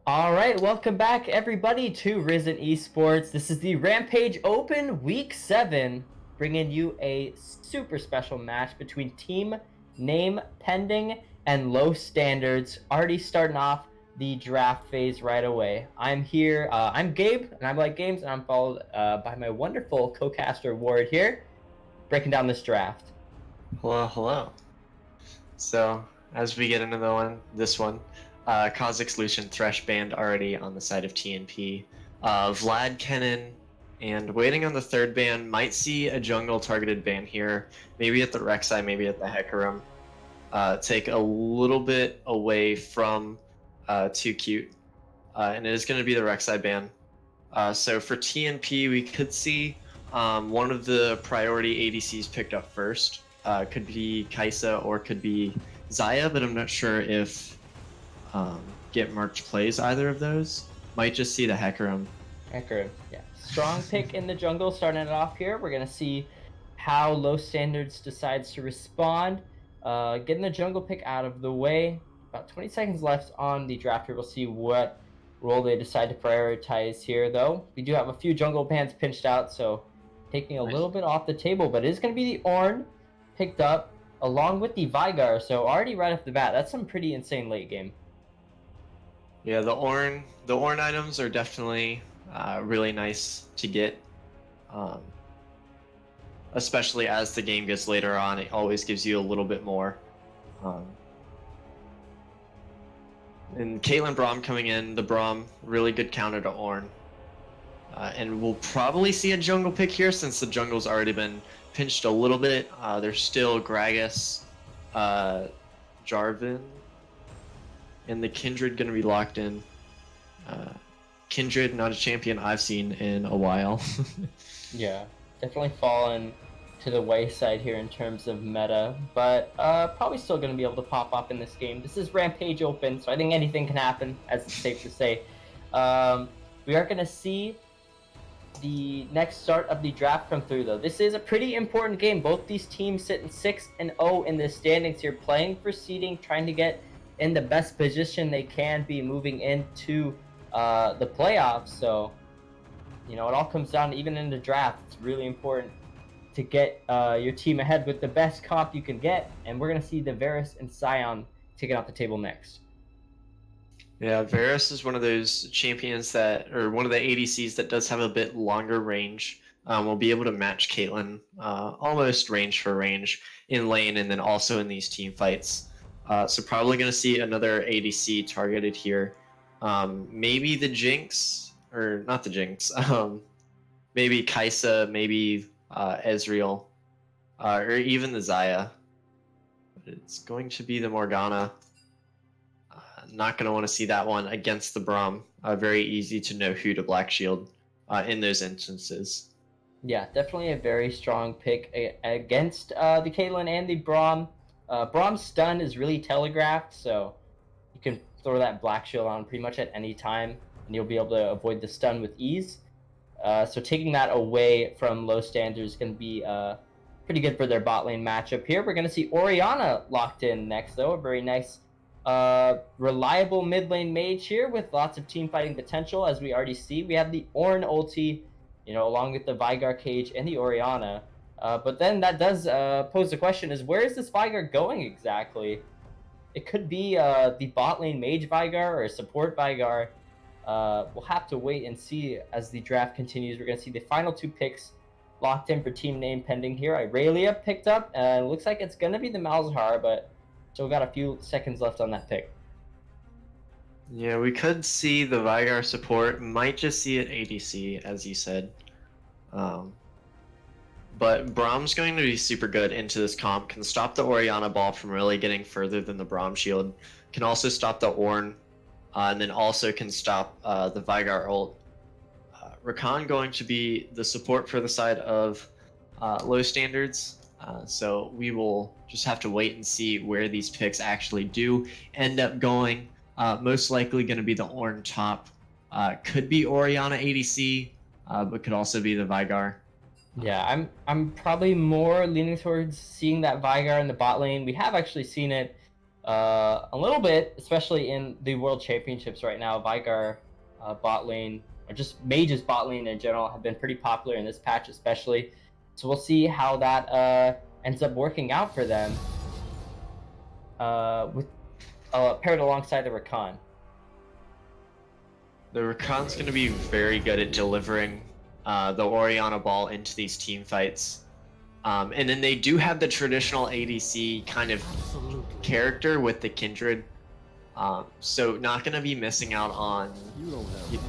All right, welcome back everybody to Risen Esports. This is the Rampage Open Week 7, bringing you a super special match between Team Name Pending and Low Standards, already starting off the draft phase right away. I'm here, I'm Gabe, and I like games, and I'm followed by my wonderful co-caster Ward here, breaking down this draft. Hello. So, as we get into this one, Kha'Zix Lucian Thresh banned already on the side of TNP. Vlad Kennen, and waiting on the third ban, might see a jungle targeted ban here, maybe at the Rek'Sai, maybe at the Hecarim. Take a little bit away from Too Cute, and it is going to be the Rek'Sai ban. So for TNP, we could see one of the priority ADCs picked up first. Could be Kaisa or could be Xayah, but I'm not sure if Get Marked plays either of those. Might just see the Hecarim. Hecarim, yeah. Strong pick in the jungle starting it off here. We're going to see how Low Standards decides to respond. Getting the jungle pick out of the way. About 20 seconds left on the draft here. We'll see what role they decide to prioritize here, though. We do have a few jungle bans pinched out, so taking a little bit off the table, but it is going to be the Ornn picked up along with the Veigar. So already right off the bat, that's some pretty insane late game. Yeah, the Ornn items are definitely really nice to get. Especially as the game gets later on, it always gives you a little bit more. And Caitlyn Braum coming in, the Braum, really good counter to Ornn. And we'll probably see a jungle pick here since the jungle's already been pinched a little bit. There's still Gragas, Jarvan, and the Kindred going to be locked in. Kindred, not a champion I've seen in a while. Yeah, definitely fallen to the wayside here in terms of meta, but probably still going to be able to pop up in this game. This is Rampage Open, so I think anything can happen, as it's safe to say. We are going to see the next start of the draft come through, though. This is a pretty important game. Both these teams sitting 6-0 in the standings here, playing for seeding, trying to get in the best position they can be moving into the playoffs. So, you know, it all comes down to, even in the draft, it's really important to get your team ahead with the best comp you can get. And we're going to see the Varus and Sion taking off the table next. Yeah, Varus is one of those champions or one of the ADCs that does have a bit longer range. We'll be able to match Caitlyn almost range for range in lane and then also in these team fights. So probably going to see another ADC targeted here. Maybe the Jinx, or not the Jinx, maybe Kaisa, maybe Ezreal, or even the Xayah. But it's going to be the Morgana. Not going to want to see that one against the Braum. Very easy to know who to Black Shield in those instances. Yeah, definitely a very strong pick against the Caitlyn and the Braum. Braum's stun is really telegraphed, so you can throw that Black Shield on pretty much at any time, and you'll be able to avoid the stun with ease. So taking that away from Low Standards is going to be pretty good for their bot lane matchup here. We're going to see Orianna locked in next, though. A very nice, reliable mid lane mage here with lots of team fighting potential, as we already see. We have the Ornn ulti, you know, along with the Veigar cage and the Orianna. But then that does pose the question, is where is this Veigar going exactly? It could be the bot lane mage Veigar or support Veigar. We'll have to wait and see as the draft continues. We're going to see the final two picks locked in for team name pending here. Irelia picked up, and it looks like it's going to be the Malzahar, but still got a few seconds left on that pick. Yeah, we could see the Veigar support. Might just see it ADC, as you said. But Braum's going to be super good into this comp. Can stop the Orianna ball from really getting further than the Braum shield. Can also stop the Ornn. And then also can stop the Veigar ult. Rakan going to be the support for the side of Low Standards. So we will just have to wait and see where these picks actually do end up going. Most likely going to be the Ornn top. Could be Orianna ADC, but could also be the Veigar. Yeah, I'm probably more leaning towards seeing that Veigar in the bot lane. We have actually seen it a little bit, especially in the World Championships right now. Vigar bot lane, or just mages bot lane in general, have been pretty popular in this patch, especially. So we'll see how that ends up working out for them with paired alongside the Rakan. The Rakan's going to be very good at delivering the Orianna ball into these team fights. And then they do have the traditional ADC kind of character with the Kindred. So not going to be missing out on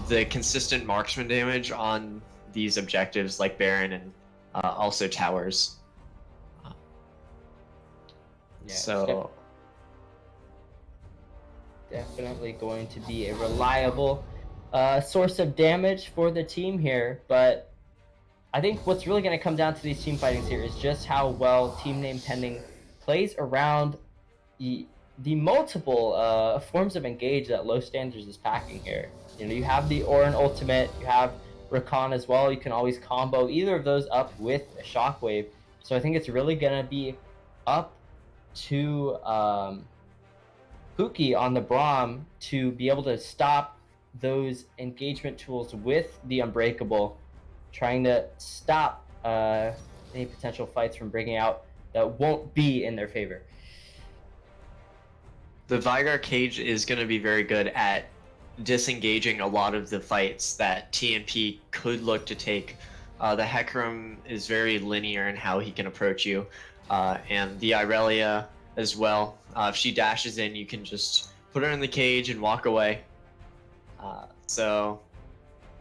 the consistent marksman damage on these objectives like Baron and also towers. Yeah, so definitely going to be a reliable source of damage for the team here, but I think what's really going to come down to these team fightings here is just how well Team Name Pending plays around the multiple forms of engage that Low Standards is packing here. You know, you have the Orin ultimate, you have Rakan as well. You can always combo either of those up with a Shockwave. So I think it's really going to be up to Pookie on the Braum to be able to stop those engagement tools with the Unbreakable, trying to stop any potential fights from breaking out that won't be in their favor. The Vigar Cage is going to be very good at disengaging a lot of the fights that TMP could look to take. The Hecarim is very linear in how he can approach you, and the Irelia as well. If she dashes in, you can just put her in the cage and walk away. So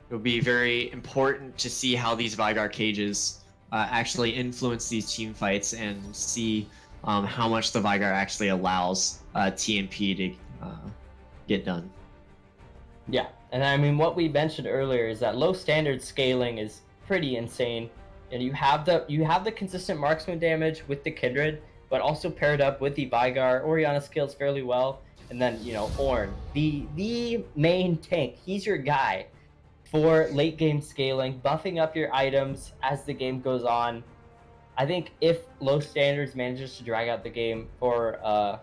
it'll be very important to see how these Vigar cages actually influence these team fights and see how much the Vigar actually allows TMP to get done. Yeah, and I mean what we mentioned earlier is that low standard scaling is pretty insane, and you have the consistent marksman damage with the Kindred, but also paired up with the Vigar. Orianna scales fairly well, and then Ornn, the main tank. He's your guy for late game scaling, buffing up your items as the game goes on. I think if Low Standards manages to drag out the game for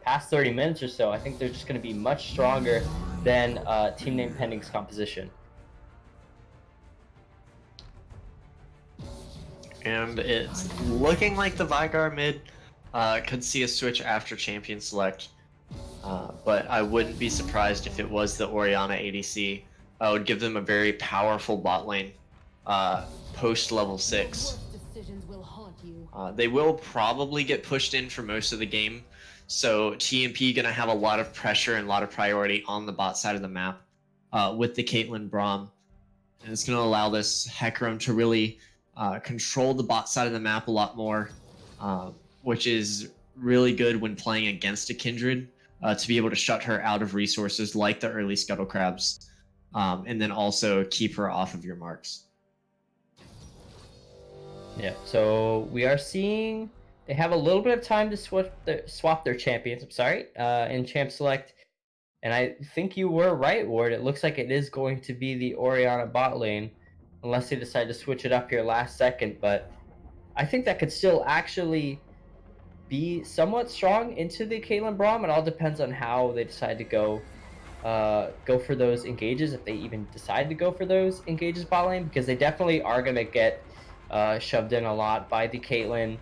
past 30 minutes or so, I think they're just going to be much stronger than Team Name Pending's composition. And it's looking like the Vigar mid could see a switch after Champion Select, but I wouldn't be surprised if it was the Orianna ADC. I would give them a very powerful bot lane post level 6. They will probably get pushed in for most of the game, so TMP gonna have a lot of pressure and a lot of priority on the bot side of the map with the Caitlyn Braum, and it's gonna allow this Hecarim to really control the bot side of the map a lot more, which is really good when playing against a Kindred, to be able to shut her out of resources like the early Scuttle Crabs, and then also keep her off of your marks. Yeah, so we are seeing they have a little bit of time to swap their champions. I'm sorry, in Champ Select, and I think you were right, Ward. It looks like it is going to be the Orianna bot lane, unless they decide to switch it up here last second. But I think that could still actually be somewhat strong into the Caitlyn Braum. It all depends on how they decide to go for those engages, if they even decide to go for those engages bot lane, because they definitely are going to get shoved in a lot by the Caitlyn.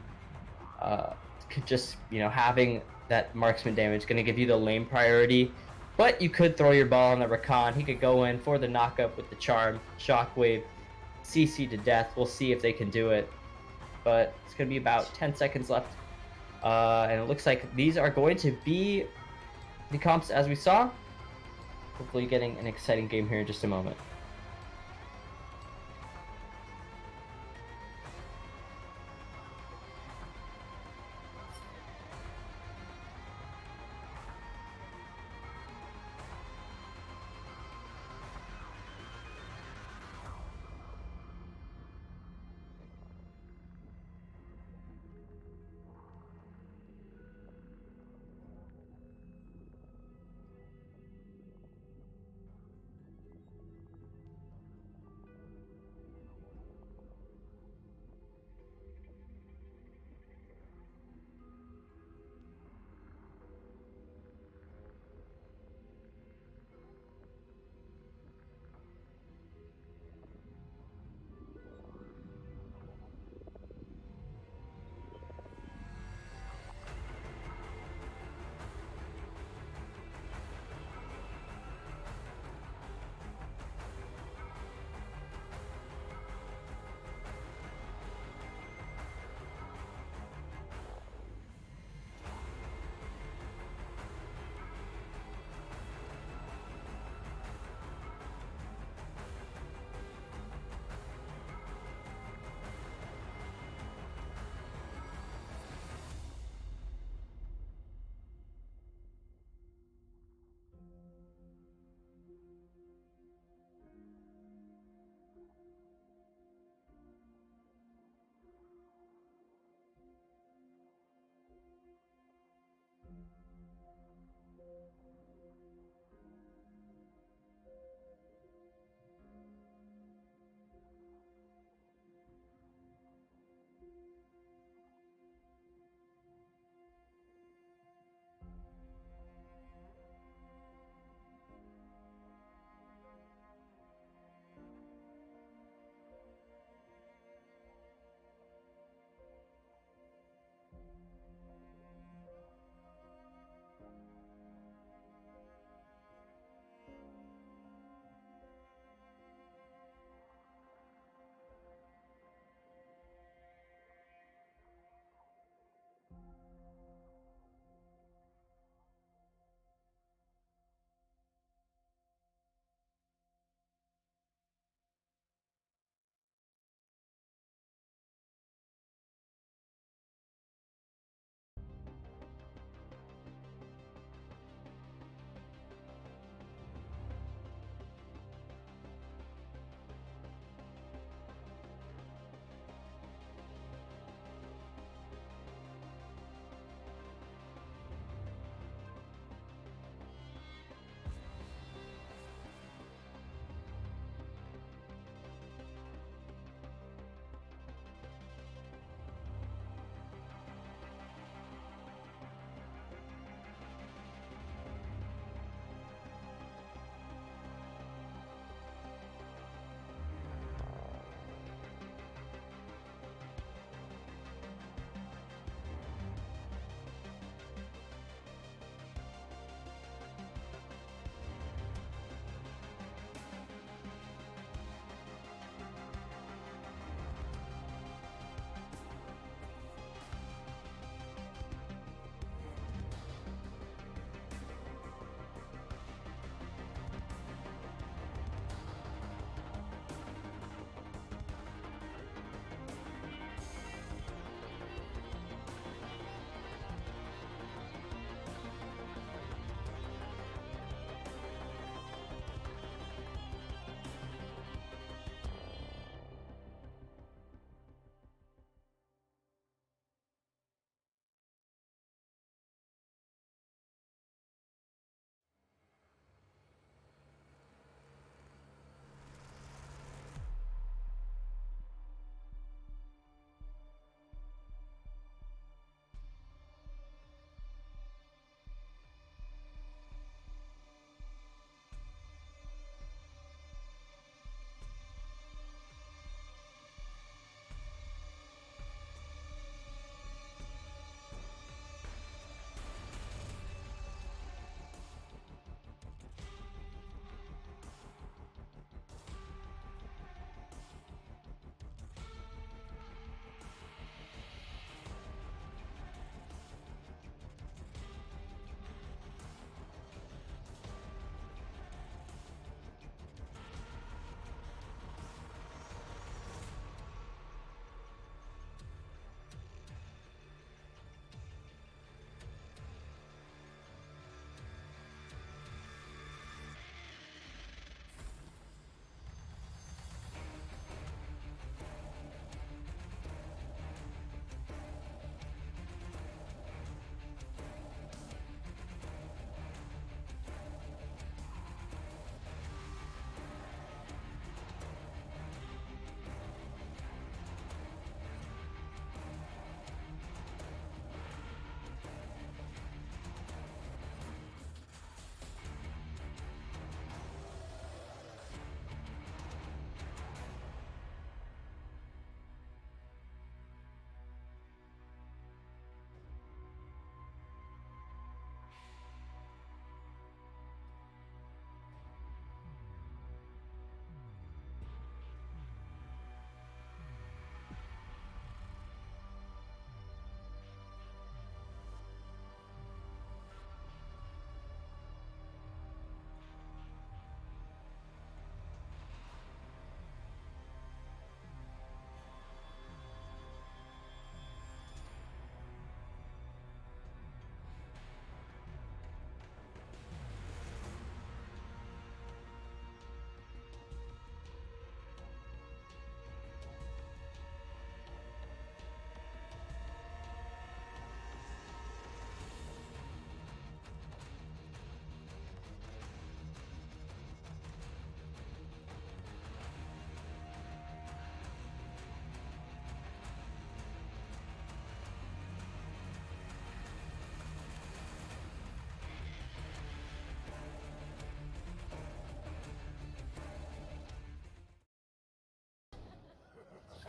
Just having that marksman damage going to give you the lane priority, but you could throw your ball on the Rakan. He could go in for the knockup with the charm, shockwave, CC to death. We'll see if they can do it, but it's going to be about 10 seconds left, and it looks like these are going to be the comps as we saw. Hopefully getting an exciting game here in just a moment.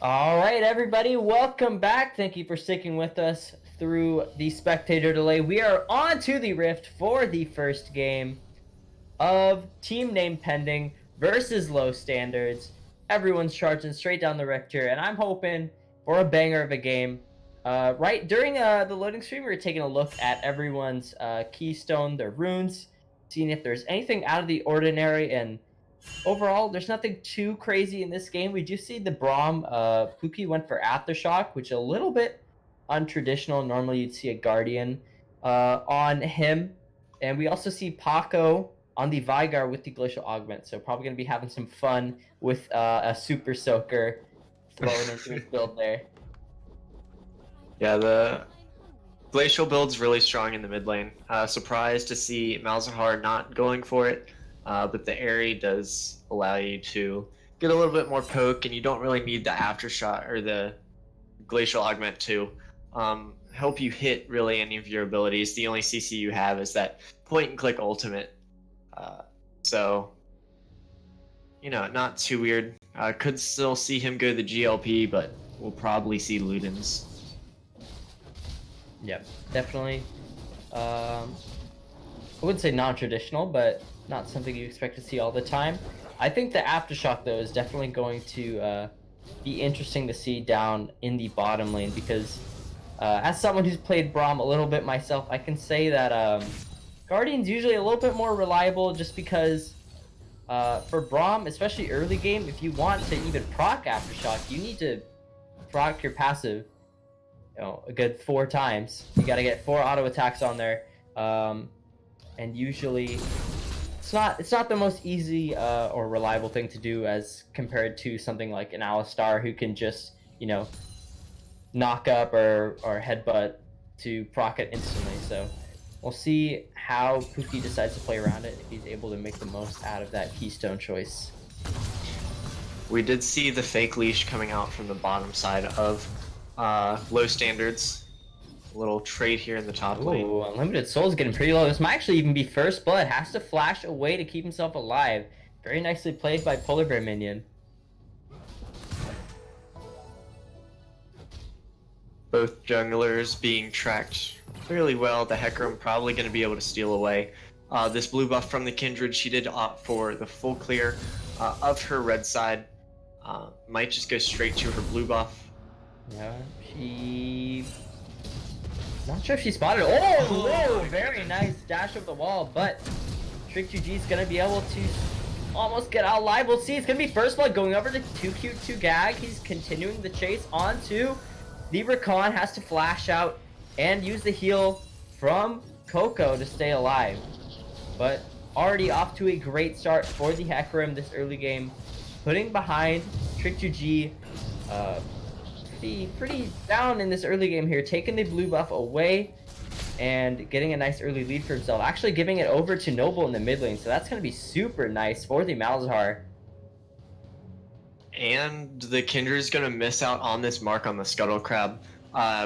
All right, everybody, welcome back. Thank you for sticking with us through the spectator delay. We are on to the Rift for the first game of Team Name Pending versus Low Standards. Everyone's charging straight down the Rift here, and I'm hoping for a banger of a game. Right during the loading screen, we were taking a look at everyone's keystone, their runes, seeing if there's anything out of the ordinary, and overall, there's nothing too crazy in this game. We do see the Braum. Pookie went for Aftershock, which is a little bit untraditional. Normally, you'd see a Guardian on him. And we also see Paco on the Vygar with the Glacial Augment. So probably going to be having some fun with a Super Soaker thrown into his build there. Yeah, the Glacial build's really strong in the mid lane. Surprised to see Malzahar not going for it. But the Airy does allow you to get a little bit more poke, and you don't really need the Aftershock or the Glacial Augment to help you hit really any of your abilities. The only CC you have is that point-and-click ultimate. So, not too weird. Could still see him go the GLP, but we'll probably see Ludens. Yep, definitely. I wouldn't say non-traditional, but not something you expect to see all the time. I think the Aftershock, though, is definitely going to be interesting to see down in the bottom lane because as someone who's played Braum a little bit myself, I can say that Guardian's usually a little bit more reliable just because for Braum, especially early game, if you want to even proc Aftershock, you need to proc your passive a good 4 times. You got to get 4 auto attacks on there. And usually it's not the most easy or reliable thing to do as compared to something like an Alistar who can just, knock up or headbutt to proc it instantly. So we'll see how Pookie decides to play around it, if he's able to make the most out of that keystone choice. We did see the fake leash coming out from the bottom side of Low Standards. A little trade here in the top lane. Ooh, Unlimited Soul's getting pretty low. This might actually even be first blood. Has to flash away to keep himself alive. Very nicely played by Polar Bear Minion. Both junglers being tracked fairly well. The Hecarim probably going to be able to steal away this blue buff from the Kindred. She did opt for the full clear of her red side. Might just go straight to her blue buff. Yeah, she... Not sure if she spotted. Oh, very nice dash of the wall, but Trick2G is going to be able to almost get out alive. We'll see. It's going to be first blood going over to 2Q2 Gag. He's continuing the chase onto the Rakan. Has to flash out and use the heal from Coco to stay alive. But already off to a great start for the Hecarim this early game. Putting behind Trick2G. Pretty down in this early game here, taking the blue buff away and getting a nice early lead for himself, actually giving it over to Noble in the mid lane, so that's going to be super nice for the Malzahar. And the Kindred is going to miss out on this mark on the Scuttle Crab.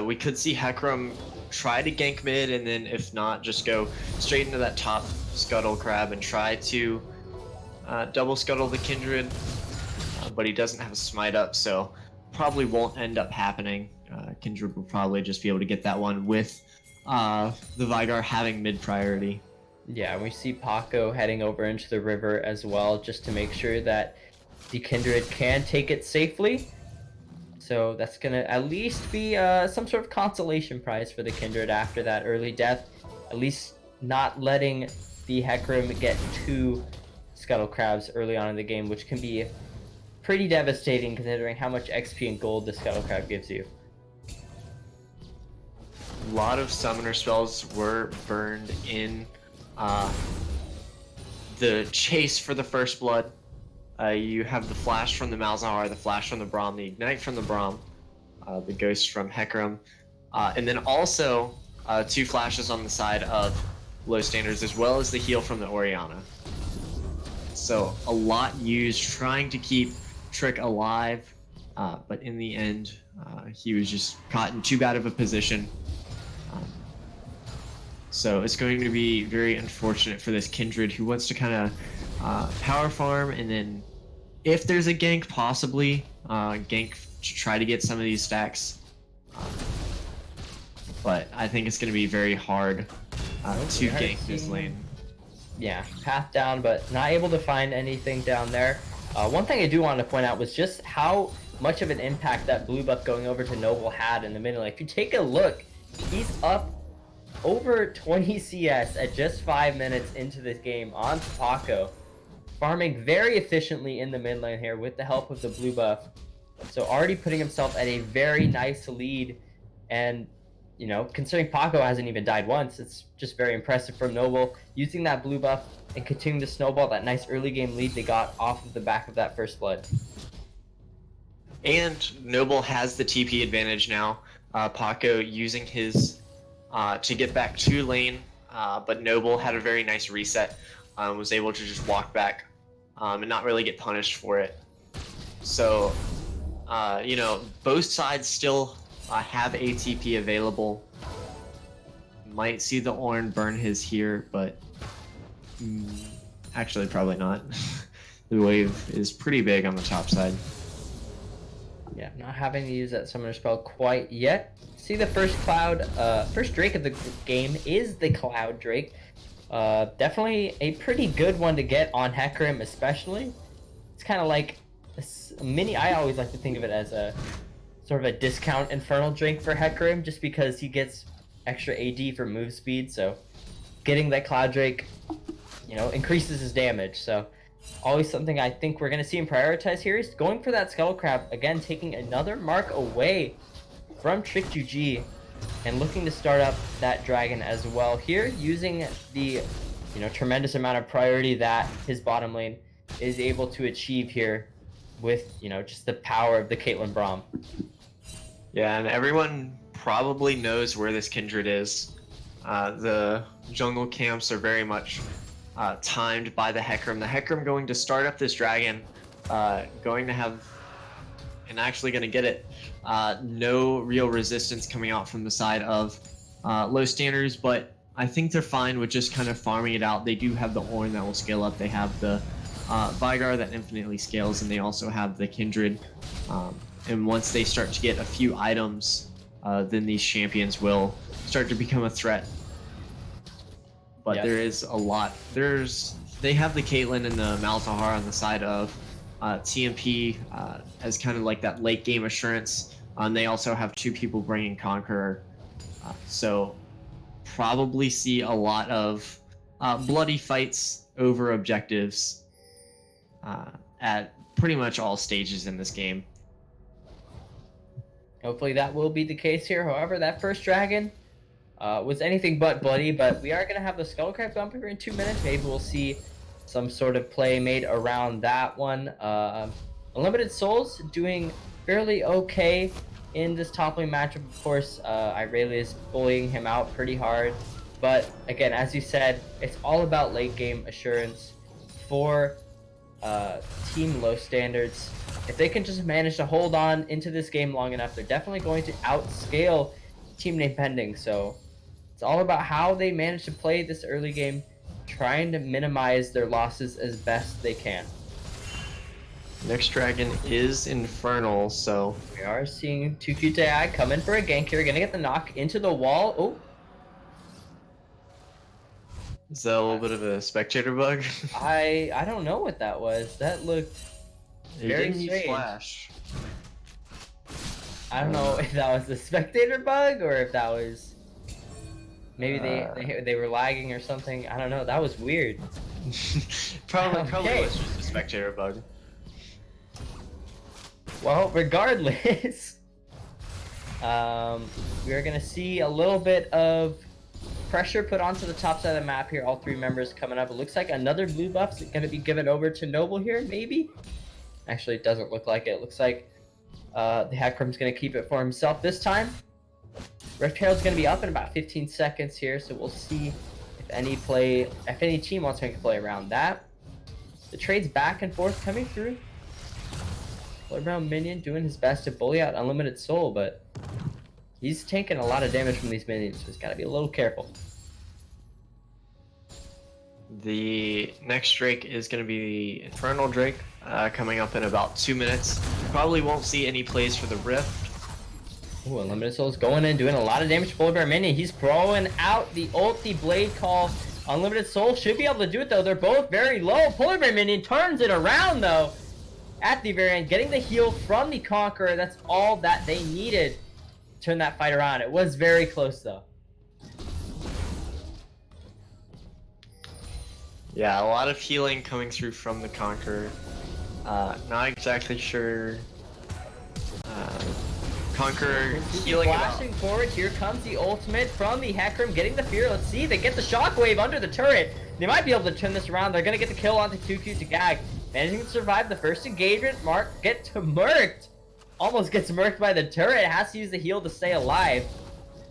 We could see Hecarim try to gank mid, and then if not, just go straight into that top Scuttle Crab and try to double scuttle the Kindred, but he doesn't have a smite up, so probably won't end up happening. Kindred will probably just be able to get that one with the Vygar having mid priority. Yeah, we see Paco heading over into the river as well, just to make sure that the Kindred can take it safely. So that's going to at least be some sort of consolation prize for the Kindred after that early death. At least not letting the Hecarim get 2 Scuttle Crabs early on in the game, which can be pretty devastating considering how much XP and gold the Scuttle Crab gives you. A lot of summoner spells were burned in the chase for the first blood. You have the flash from the Malzahar, the flash from the Braum, the ignite from the Braum, the ghost from Hecarim, and then also 2 flashes on the side of Low Standards, as well as the heal from the Orianna. So a lot used trying to keep Trick alive, but in the end, he was just caught in too bad of a position. So it's going to be very unfortunate for this Kindred, who wants to kind of power farm, and then if there's a gank, possibly gank to try to get some of these stacks. But I think it's going to be very hard to gank this lane. Yeah, path down, but not able to find anything down there. One thing I do want to point out was just how much of an impact that blue buff going over to Noble had in the mid lane. If you take a look, he's up over 20 CS at just 5 minutes into this game on Paco, farming very efficiently in the mid lane here with the help of the blue buff. So already putting himself at a very nice lead, and you know, considering Paco hasn't even died once, it's just very impressive from Noble using that blue buff and continuing to snowball that nice early game lead they got off of the back of that first blood. And Noble has the TP advantage now. Paco using his to get back to lane, but Noble had a very nice reset, was able to just walk back and not really get punished for it. So, you know, both sides still have ATP available. Might see the Ornn burn his here, but actually probably not. The wave is pretty big on the top side. Yeah, not having to use that summoner spell quite yet. See the first cloud, first Drake of the game is the Cloud Drake. Definitely a pretty good one to get on Hecarim especially. It's kind of like a mini, I always like to think of it as a sort of a discount Infernal Drake for Hecarim, just because he gets extra AD for move speed, so getting that Cloud Drake, you know, increases his damage. So always something I think we're going to see him prioritize here is going for that Skull Crab, again taking another mark away from Trick2G and looking to start up that dragon as well here, using the, you know, tremendous amount of priority that his bottom lane is able to achieve here with, you know, just the power of the Caitlyn Braum. Yeah, and everyone probably knows where this Kindred is. The jungle camps are very much timed by the Hecarim. The Hecarim going to start up this dragon, going to have, and actually going to get it, no real resistance coming out from the side of low standards, but I think they're fine with just kind of farming it out. They do have the Ornn that will scale up. They have the Vigar that infinitely scales, and they also have the Kindred. And once they start to get a few items, then these champions will start to become a threat. But yes, there is a lot. They have the Caitlyn and the Malzahar on the side of TMP as kind of like that late game assurance. They also have two people bringing Conqueror. So probably see a lot of bloody fights over objectives at pretty much all stages in this game. Hopefully that will be the case here. However, that first dragon was anything but bloody, but we are going to have the Skull Crab bump here in 2 minutes. Maybe we'll see some sort of play made around that one. Unlimited Souls doing fairly okay in this top lane matchup. Of course, Irelia is bullying him out pretty hard. But again, as you said, it's all about late game assurance for Team Low Standards. If they can just manage to hold on into this game long enough, they're definitely going to outscale Team Name Pending. So it's all about how they manage to play this early game, trying to minimize their losses as best they can. Next dragon is Infernal, so We are seeing 2QTI come in for a gank here. Gonna get the knock into the wall. Oh, is that a little bit of a spectator bug? I don't know what that was. That looked very strange. Flash. I don't know if that was the spectator bug or if that was maybe they were lagging or something. I don't know. That was weird. probably Okay. was just a spectator bug. Well, regardless, we are gonna see a little bit of pressure put onto the top side of the map here. All three members coming up. It looks like another blue buff is gonna be given over to Noble here, maybe. Actually, it doesn't look like it. It looks like the Hecarim's going to keep it for himself this time. Rift Herald's going to be up in about 15 seconds here, so we'll see if any team wants to make a play around that. The trades back and forth coming through. Bloodbound Minion doing his best to bully out Unlimited Soul, but he's taking a lot of damage from these minions, so he's got to be a little careful. The next Drake is going to be the Infernal Drake, coming up in about 2 minutes. probably won't see any plays for the Rift. Ooh, Unlimited Soul's going in, doing a lot of damage to Polar Bear Minion. He's throwing out the ulti Blade Call. Unlimited Soul should be able to do it though. They're both very low. Polar Bear Minion turns it around though. At the very end, getting the heal from the Conqueror. That's all that they needed to turn that fight around. It was very close though. Yeah, a lot of healing coming through from the Conqueror. Not exactly sure. Conqueror healing flashing forward. Here comes the ultimate from the Hecarim, getting the fear. Let's see, they get the shockwave under the turret. They might be able to turn this around. They're gonna get the kill onto 2Q to Gag, managing to survive the first engagement. Mark gets murked, almost gets murked by the turret. Has to use the heal to stay alive.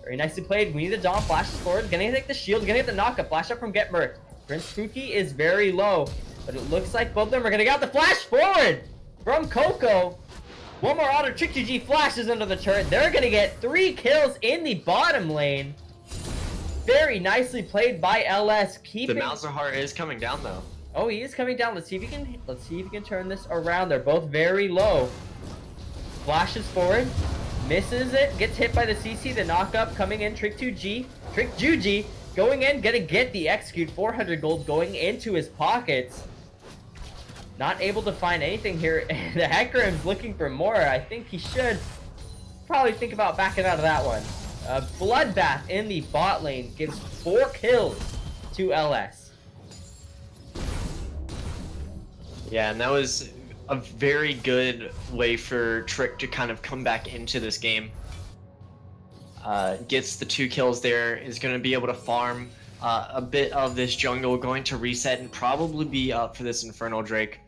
Very nicely played. We need the Dawn, flashes forward, gonna take the shield, gonna get the knockup, flash up from Get Murked. Prince Pookie is very low, but it looks like both of them are gonna get the flash forward from Coco. One more auto Trick 2G flashes under the turret. They're gonna get 3 kills in the bottom lane. Very nicely played by LS. Keeping... The Malzahar is coming down though. Oh, he is coming down. Let's see if he can turn this around. They're both very low. Flashes forward, misses it, gets hit by the CC. The knockup coming in. Trick 2G, Trick Juji going in, gonna get the execute. 400 gold going into his pockets. Not able to find anything here. The Hecarim's looking for more. I think he should probably think about backing out of that one. Bloodbath in the bot lane gives 4 kills to LS. Yeah, and that was a very good way for Trick to kind of come back into this game. Gets the 2 kills there, is going to be able to farm a bit of this jungle, going to reset and probably be up for this Infernal Drake.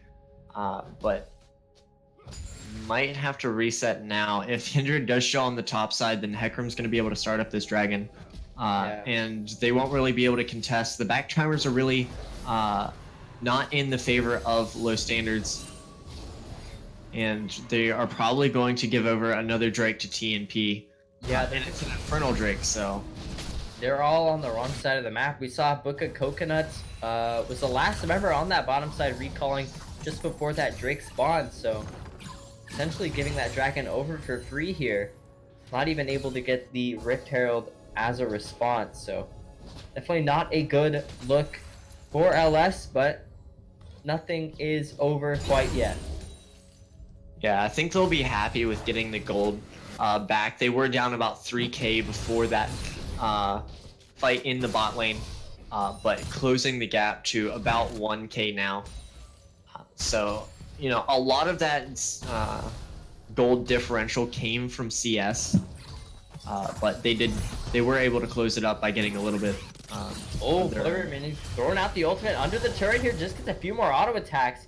But might have to reset now. If Hindred does show on the top side, then Hecarim's going to be able to start up this dragon. And they won't really be able to contest. The back timers are really not in the favor of low standards. And they are probably going to give over another Drake to TNP. Yeah, and it's an Infernal Drake, so... They're all on the wrong side of the map. We saw Book of Coconuts was the last member on that bottom side recalling just before that Drake spawned, so essentially giving that dragon over for free here. Not even able to get the Rift Herald as a response, so definitely not a good look for LS, but nothing is over quite yet. Yeah, I think they'll be happy with getting the gold back. They were down about 3k before that fight in the bot lane, but closing the gap to about 1k now. So, you know, a lot of that gold differential came from CS, but they were able to close it up by getting a little bit. Polar Minion throwing out the ultimate under the turret here, just gets a few more auto attacks.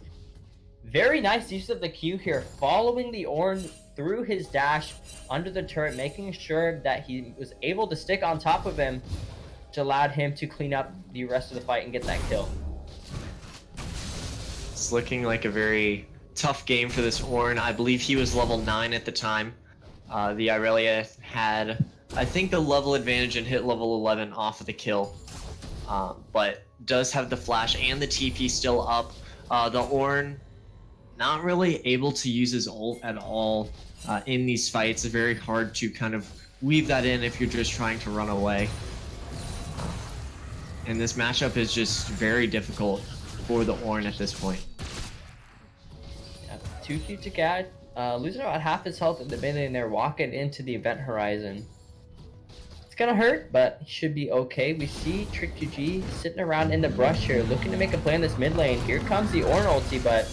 Very nice use of the Q here, following the Ornn through his dash under the turret, making sure that he was able to stick on top of him, which allowed him to clean up the rest of the fight and get that kill. It's looking like a very tough game for this Ornn. I believe he was level 9 at the time. The Irelia had, I think, the level advantage and hit level 11 off of the kill. But does have the flash and the TP still up. The Ornn not really able to use his ult at all in these fights. It's very hard to kind of weave that in if you're just trying to run away. And this matchup is just very difficult for the Ornn at this point. Yeah, 2Q to Gad, losing about half his health at the beginning, and they're walking into the event horizon. It's gonna hurt, but he should be okay. We see Trick 2G sitting around in the brush here, looking to make a play in this mid lane. Here comes the Ornn ulti, but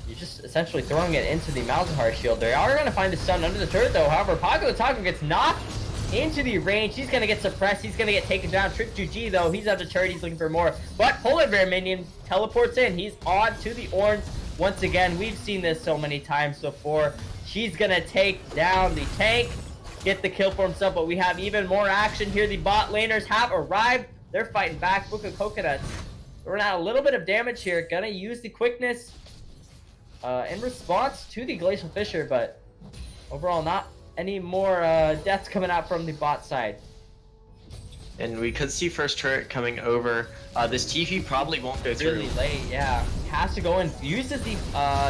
you're just essentially throwing it into the Malzahar shield. They are gonna find the stun under the turret though. However, Pago Taco gets knocked into the range. He's gonna get suppressed. He's gonna get taken down. Trick 2G though, he's out the turret. He's looking for more. But Polar Bear Minion teleports in. He's on to the Ornn. Once again, we've seen this so many times before. She's gonna take down the tank, get the kill for himself, but we have even more action here. The bot laners have arrived. They're fighting back. Book of Coconuts throwing out a little bit of damage here. Gonna use the quickness in response to the Glacial Fissure, but overall not any more deaths coming out from the bot side. And we could see first turret coming over. This TP probably won't go through. Really late, yeah. Has to go and uses the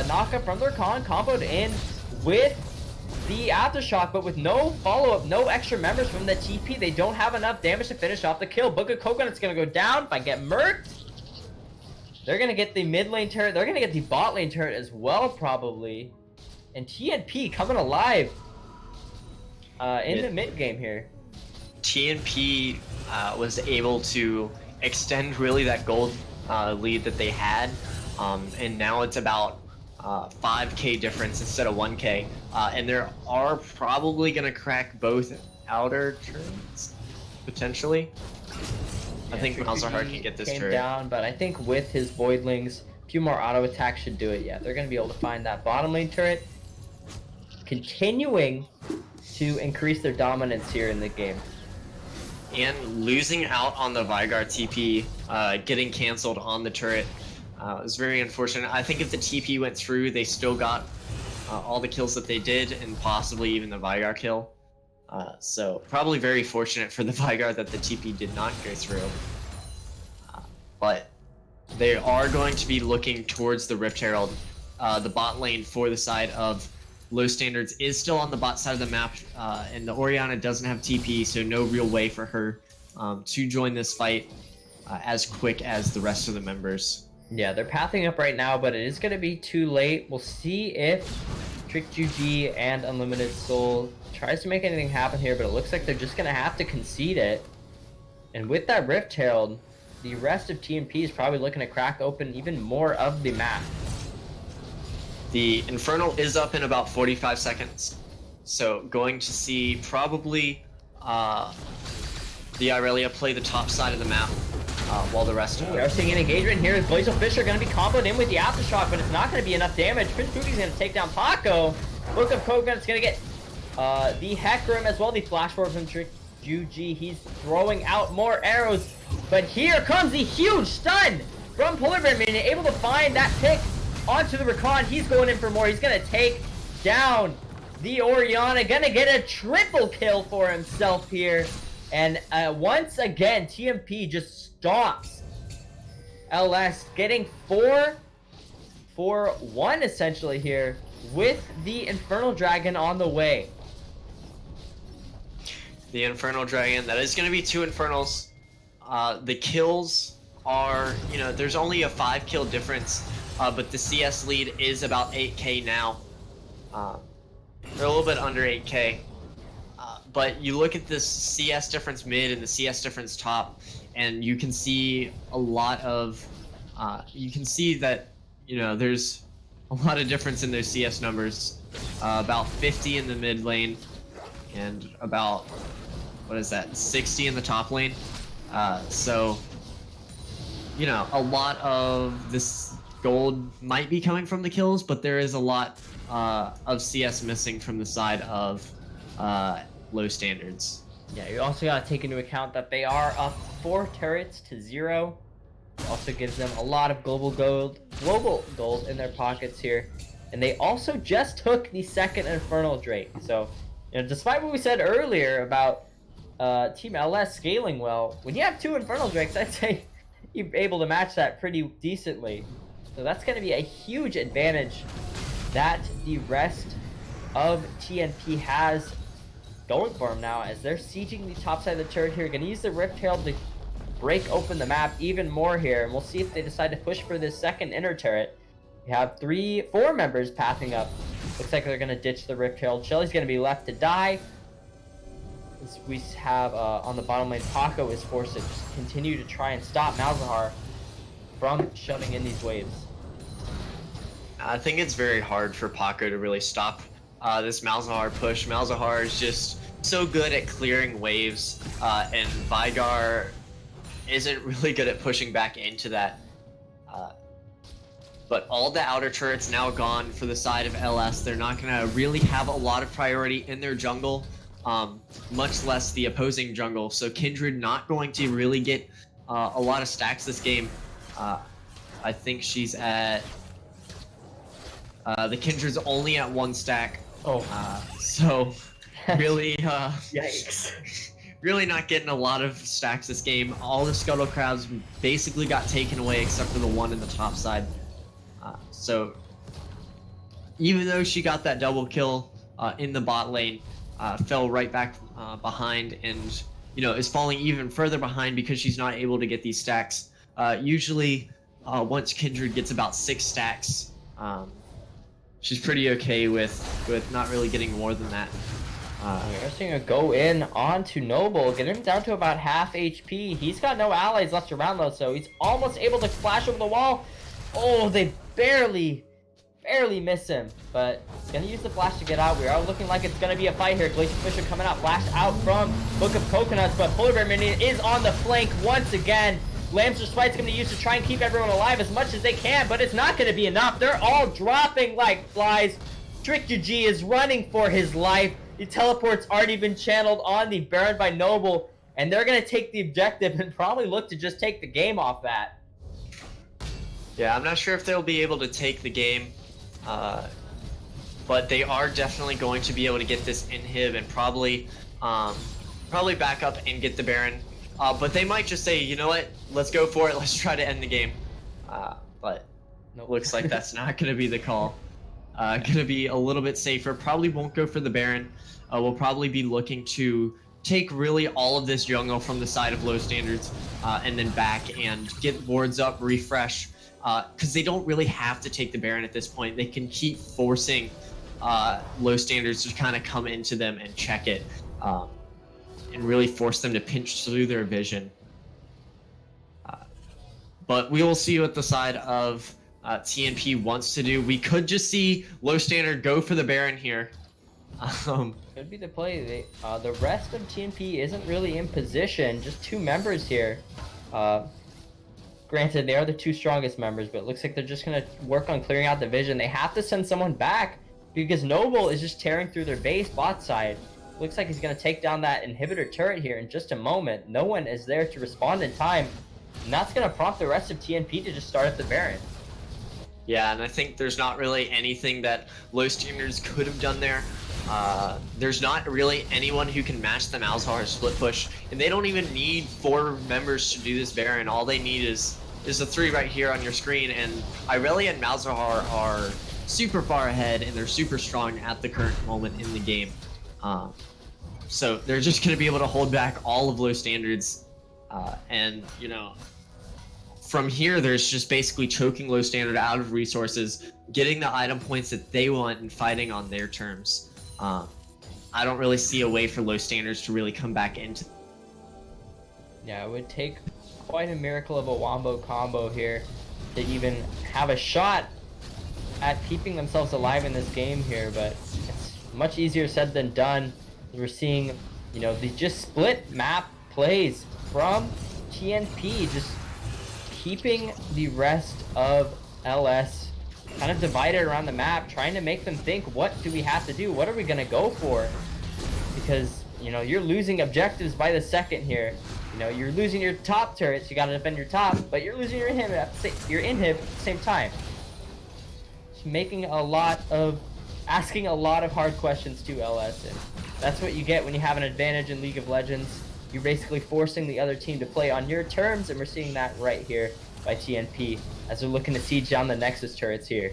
knockup from their con, comboed in with the Aftershock, but with no follow-up, no extra members from the TP, they don't have enough damage to finish off the kill. Book of Coconut's gonna go down. If I get murked, they're gonna get the mid lane turret. They're gonna get the bot lane turret as well, probably. And TNP coming alive in the mid game here. TNP was able to extend really that gold lead that they had, and now it's about 5k difference instead of 1k, and they are probably gonna crack both outer turrets potentially. I think Malzahar can get this turret down, but I think with his voidlings, a few more auto attacks should do it. Yeah, they're gonna be able to find that bottom lane turret, continuing to increase their dominance here in the game. And losing out on the Vygar TP, getting canceled on the turret, was very unfortunate. I think if the TP went through, they still got all the kills that they did, and possibly even the Vygar kill. So probably very fortunate for the Vygar that the TP did not go through. But they are going to be looking towards the Rift Herald. The bot lane for the side of Low Standards is still on the bot side of the map, and the Orianna doesn't have TP, so no real way for her to join this fight as quick as the rest of the members. Yeah, they're pathing up right now, but it is going to be too late. We'll see if Trick Juji and Unlimited Soul tries to make anything happen here, but it looks like they're just going to have to concede it. And with that Rift Herald, the rest of TMP is probably looking to crack open even more of the map. The Infernal is up in about 45 seconds, so going to see probably the Irelia play the top side of the map while the rest of We are seeing an engagement here. Blaze of Fish are going to be comboed in with the Aftershock, but it's not going to be enough damage. Prince Poopy's going to take down Paco. Book of Coconut's going to get the Hecarim as well. The Flash Forward from Trick Juji. He's throwing out more arrows, but here comes the huge stun from Polar Bear Minion, able to find that pick onto the Recon. He's going in for more. He's going to take down the Orianna. Going to get a triple kill for himself here. And once again, TMP just stomps LS, getting 4-1 essentially here with the Infernal Dragon on the way. The Infernal Dragon, that is going to be 2 Infernals. The kills are, there's only a 5 kill difference, but the CS lead is about 8k now. They're a little bit under 8k. But you look at this CS difference mid and the CS difference top, and you can see a lot of, you can see that, there's a lot of difference in those CS numbers. About 50 in the mid lane, and about, 60 in the top lane. So, a lot of this gold might be coming from the kills, but there is a lot of CS missing from the side of Low Standards. Yeah, you also got to take into account that they are up 4 turrets to 0. It also gives them a lot of global gold in their pockets here. And they also just took the second Infernal Drake. So, despite what we said earlier about Team LS scaling well, when you have 2 Infernal Drakes, I'd say you're able to match that pretty decently. So that's going to be a huge advantage that the rest of TNP has going for them now, as they're sieging the top side of the turret here. Going to use the Rift Herald to break open the map even more here, and we'll see if they decide to push for this second inner turret. We have 4 members pathing up. Looks like they're going to ditch the Rift Herald. Shelly's going to be left to die. As we have on the bottom lane, Paco is forced to just continue to try and stop Malzahar from shoving in these waves. I think it's very hard for Paco to really stop this Malzahar push. Malzahar is just so good at clearing waves, and Vygar isn't really good at pushing back into that. But all the outer turrets now gone for the side of LS. They're not going to really have a lot of priority in their jungle, much less the opposing jungle. So Kindred not going to really get a lot of stacks this game. I think she's at... the Kindred's only at 1 stack. So really, Yikes. really not getting a lot of stacks this game. All the Scuttle Crabs basically got taken away except for the one in the top side. So even though she got that double kill in the bot lane, fell right back behind and, is falling even further behind because she's not able to get these stacks. Usually, once Kindred gets about 6 stacks, she's pretty okay with not really getting more than that. We're seeing her go in onto Noble, get him down to about half HP. He's got no allies left around though, so he's almost able to flash over the wall. Oh, they barely miss him, but he's gonna use the flash to get out. We are looking like it's gonna be a fight here. Glacier Fisher coming out, flashed out from Book of Coconuts, but Polar Bear Minion is on the flank once again. Lamster Spite's gonna use to try and keep everyone alive as much as they can, but it's not gonna be enough. They're all dropping like flies. Trickster G is running for his life. The teleport's already been channeled on the Baron by Noble, and they're gonna take the objective and probably look to just take the game off that. Yeah, I'm not sure if they'll be able to take the game, but they are definitely going to be able to get this inhib and probably back up and get the Baron. But they might just say, you know what, let's go for it, let's try to end the game. But Nope. looks like that's not going to be the call. Going to be a little bit safer. Probably won't go for the Baron. We'll probably be looking to take really all of this jungle from the side of low standards and then back and get wards up, refresh. Because they don't really have to take the Baron at this point. They can keep forcing low standards to kind of come into them and check it and really force them to pinch through their vision. But we will see what the side of TNP wants to do. We could just see low standard go for the Baron here. Could be the play. The rest of TNP isn't really in position. Just 2 members here. Granted, they are the 2 strongest members, but it looks like they're just going to work on clearing out the vision. They have to send someone back because Noble is just tearing through their base bot side. Looks like he's going to take down that inhibitor turret here in just a moment. No one is there to respond in time, and that's going to prompt the rest of TNP to just start at the Baron. Yeah, and I think there's not really anything that low standards could have done there. There's not really anyone who can match the Malzahar split push, and they don't even need 4 members to do this Baron. All they need is the 3 right here on your screen, and Irelia and Malzahar are super far ahead, and they're super strong at the current moment in the game. So they're just going to be able to hold back all of low standards, and, from here, there's just basically choking low standard out of resources, getting the item points that they want, and fighting on their terms. I don't really see a way for low standards to really come back into. Yeah, it would take quite a miracle of a wombo combo here to even have a shot at keeping themselves alive in this game here, but it's much easier said than done. We're seeing, the just split map plays from TNP, just keeping the rest of LS kind of divided around the map, trying to make them think, what do we have to do? What are we going to go for? Because, you're losing objectives by the second here. You're losing your top turrets, you got to defend your top, but you're losing your inhib at the same time. Just asking a lot of hard questions to LS, and that's what you get when you have an advantage in League of Legends. You're basically forcing the other team to play on your terms, and we're seeing that right here by TNP as they're looking to siege down the Nexus turrets here.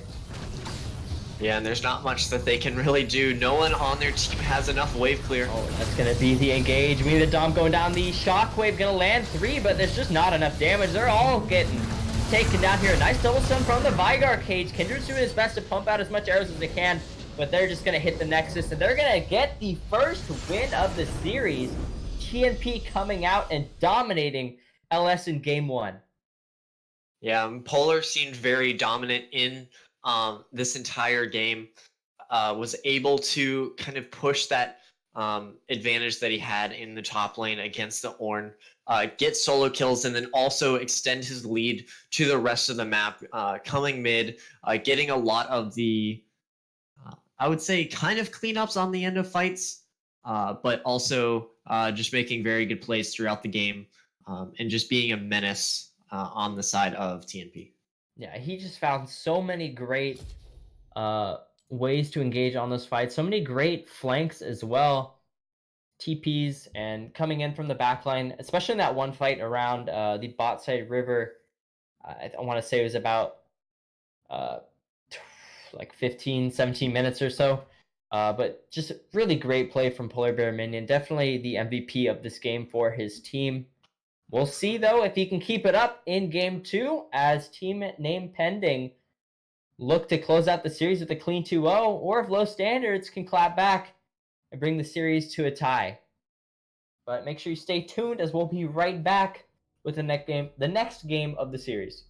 Yeah, and there's not much that they can really do. No one on their team has enough wave clear. Oh, that's going to be the engage. We need the Dom going down. The Shockwave going to land 3, but there's just not enough damage. They're all getting taken down here. A nice double stun from the Vigar cage. Kindred's doing his best to pump out as much arrows as they can, but they're just going to hit the Nexus, and they're going to get the first win of the series. TNP coming out and dominating LS in game 1. Yeah, Polar seemed very dominant in this entire game. Was able to kind of push that advantage that he had in the top lane against the Ornn, get solo kills, and then also extend his lead to the rest of the map, coming mid, getting a lot of the, I would say, kind of cleanups on the end of fights, but also just making very good plays throughout the game, and just being a menace on the side of TNP. Yeah, he just found so many great ways to engage on those fights, so many great flanks as well, TPs, and coming in from the backline, especially in that one fight around the bot side river. I want to say it was about like 15, 17 minutes or so. But just really great play from Polar Bear Minion. Definitely the MVP of this game for his team. We'll see, though, if he can keep it up in game 2 as team name pending look to close out the series with a clean 2-0, or if Low Standards can clap back and bring the series to a tie. But make sure you stay tuned as we'll be right back with the next game of the series.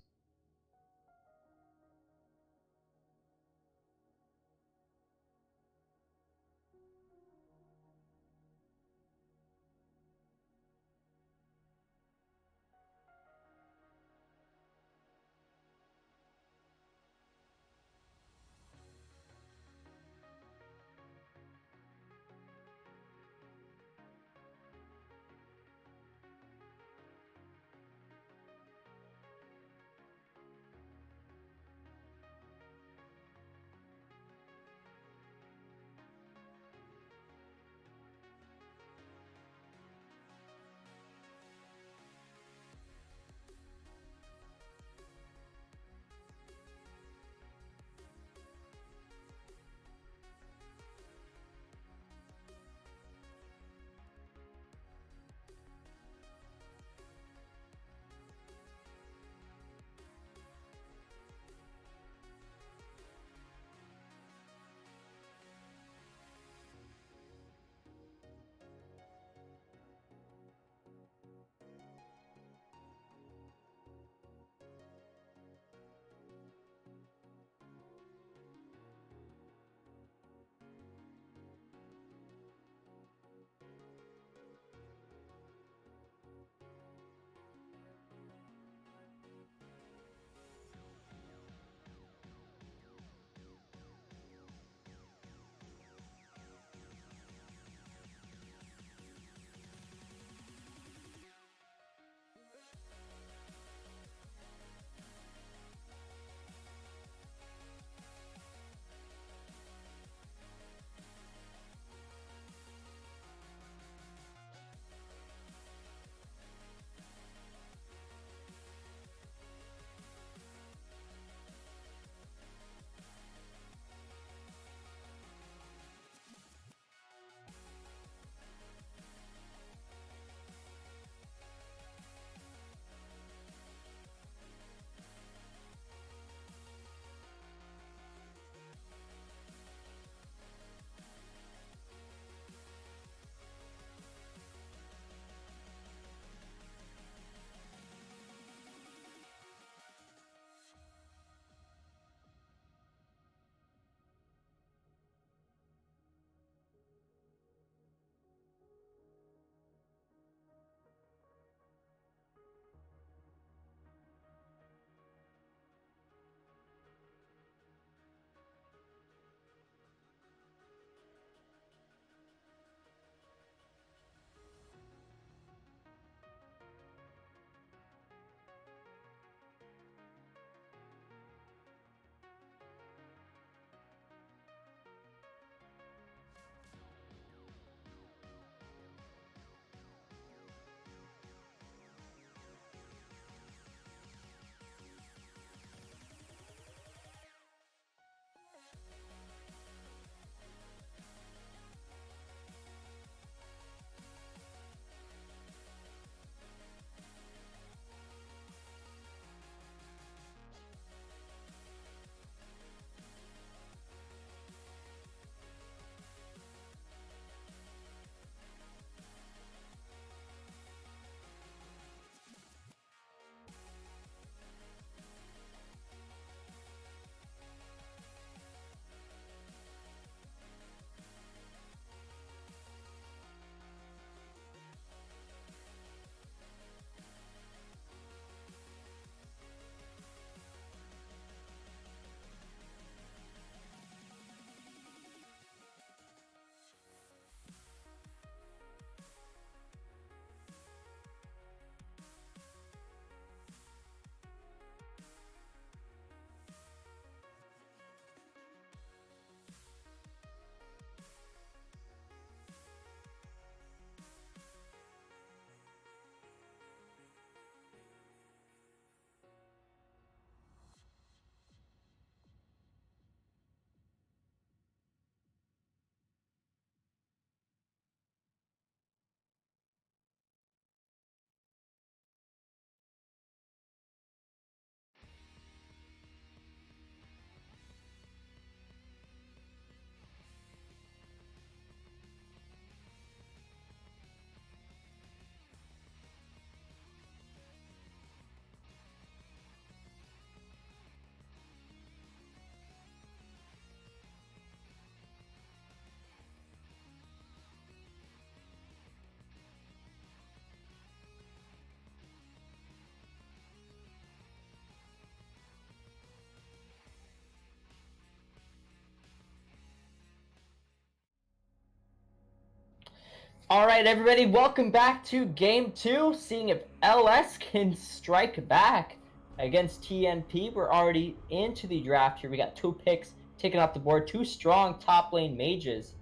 All right, everybody, welcome back to Game 2, seeing if LS can strike back against TNP. We're already into the draft here. We got 2 picks taken off the board, 2 strong top lane mages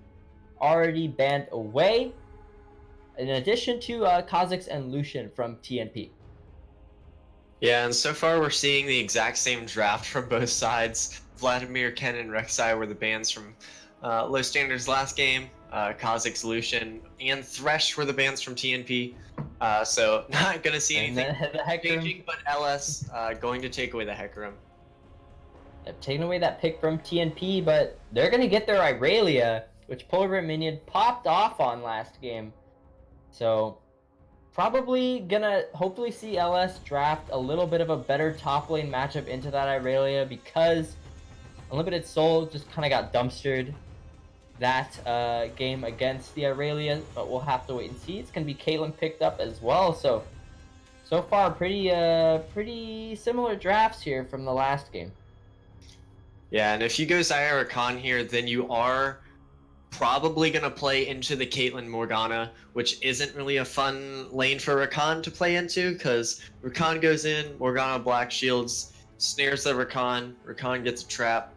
already banned away, in addition to Kha'Zix and Lucian from TNP. Yeah, and so far we're seeing the exact same draft from both sides. Vladimir, Ken, and Rek'Sai were the bans from Low Standards last game. Kha'Zix, Lucian, and Thresh were the bans from TNP. So not going to see anything changing, but LS going to take away the Hecarim. Taking away that pick from TNP, but they're going to get their Irelia, which Polar Minion popped off on last game. So probably gonna hopefully see LS draft a little bit of a better top lane matchup into that Irelia, because Unlimited Soul just kind of got dumpstered that game against the Irelia, but we'll have to wait and see. It's gonna be Caitlyn picked up as well, so far pretty similar drafts here from the last game. Yeah, and if you go Zyra Rakan here, then you are probably going to play into the Caitlyn Morgana, which isn't really a fun lane for Rakan to play into, because Rakan goes in, Morgana Black Shields, snares the Rakan gets a trap,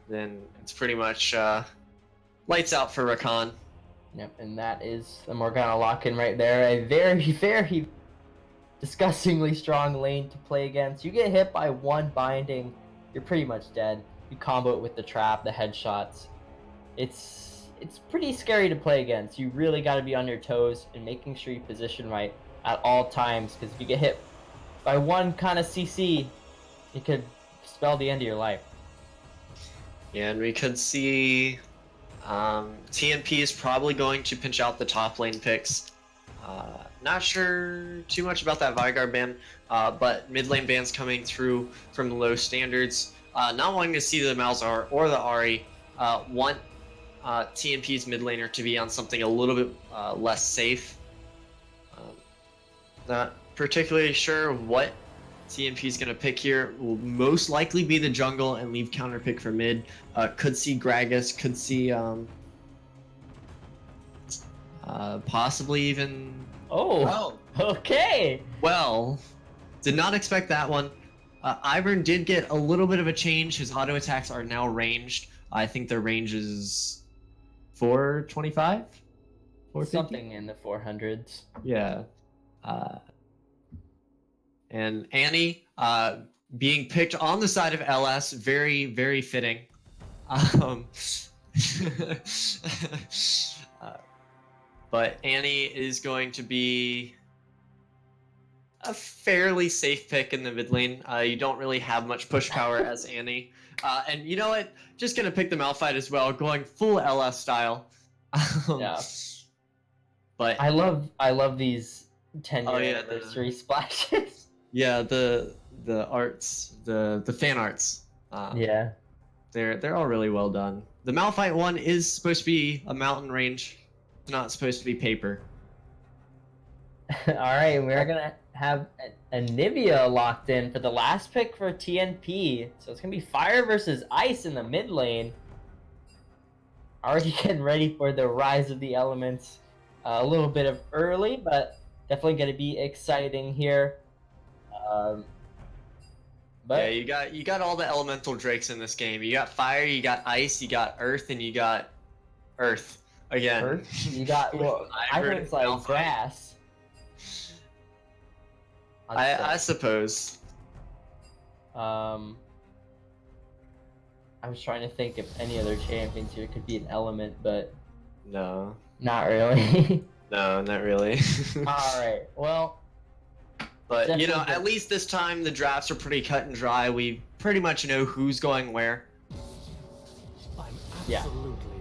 then it's pretty much lights out for Rakan. Yep, and that is the Morgana lock-in right there. A very disgustingly strong lane to play against. You get hit by 1 binding, you're pretty much dead. You combo it with the trap, the headshots. It's pretty scary to play against. You really got to be on your toes and making sure you position right at all times, because if you get hit by 1 kind of CC, it could spell the end of your life. Yeah, and we could see TNP is probably going to pinch out the top lane picks. Not sure too much about that Vigard ban, but mid lane bans coming through from the Low Standards. Not wanting to see the Malzahar or the Ahri. Want TNP's mid laner to be on something a little bit less safe. Not particularly sure what TNP's going to pick here. Will most likely be the jungle and leave counter pick for mid. Could see Gragas, could see possibly even... Oh, okay. Well, did not expect that one. Ivern did get a little bit of a change. His auto attacks are now ranged. I think their range is 425? 450? Something in the 400s. Yeah. And Annie being picked on the side of LS, very fitting. But Annie is going to be a fairly safe pick in the mid lane. You don't really have much push power as Annie. And you know what? Just going to pick the Malphite as well, going full LS style. Yeah. But I love these 10-year anniversary splashes. Yeah, the arts, the fan arts. Yeah. They're all really well done. The Malphite one is supposed to be a mountain range. It's not supposed to be paper. All right, we're gonna have a Nivea locked in for the last pick for TNP. So it's gonna be fire versus ice in the mid lane. Already getting ready for the rise of the elements. A little bit of early, but definitely gonna be exciting here. But yeah, you got all the elemental drakes in this game. You got fire, you got ice, you got earth, and you got earth again. Earth? You got I think it's like grass. I suppose. I was trying to think if any other champions here could be an element, but no, not really. No, not really. All right, well. But, you know, at least this time the drafts are pretty cut and dry. We pretty much know who's going where. Yeah,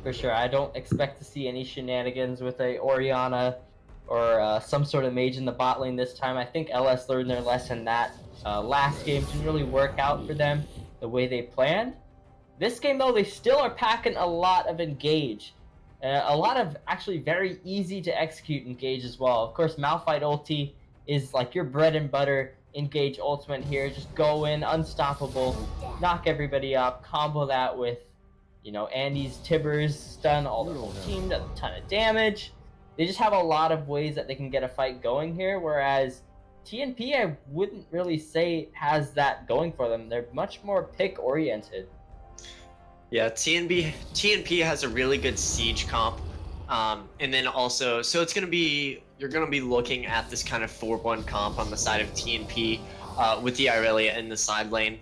for sure. I don't expect to see any shenanigans with a Orianna or some sort of mage in the bot lane this time. I think LS learned their lesson that last game didn't really work out for them the way they planned. This game, though, they still are packing a lot of engage. A lot of actually very easy to execute engage as well. Of course, Malphite ulti is like your bread and butter engage ultimate here. Just go in, unstoppable, knock everybody up, combo that with, you know, Andy's Tibbers stun all the whole team, does a ton of damage. they just have a lot of ways that they can get a fight going here, whereas TNP, I wouldn't really say has that going for them. They're much more pick oriented. Yeah, TNP has a really good siege comp. And then also, so it's going to be, you're going to be looking at this kind of 4-1 comp on the side of TNP with the Irelia in the side lane,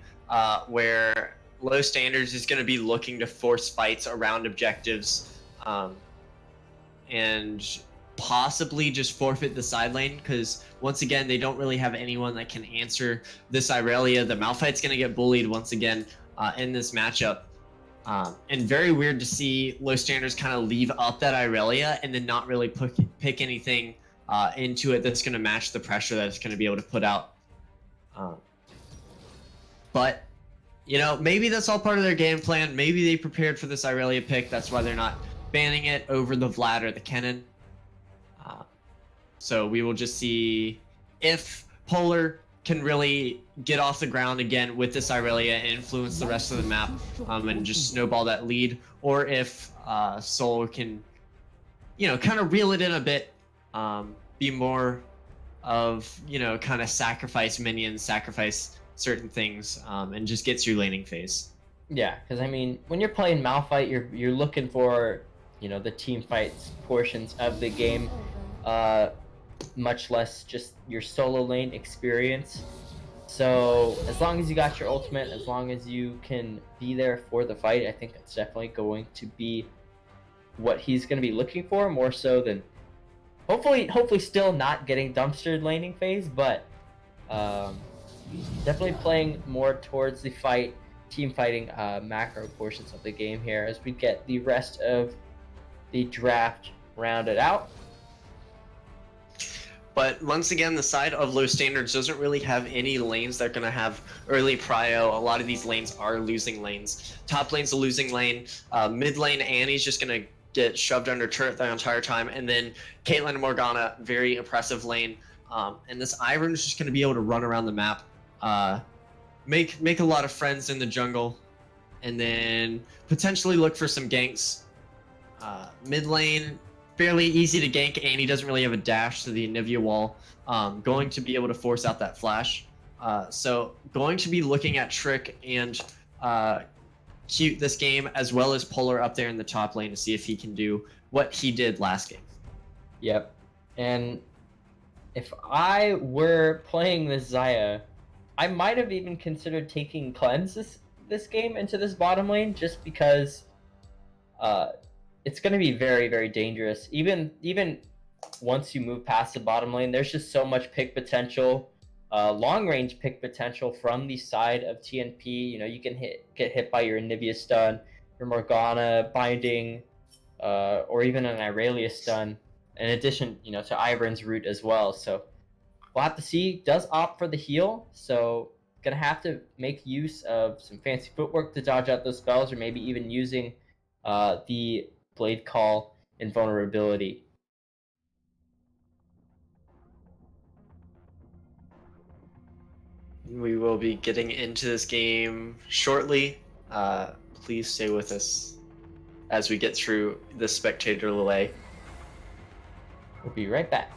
where Low Standards is going to be looking to force fights around objectives and possibly just forfeit the side lane, because once again, they don't really have anyone that can answer this Irelia. The Malphite's going to get bullied once again in this matchup. And very weird to see Low Standards kind of leave up that Irelia and then not really pick anything into it that's going to match the pressure that it's going to be able to put out. But, you know, maybe that's all part of their game plan. Maybe they prepared for this Irelia pick. That's why they're not banning it over the Vlad or the Kennen. So we will just see if Polar can really get off the ground again with this Irelia and influence the rest of the map and just snowball that lead, or if Soul can, you know, kind of reel it in a bit, be more of, you know, kind of sacrifice minions, sacrifice certain things, and just get through laning phase. Yeah, because I mean, when you're playing Malphite, you're looking for, you know, the team fights portions of the game, much less just your solo lane experience. So as long as you got your ultimate, as long as you can be there for the fight, I think that's definitely going to be what he's going to be looking for, more so than hopefully still not getting dumpstered laning phase, but definitely playing more towards the fight, team fighting macro portions of the game here as we get the rest of the draft rounded out. But once again, the side of Low Standards doesn't really have any lanes that are going to have early prio. A lot of these lanes are losing lanes. Top lane's a losing lane. Mid lane, Annie's just going to get shoved under turret the entire time. And then Caitlyn and Morgana, very oppressive lane. And this Iron's just going to be able to run around the map, make a lot of friends in the jungle, and then potentially look for some ganks. Mid lane, fairly easy to gank. Annie doesn't really have a dash to the Anivia wall. Going to be able to force out that flash. So going to be looking at Trick and Cute this game, as well as Polar up there in the top lane to see if he can do what he did last game. Yep. And if I were playing this Xayah, I might have even considered taking Cleanse this game into this bottom lane, just because it's going to be very, very dangerous. Even once you move past the bottom lane, there's just so much pick potential, long range pick potential from the side of TNP. You know, you can get hit by your Anivia stun, your Morgana binding, or even an Irelia stun. In addition, you know, to Ivern's root as well. So we'll have to see. Does opt for the heal, so gonna have to make use of some fancy footwork to dodge out those spells, or maybe even using the Blade Call invulnerability. We will be getting into this game shortly. Please stay with us as we get through the spectator delay. We'll be right back.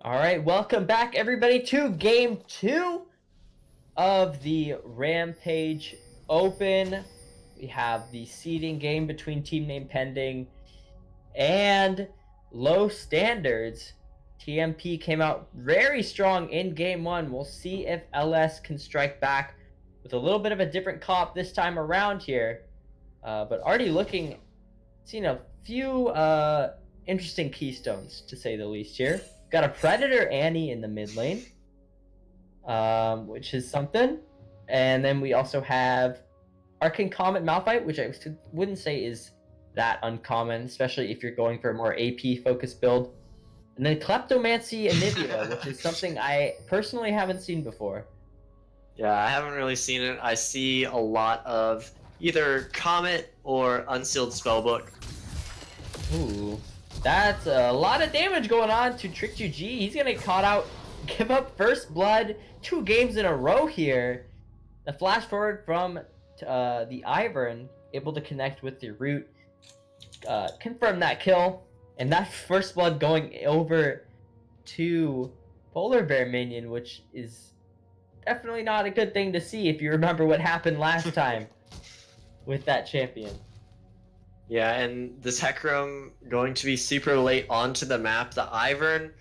All right, welcome back, everybody, to Game 2 of the Rampage Open. We have the seeding game between Team Name Pending and Low Standards. TMP came out very strong in Game 1. We'll see if LS can strike back with a little bit of a different comp this time around here. But already seeing a few interesting keystones, to say the least here. Got a Predator Annie in the mid lane, which is something. And then we also have Arcane Comet Malphite, which I wouldn't say is that uncommon, especially if you're going for a more AP focused build. And then Kleptomancy Anivia, which is something I personally haven't seen before. Yeah, I haven't really seen it. I see a lot of either Comet or Unsealed Spellbook. Ooh, that's a lot of damage going on to Trick2G. He's gonna get caught out, give up first blood 2 games in a row here. The flash forward from the Ivern, able to connect with the root, confirm that kill, and that first blood going over to Polar Bear minion, which is definitely not a good thing to see if you remember what happened last time with that champion. Yeah, and this Hecarim going to be super late onto the map. The Ivern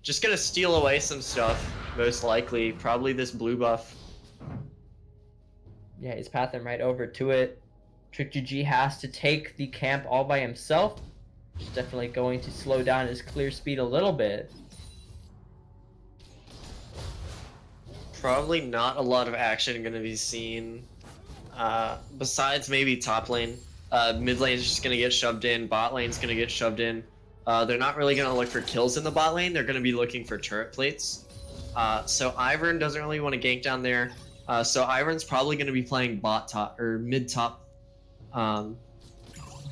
just gonna steal away some stuff, most likely. Probably this blue buff. Yeah, he's pathing right over to it. Trick2G has to take the camp all by himself. Which is definitely going to slow down his clear speed a little bit. Probably not a lot of action gonna be seen. Besides maybe top lane. Mid lane is just gonna get shoved in. Bot lane's gonna get shoved in. They're not really gonna look for kills in the bot lane. They're gonna be looking for turret plates. So Ivern doesn't really want to gank down there. So Ivern's probably gonna be playing bot top or mid top,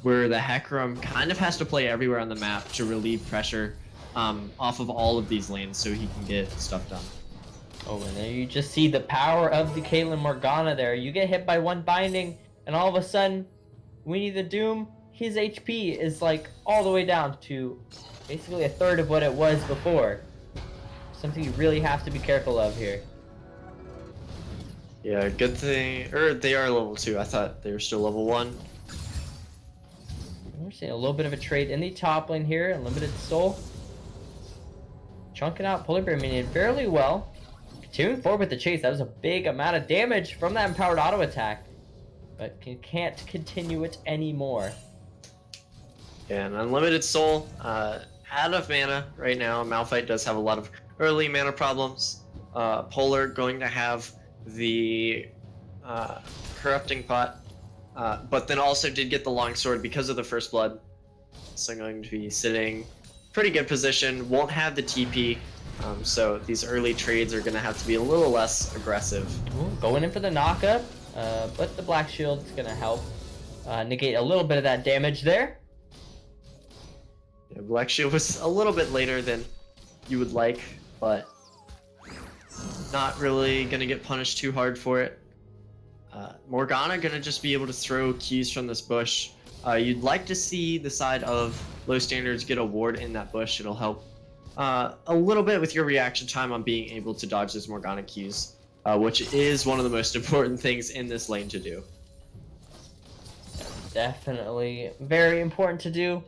where the Hecarim kind of has to play everywhere on the map to relieve pressure off of all of these lanes, so he can get stuff done. Oh, and there you just see the power of the Caitlyn Morgana there. You get hit by one binding, and all of a sudden, Winnie the Doom, his HP is like all the way down to basically a third of what it was before. Something you really have to be careful of here. Yeah, good thing, or they are level 2. I thought they were still level 1. We're seeing a little bit of a trade in the top lane here. Unlimited Soul chunking out Polar Bear minion fairly well. Continuing forward with the chase. That was a big amount of damage from that empowered auto attack, but can't continue it anymore. Yeah, an Unlimited Soul, out of mana right now. Malphite does have a lot of early mana problems. Polar going to have the Corrupting Pot, but then also did get the Longsword because of the First Blood. So going to be sitting pretty good position, won't have the TP, so these early trades are going to have to be a little less aggressive. Ooh, going in for the knockup, but the Black Shield is going to help negate a little bit of that damage there. Yeah, Black Shield was a little bit later than you would like, but not really going to get punished too hard for it. Morgana going to just be able to throw keys from this bush. You'd like to see the side of Low Standards get a ward in that bush. It'll help a little bit with your reaction time on being able to dodge those Morgana Qs, which is one of the most important things in this lane to do. Definitely very important to do.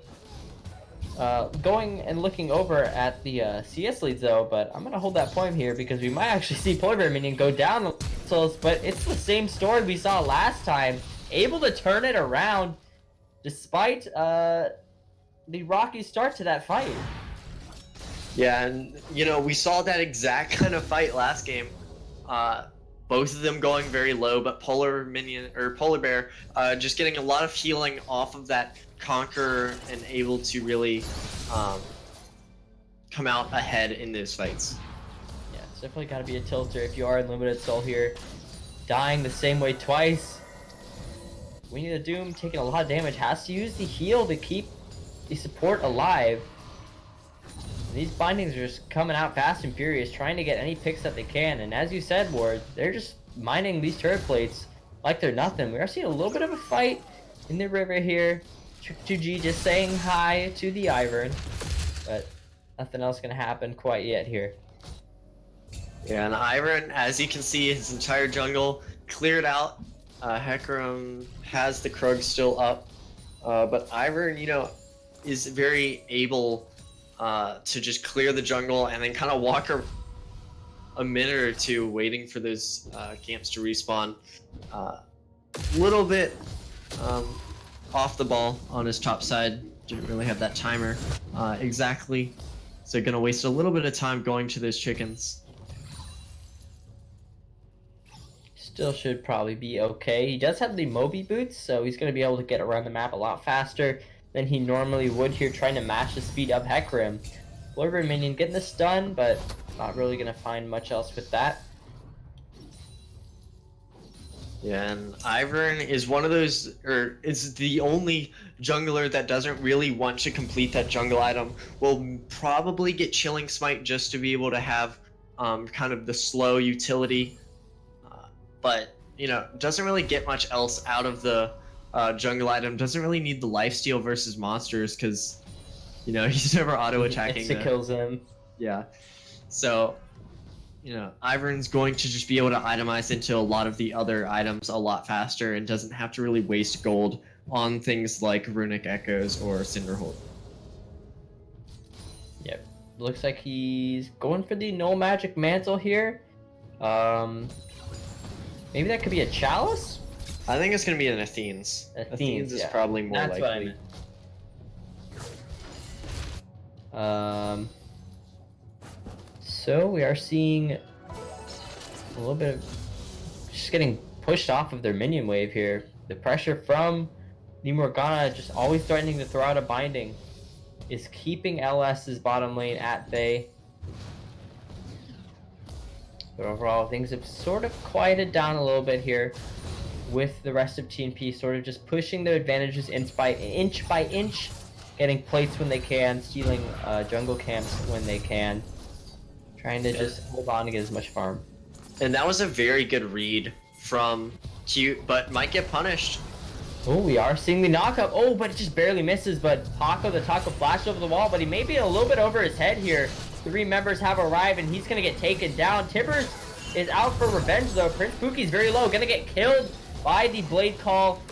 Going and looking over at the CS leads though, but I'm gonna hold that point here because we might actually see Polar Bear minion go down, but it's the same story we saw last time. Able to turn it around despite the rocky start to that fight. Yeah, and you know, we saw that exact kind of fight last game. Both of them going very low, but Polar Bear just getting a lot of healing off of that Conqueror and able to really come out ahead in those fights. Yeah, it's definitely got to be a tilter if you are in Limited Soul here. Dying the same way twice. We need a Doom taking a lot of damage. Has to use the heal to keep the support alive. These bindings are just coming out fast and furious, trying to get any picks that they can. And as you said, Ward, they're just mining these turret plates like they're nothing. We are seeing a little bit of a fight in the river here. Trick2G just saying hi to the Ivern. But Nothing else gonna happen quite yet here. Yeah, and Iron, as you can see, his entire jungle cleared out. Hecarim has the Krug still up, but Iron, is very able to just clear the jungle and then kind of walk a minute or two waiting for those camps to respawn. A little bit off the ball on his top side. Didn't really have that timer exactly. So gonna waste a little bit of time going to those chickens. Still should probably be okay. He does have the Moby boots, so he's going to be able to get around the map a lot faster than he normally would here, trying to match the speed of Hecarim. Blurber minion getting the stun, but not really going to find much else with that. Yeah, and Ivern is one of those, or is the only jungler that doesn't really want to complete that jungle item. Will probably get Chilling Smite just to be able to have kind of the slow utility. But, doesn't really get much else out of the jungle item. Doesn't really need the lifesteal versus monsters because, he's never auto-attacking. It kills him. Yeah. So, Ivern's going to just be able to itemize into a lot of the other items a lot faster and doesn't have to really waste gold on things like Runic Echoes or Cinderhold. Yep. Looks like he's going for the no magic mantle here. Maybe that could be a Chalice? I think it's going to be an Athene's. Athene's is probably more That's likely. What I meant. So we are seeing a little bit of just getting pushed off of their minion wave here. The pressure from the Morgana just always threatening to throw out a binding is keeping LS's bottom lane at bay. But overall, things have sort of quieted down a little bit here with the rest of TNP sort of just pushing their advantages inch by inch, getting plates when they can, stealing jungle camps when they can, trying to just hold on to get as much farm. And that was a very good read from Cute, but might get punished. Oh, we are seeing the knockup. Oh, but it just barely misses, but the Taco flashed over the wall, but he may be a little bit over his head here. 3 members have arrived, and he's going to get taken down. Tibbers is out for revenge, though. Prince Pookie's very low. Going to get killed by the Blade Call.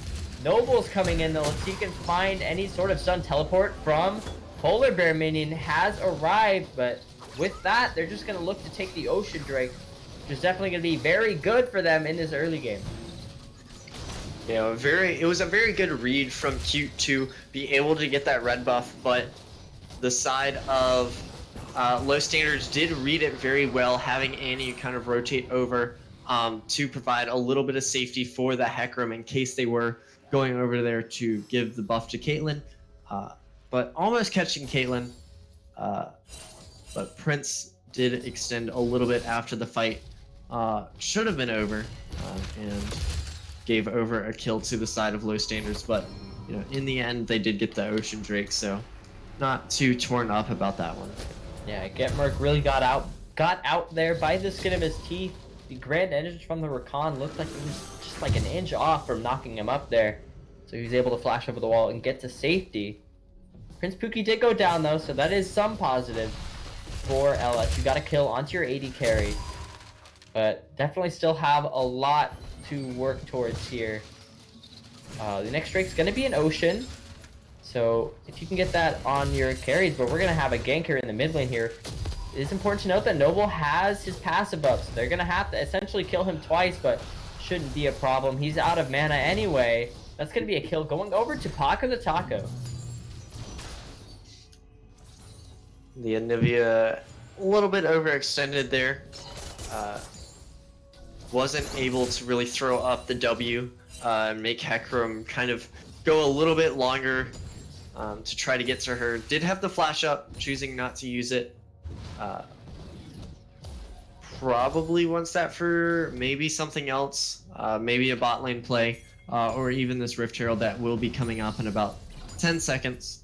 Noble's coming in, though. Let's see if he can find any sort of stun teleport from Polar Bear minion. Has arrived, but with that, they're just going to look to take the Ocean Drake, which is definitely going to be very good for them in this early game. Yeah, it was a very good read from Cute to be able to get that red buff, but the side of Low Standards did read it very well, having Annie kind of rotate over to provide a little bit of safety for the Hecarim in case they were going over there to give the buff to Caitlyn, but almost catching Caitlyn. But Prince did extend a little bit after the fight. Should have been over, and gave over a kill to the side of Low Standards, but in the end they did get the Ocean Drake, so not too torn up about that one. Yeah, Getmerk really got out there by the skin of his teeth. The Grand Engine from the Rakan looked like it was just like an inch off from knocking him up there, so he was able to flash over the wall and get to safety. Prince Pookie did go down though, so that is some positive for LS. You got a kill onto your AD carry, but definitely still have a lot to work towards here. The next Drake's going to be an Ocean, so if you can get that on your carries, but we're going to have a ganker in the mid lane here. It is important to note that Noble has his passive up, so they're going to have to essentially kill him twice, but shouldn't be a problem. He's out of mana anyway. That's going to be a kill going over to Paco the Taco. The Anivia a little bit overextended there. Wasn't able to really throw up the W and make Hecarim kind of go a little bit longer to try to get to her. Did have the flash up, choosing not to use it. Probably wants that for maybe something else, maybe a bot lane play, or even this Rift Herald that will be coming up in about 10 seconds.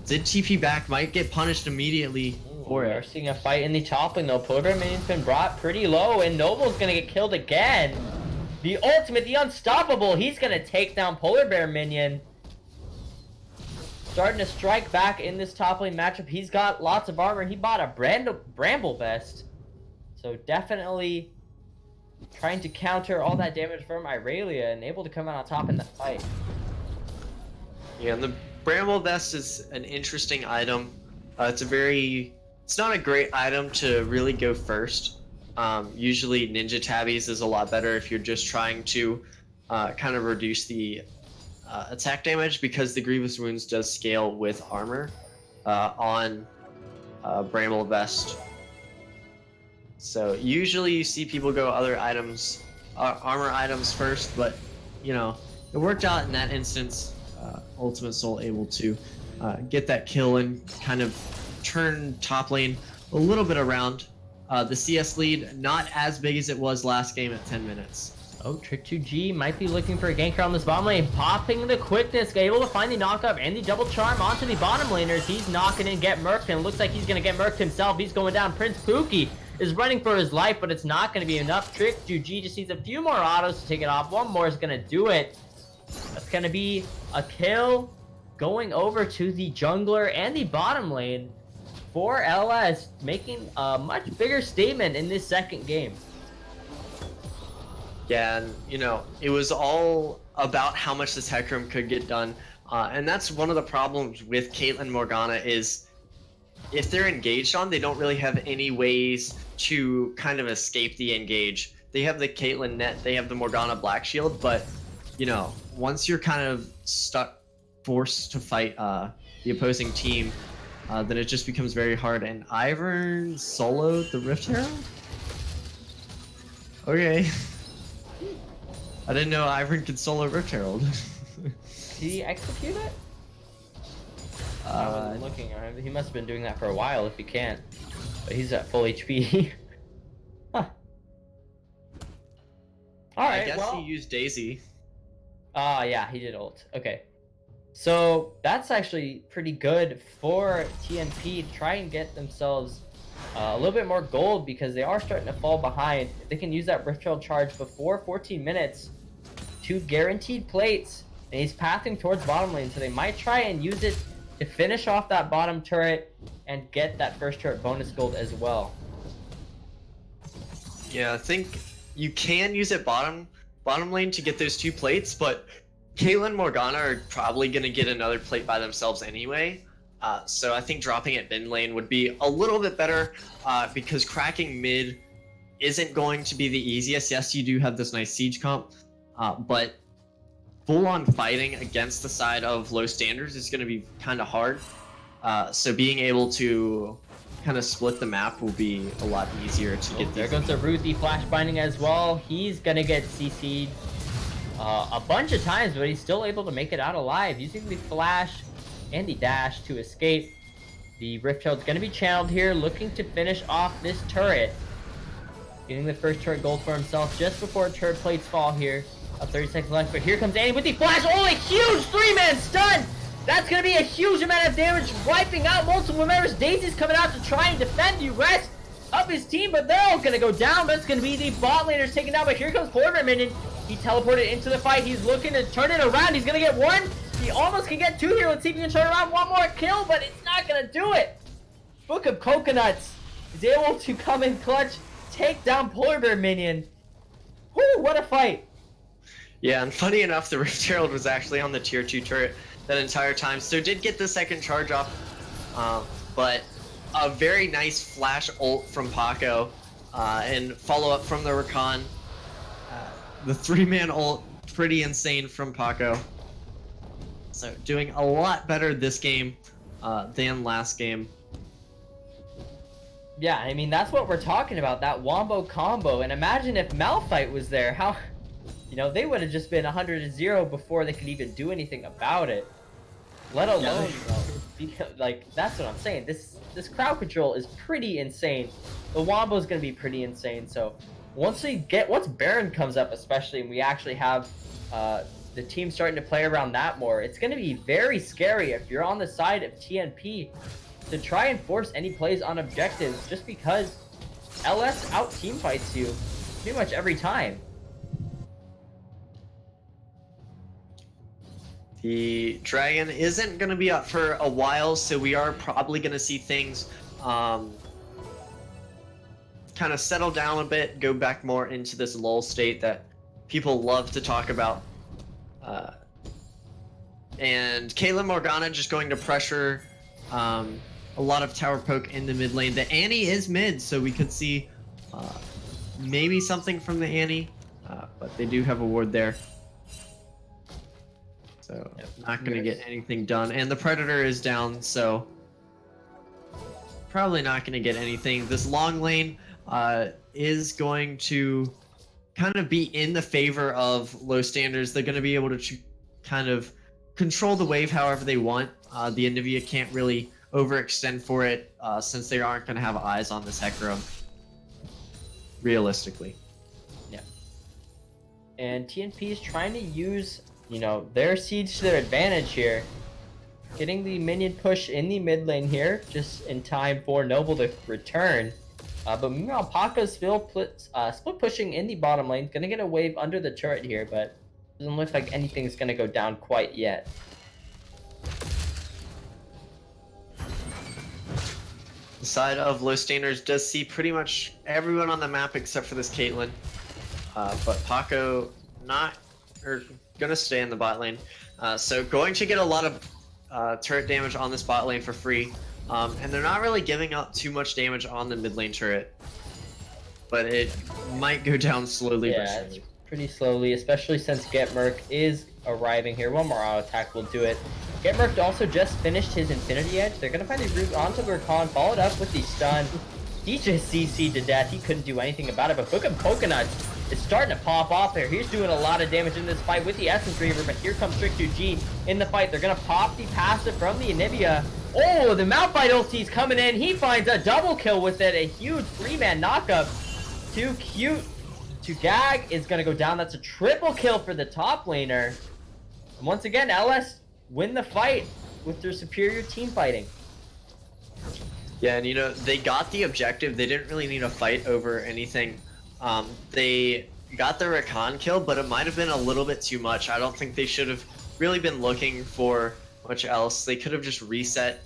Did TP back, might get punished immediately for We it. are seeing a fight in the top lane though. Polar Bear minion's been brought pretty low, and Noble's gonna get killed again. The ultimate, the unstoppable, he's gonna take down Polar Bear minion. starting to strike back in this top lane matchup. He's got lots of armor. He bought a bramble vest. So definitely trying to counter all that damage from Irelia and able to come out on top in the fight. Yeah, and the bramble vest is an interesting item. It's not a great item to really go first. Usually ninja tabbies is a lot better if you're just trying to kind of reduce the attack damage, because the Grievous Wounds does scale with armor on Bramble Vest. So usually you see people go other items, armor items first, but you know, it worked out in that instance. Ultimate Soul able to get that kill and kind of turn top lane a little bit around. The CS lead not as big as it was last game at 10 minutes. Oh, Trick2G might be looking for a ganker on this bottom lane. Popping the quickness, able to find the knockup and the double charm onto the bottom laners. He's not going to get murked, and it looks like he's going to get murked himself. He's going down. Prince Pookie is running for his life, but it's not going to be enough. Trick2G just needs a few more autos to take it off. One more is going to do it. That's going to be a kill going over to the jungler and the bottom lane for LS, making a much bigger statement in this second game. Yeah, and you know, it was all about how much this Tech Room could get done. And that's one of the problems with Caitlyn Morgana is if they're engaged on, they don't really have any ways to kind of escape the engage. They have the Caitlyn net, they have the Morgana Black Shield, but you know, once you're kind of forced to fight the opposing team, then it just becomes very hard. And Ivern soloed the Rift Herald? Okay. I didn't know Ivern could solo Rift Herald. Did he execute it? I wasn't looking at him. He must have been doing that for a while if he can't. But he's at full HP. Huh. Alright, I guess he used Daisy. Yeah, he did ult. Okay. So that's actually pretty good for TNP to try and get themselves a little bit more gold, because they are starting to fall behind. If they can use that Rift Trail charge before 14 minutes, 2 guaranteed plates, and he's pathing towards bottom lane, so they might try and use it to finish off that bottom turret and get that first turret bonus gold as well. Yeah, I think you can use it bottom lane to get those 2 plates, but Caitlyn Morgana are probably going to get another plate by themselves anyway. So I think dropping it mid lane would be a little bit better, because cracking mid isn't going to be the easiest. Yes, you do have this nice siege comp, but full-on fighting against the side of low standards is going to be kind of hard. So being able to kind of split the map will be a lot easier to get. There goes the Ruthie flash binding as well. He's going to get CC'd a bunch of times, but he's still able to make it out alive using the flash and the dash to escape. The Rift Shield's going to be channeled here, looking to finish off this turret. Getting the first turret gold for himself just before turret plates fall here. 30 seconds left, but here comes Annie with the flash. Oh, a huge 3-man stun! That's going to be a huge amount of damage, wiping out multiple members. Daisy's coming out to try and defend the rest of his team, but they're all going to go down. That's going to be the bot laners taken down, but here comes Porter Minion. He teleported into the fight. He's looking to turn it around. He's going to get 1. He almost can get 2 here. Let's see if he can turn around 1 more kill, but it's not going to do it. Book of Coconuts is able to come in clutch, take down Polar Bear Minion. Whoo, what a fight. Yeah, and funny enough, the Rift Herald was actually on the tier 2 turret that entire time, so did get the second charge off, but a very nice flash ult from Paco, and follow-up from the Rakan. The 3-man ult, pretty insane from Paco. So doing a lot better this game than last game. Yeah, I mean, that's what we're talking about, that wombo combo. And imagine if Malphite was there, how, you know, they would have just been 100-0 before they could even do anything about it. Let alone, because, like, that's what I'm saying. This crowd control is pretty insane. The wombo is going to be pretty insane. So once Baron comes up, especially, and we actually have the team starting to play around that more, it's going to be very scary if you're on the side of TNP to try and force any plays on objectives, just because LS out team fights you pretty much every time. The dragon isn't going to be up for a while, so we are probably going to see things kind of settle down a bit, go back more into this lull state that people love to talk about. And Kayla Morgana just going to pressure a lot of tower poke in the mid lane. The Annie is mid, so we could see maybe something from the Annie, but they do have a ward there. So not going to get anything done. And the Predator is down, so probably not going to get anything. This long lane is going to kind of be in the favor of low standards. They're going to be able to kind of control the wave however they want. The Anivia can't really overextend for it since they aren't going to have eyes on this Hecarim, realistically. Yeah. And TNP is trying to use, you know, their siege to their advantage here. Getting the minion push in the mid lane here, just in time for Noble to return. But meanwhile, Paka's still split pushing in the bottom lane. Gonna get a wave under the turret here, but doesn't look like anything's gonna go down quite yet. The side of low standards does see pretty much everyone on the map except for this Caitlyn. But Paco gonna stay in the bot lane. So going to get a lot of turret damage on this bot lane for free. And they're not really giving up too much damage on the mid lane turret. But it might go down slowly but surely. Pretty slowly, especially since Getmerk is arriving here. One more auto attack will do it. Getmerk also just finished his Infinity Edge. They're gonna find the root onto Rakan, followed up with the stun. He just CC'd to death. He couldn't do anything about it, but Book of Coconuts is starting to pop off there. He's doing a lot of damage in this fight with the Essence Reaver, but here comes Trick2G in the fight. They're gonna pop the passive from the Anivia. Oh, the Malphite ulti's coming in. He finds a double kill with it. A huge 3-man knockup. Too cute to gag is gonna go down. That's a triple kill for the top laner. And once again, LS win the fight with their superior team fighting. Yeah, and you know, they got the objective. They didn't really need a fight over anything. They got the Rakan kill, but it might have been a little bit too much. I don't think they should have really been looking for much else. They could have just reset,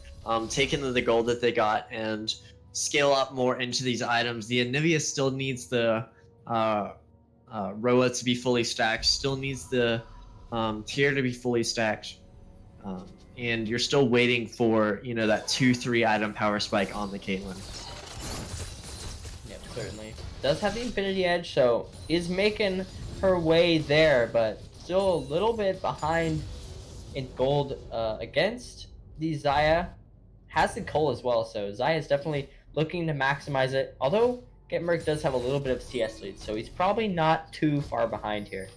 taken the gold that they got, and scale up more into these items. The Anivia still needs the Roa to be fully stacked, still needs the tier to be fully stacked. And you're still waiting for, you know, that 2-3 item power spike on the Caitlyn. Yep, certainly. Does have the Infinity Edge, so is making her way there, but still a little bit behind in gold against the Xayah. Has the Cole as well, so Xayah is definitely looking to maximize it. Although Getmerk does have a little bit of CS lead, so he's probably not too far behind here.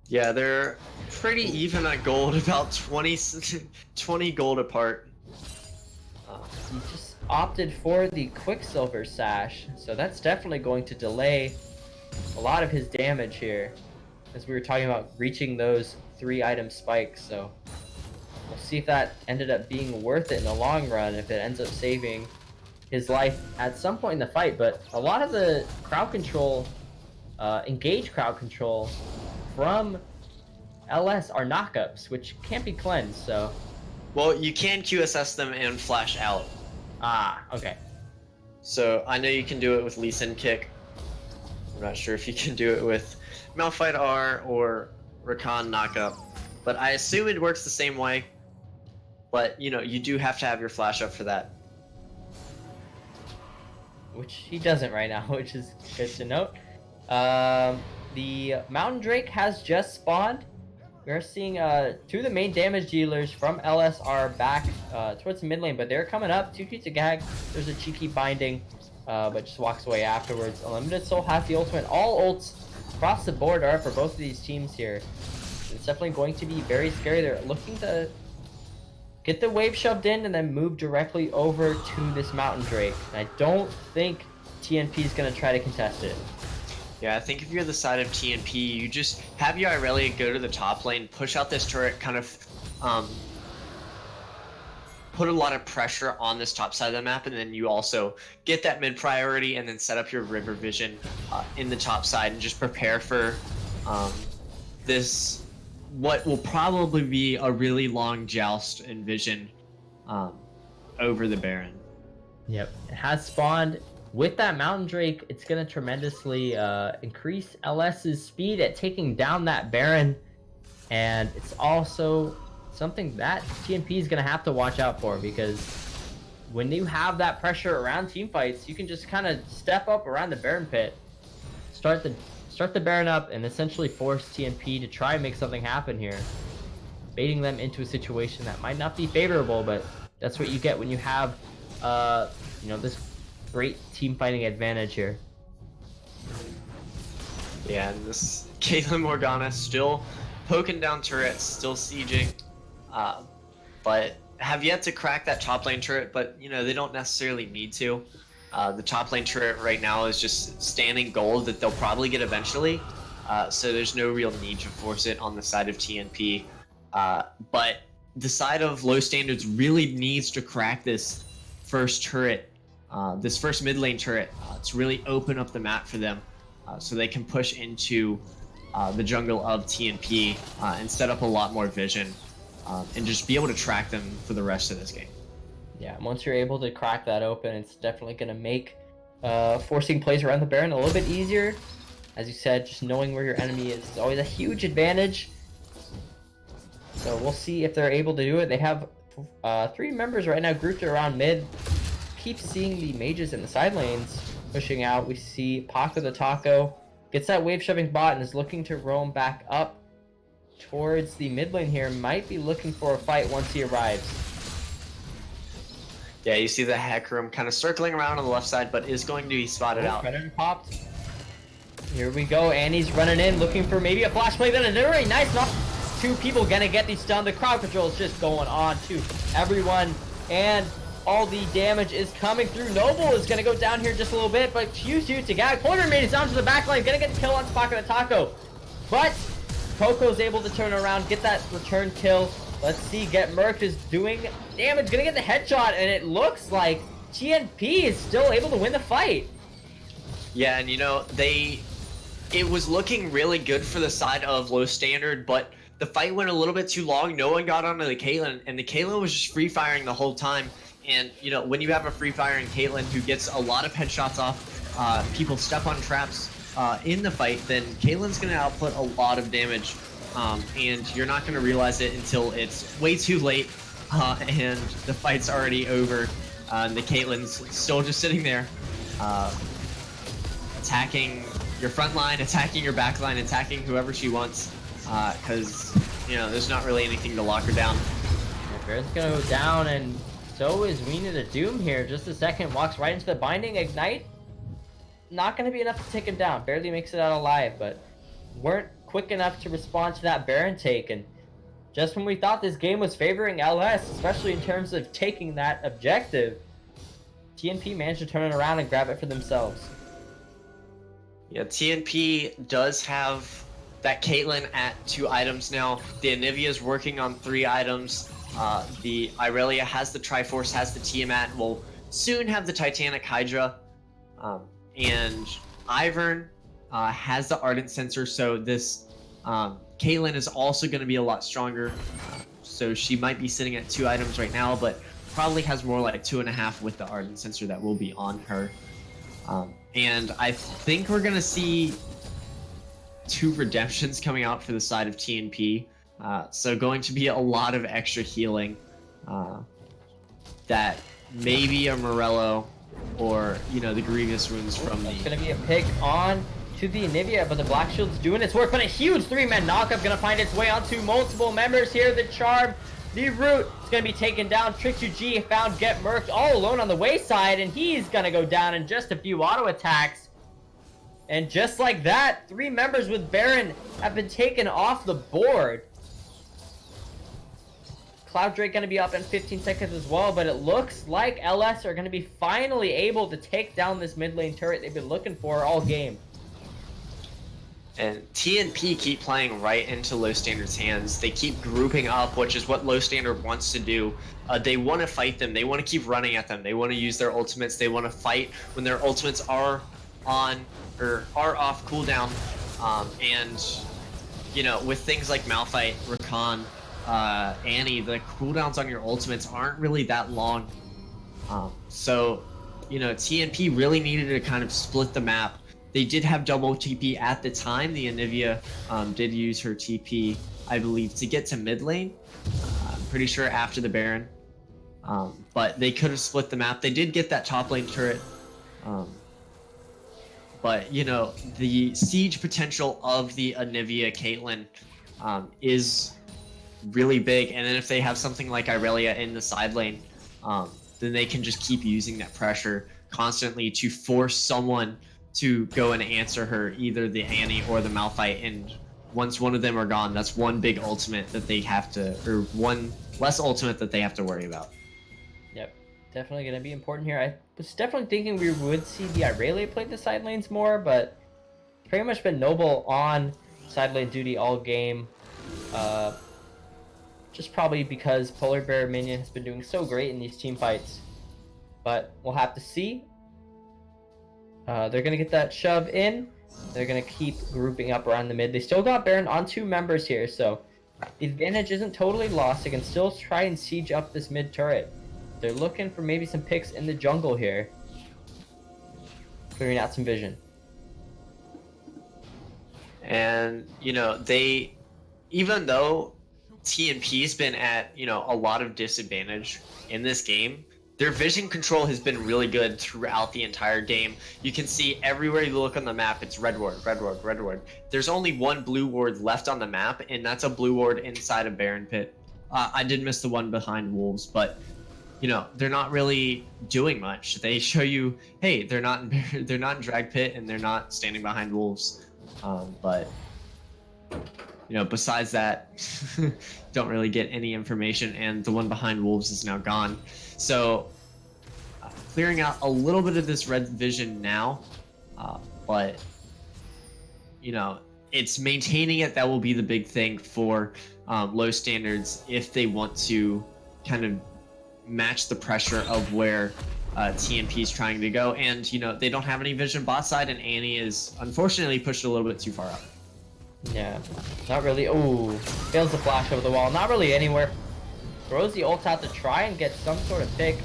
Yeah, they're pretty even at gold, about 20 gold apart. He just opted for the Quicksilver Sash, so that's definitely going to delay a lot of his damage here, as we were talking about reaching those 3 item spikes. So we'll see if that ended up being worth it in the long run, if it ends up saving his life at some point in the fight. But a lot of the crowd control, engage crowd control from LS are knockups, which can't be cleansed, so... Well, you can QSS them and flash out. Ah, okay. So, I know you can do it with Lee Sin Kick. I'm not sure if you can do it with Malphite R or Rakan knockup. But I assume it works the same way. But, you know, you do have to have your flash up for that. Which he doesn't right now, which is good to note. The Mountain Drake has just spawned. We're seeing 2 of the main damage dealers from LS are back towards the mid lane, but they're coming up. 2 keeps a gag. There's a cheeky binding, but just walks away afterwards. Unlimited Soul has the ultimate. All ults across the board are for both of these teams here. It's definitely going to be very scary. They're looking to get the wave shoved in and then move directly over to this Mountain Drake. And I don't think TNP is going to try to contest it. Yeah, I think if you're the side of TNP, you just have your Irelia go to the top lane, push out this turret, kind of put a lot of pressure on this top side of the map, and then you also get that mid priority and then set up your River Vision in the top side and just prepare for this what will probably be a really long joust in vision over the Baron. Yep, it has spawned. With that Mountain Drake, it's going to tremendously increase LS's speed at taking down that Baron. And it's also something that TNP is going to have to watch out for, because when you have that pressure around team fights, you can just kind of step up around the Baron pit, start the Baron up, and essentially force TNP to try and make something happen here, baiting them into a situation that might not be favorable, but that's what you get when you have this great team fighting advantage here. Yeah, and this Caitlyn Morgana still poking down turrets, still sieging, but have yet to crack that top lane turret, but they don't necessarily need to. The top lane turret right now is just standing gold that they'll probably get eventually, so there's no real need to force it on the side of TNP. But the side of low standards really needs to crack this first turret, this first mid lane turret, to really open up the map for them, so they can push into the jungle of TNP and set up a lot more vision, and just be able to track them for the rest of this game. Yeah, once you're able to crack that open, it's definitely going to make forcing plays around the Baron a little bit easier. As you said, just knowing where your enemy is always a huge advantage. So we'll see if they're able to do it. They have 3 members right now grouped around mid. Keep seeing the mages in the side lanes pushing out. We see Paco the Taco gets that wave shoving bot and is looking to roam back up towards the mid lane here. Might be looking for a fight once he arrives. Yeah, you see the Hecarim kind of circling around on the left side, but is going to be spotted out. Predator popped. Here we go. Annie's running in, looking for maybe a flash play. Then a very nice knock. 2 people gonna get these stunned. The crowd control is just going on to everyone, and all the damage is coming through. Noble is gonna go down here just a little bit, but huge to get. Corner maid is down to the back line, gonna get the kill on Paco the Taco. But Coco's able to turn around, get that return kill. Let's see, Get Murked is doing damage, gonna get the headshot, and it looks like TNP is still able to win the fight. Yeah, and it was looking really good for the side of low standard, but the fight went a little bit too long. No one got onto the Caitlyn, and the Caitlyn was just free firing the whole time. And when you have a free firing Caitlyn who gets a lot of headshots off, people step on traps in the fight, then Caitlyn's gonna output a lot of damage, and you're not gonna realize it until it's way too late, and the fight's already over. And the Caitlyn's still just sitting there, attacking your front line, attacking your back line, attacking whoever she wants, because there's not really anything to lock her down. Bear's gonna go down, and so is Weena the Doom here. Just a second, walks right into the binding ignite. Not gonna be enough to take him down. Barely makes it out alive, but weren't quick enough to respond to that Baron take. And just when we thought this game was favoring LS, especially in terms of taking that objective, TNP managed to turn it around and grab it for themselves. Yeah, TNP does have that Caitlyn at 2 items now. The Anivia is working on 3 items. The Irelia has the Triforce, has the Tiamat, and will soon have the Titanic Hydra. And Ivern has the Ardent Sensor, so this Caitlyn is also going to be a lot stronger. So she might be sitting at 2 items right now, but probably has more like 2.5 with the Ardent Sensor that will be on her. And I think we're going to see 2 redemptions coming out for the side of TNP. So going to be a lot of extra healing that maybe a Morello or, the Grievous runes from It's going to be a pick on to the Anivia, but the Black Shield's doing its work. But a huge 3-man knockup going to find its way onto multiple members here. The Charm, the Root is going to be taken down. Trick2G found Get Murked all alone on the wayside, and he's going to go down in just a few auto attacks. And just like that, 3 members with Baron have been taken off the board. Cloud Drake going to be up in 15 seconds as well, but it looks like LS are going to be finally able to take down this mid lane turret they've been looking for all game. And TNP keep playing right into Low Standard's hands. They keep grouping up, which is what Low Standard wants to do. They want to fight them. They want to keep running at them. They want to use their ultimates. They want to fight when their ultimates are on or are off cooldown. And you know, with things like Malphite, Rakan, Annie, the cooldowns on your ultimates aren't really that long. So, you know, TNP really needed to kind of split the map. They did have double TP at the time. The Anivia did use her TP, I believe, to get to mid lane. I'm pretty sure after the Baron. But they could have split the map. They did get that top lane turret. But, you know, the siege potential of the Anivia Caitlyn is really big. And then if they have something like Irelia in the side lane, then they can just keep using that pressure constantly to force someone to go and answer her, either the Annie or the Malphite. And once one of them are gone, that's one big ultimate that they have to, or one less ultimate that they have to worry about. Yep, definitely going to be important here. I was definitely thinking we would see the Irelia play the side lanes more, but it's pretty much been Noble on side lane duty all game. Just probably because Polar Bear Minion has been doing so great in these team fights. But we'll have to see. They're going to get that shove in. They're going to keep grouping up around the mid. They still got Baron on 2 members here, so the advantage isn't totally lost. They can still try and siege up this mid turret. They're looking for maybe some picks in the jungle here. Clearing out some vision. And, you know, they, even though TNP's been at, you know, a lot of disadvantage in this game, their vision control has been really good throughout the entire game. You can see everywhere you look on the map, it's red ward, red ward, red ward. There's only one blue ward left on the map, and that's a blue ward inside of Baron Pit. I did miss the one behind Wolves, but, you know, they're not really doing much. They show you, hey, they're not in Drag Pit, and they're not standing behind Wolves. But, you know, besides that, don't really get any information, and the one behind Wolves is now gone. So, clearing out a little bit of this red vision now, but, you know, it's maintaining it that will be the big thing for low standards if they want to kind of match the pressure of where TNP is trying to go. And, you know, they don't have any vision bot side, and Annie is unfortunately pushed a little bit too far out. Yeah, not really. Ooh, fails the flash over the wall. Not really anywhere. Throws the ult out to try and get some sort of pick,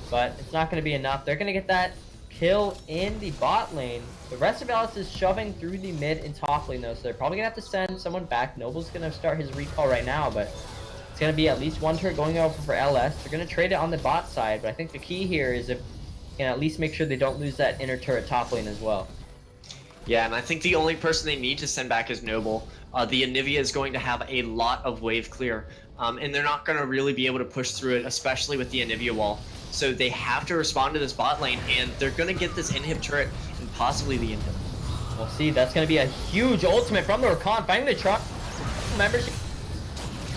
but it's not going to be enough. They're going to get that kill in the bot lane. The rest of Alice is shoving through the mid and top lane, though, so they're probably going to have to send someone back. Noble's going to start his recall right now, but it's going to be at least one turret going over for LS. They're going to trade it on the bot side, but I think the key here is if you can at least make sure they don't lose that inner turret top lane as well. Yeah, and I think the only person they need to send back is Noble. The Anivia is going to have a lot of wave clear, and they're not going to really be able to push through it, especially with the Anivia wall. So they have to respond to this bot lane, and they're going to get this inhib turret and possibly the inhib. We'll see. That's going to be a huge ultimate from the Rakan. Finding the truck. Membership.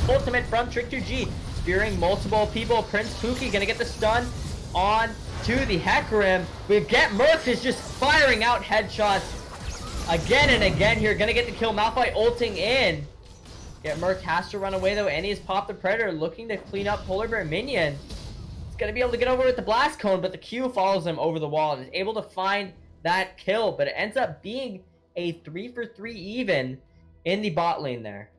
Ultimate from Trick2G. Spearing multiple people. Prince Pookie going to get the stun on to the Hecarim. We get Murph is just firing out headshots again and again here. Gonna get the kill. Malphite ulting in. Get Merc has to run away though. Annie has popped the Predator, looking to clean up Polar Bear Minion. He's gonna be able to get over with the Blast Cone, but the Q follows him over the wall and is able to find that kill. But it ends up being a 3-for-3 even in the bot lane there.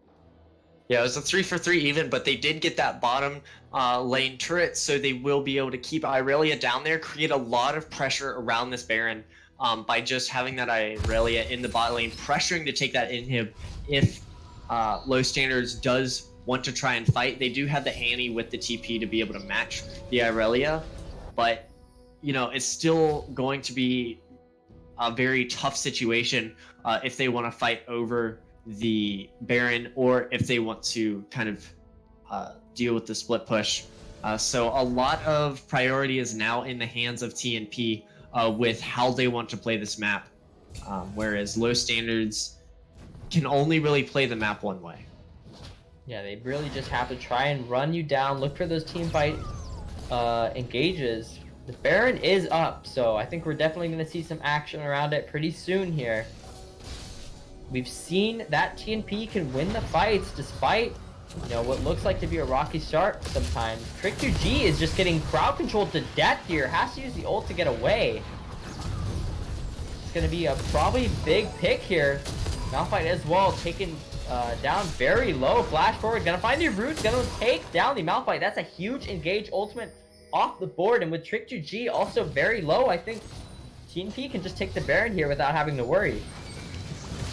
Yeah, it was a 3-for-3 even, but they did get that bottom lane turret, so they will be able to keep Irelia down there, create a lot of pressure around this Baron. By just having that Irelia in the bot lane, pressuring to take that inhib if low standards does want to try and fight. They do have the Annie with the TP to be able to match the Irelia, but, you know, it's still going to be a very tough situation if they want to fight over the Baron or if they want to kind of deal with the split push. So a lot of priority is now in the hands of TNP. With how they want to play this map, whereas low standards can only really play the map one way. Yeah, they really just have to try and run you down, look for those team fight engages. The Baron is up, so I think we're definitely going to see some action around it pretty soon here. We've seen that TNP can win the fights despite, you know, what looks like to be a rocky start sometimes. Trick2G is just getting crowd controlled to death here. Has to use the ult to get away. It's going to be a probably big pick here. Malphite as well taking down very low. Flash forward, gonna find the roots, gonna take down the Malphite. That's a huge engage ultimate off the board, and with Trick 2G also very low, I think TNP can just take the Baron here without having to worry.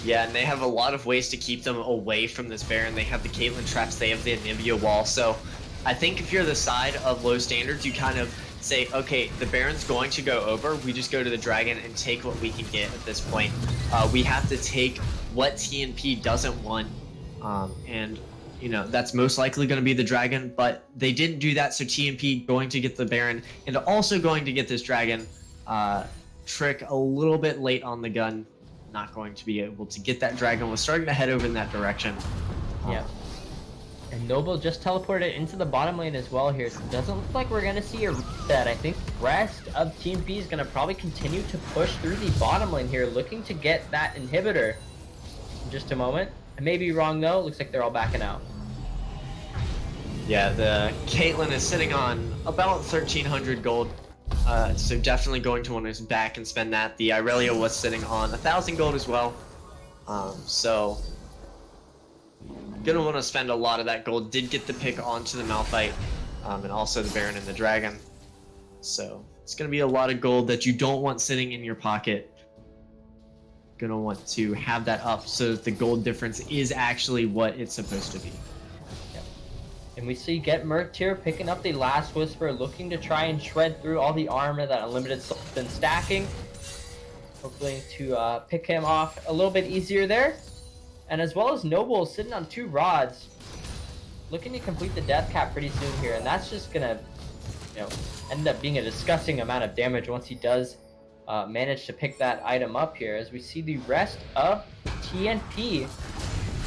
Yeah, and they have a lot of ways to keep them away from this Baron. They have the Caitlyn traps, they have the Anivia wall, so I think if you're the side of low standards, you kind of say, okay, the Baron's going to go over, we just go to the Dragon and take what we can get at this point. We have to take what TNP doesn't want, and you know, that's most likely going to be the Dragon, but they didn't do that, so TNP going to get the Baron, and also going to get this Dragon. Trick a little bit late on the gun, not going to be able to get that Dragon, was starting to head over in that direction. Yeah. And Noble just teleported into the bottom lane as well here, so it doesn't look like we're going to see a reset. I think the rest of Team B is going to probably continue to push through the bottom lane here, looking to get that inhibitor. In just a moment. I may be wrong though, looks like they're all backing out. Yeah, the Caitlyn is sitting on about 1,300 gold, so definitely going to want to back and spend that. The Irelia was sitting on 1,000 gold as well, so gonna want to spend a lot of that gold. Did get the pick onto the Malphite, and also the Baron and the Dragon, so it's gonna be a lot of gold that you don't want sitting in your pocket. Gonna want to have that up so that the gold difference is actually what it's supposed to be. And we see Get Murked here picking up the Last Whisper, looking to try and shred through all the armor that Unlimited Soul's been stacking. Hopefully to pick him off a little bit easier there. And as well as Noble sitting on 2 rods, looking to complete the death cap pretty soon here. And that's just gonna, you know, end up being a disgusting amount of damage once he does manage to pick that item up here. As we see the rest of TNP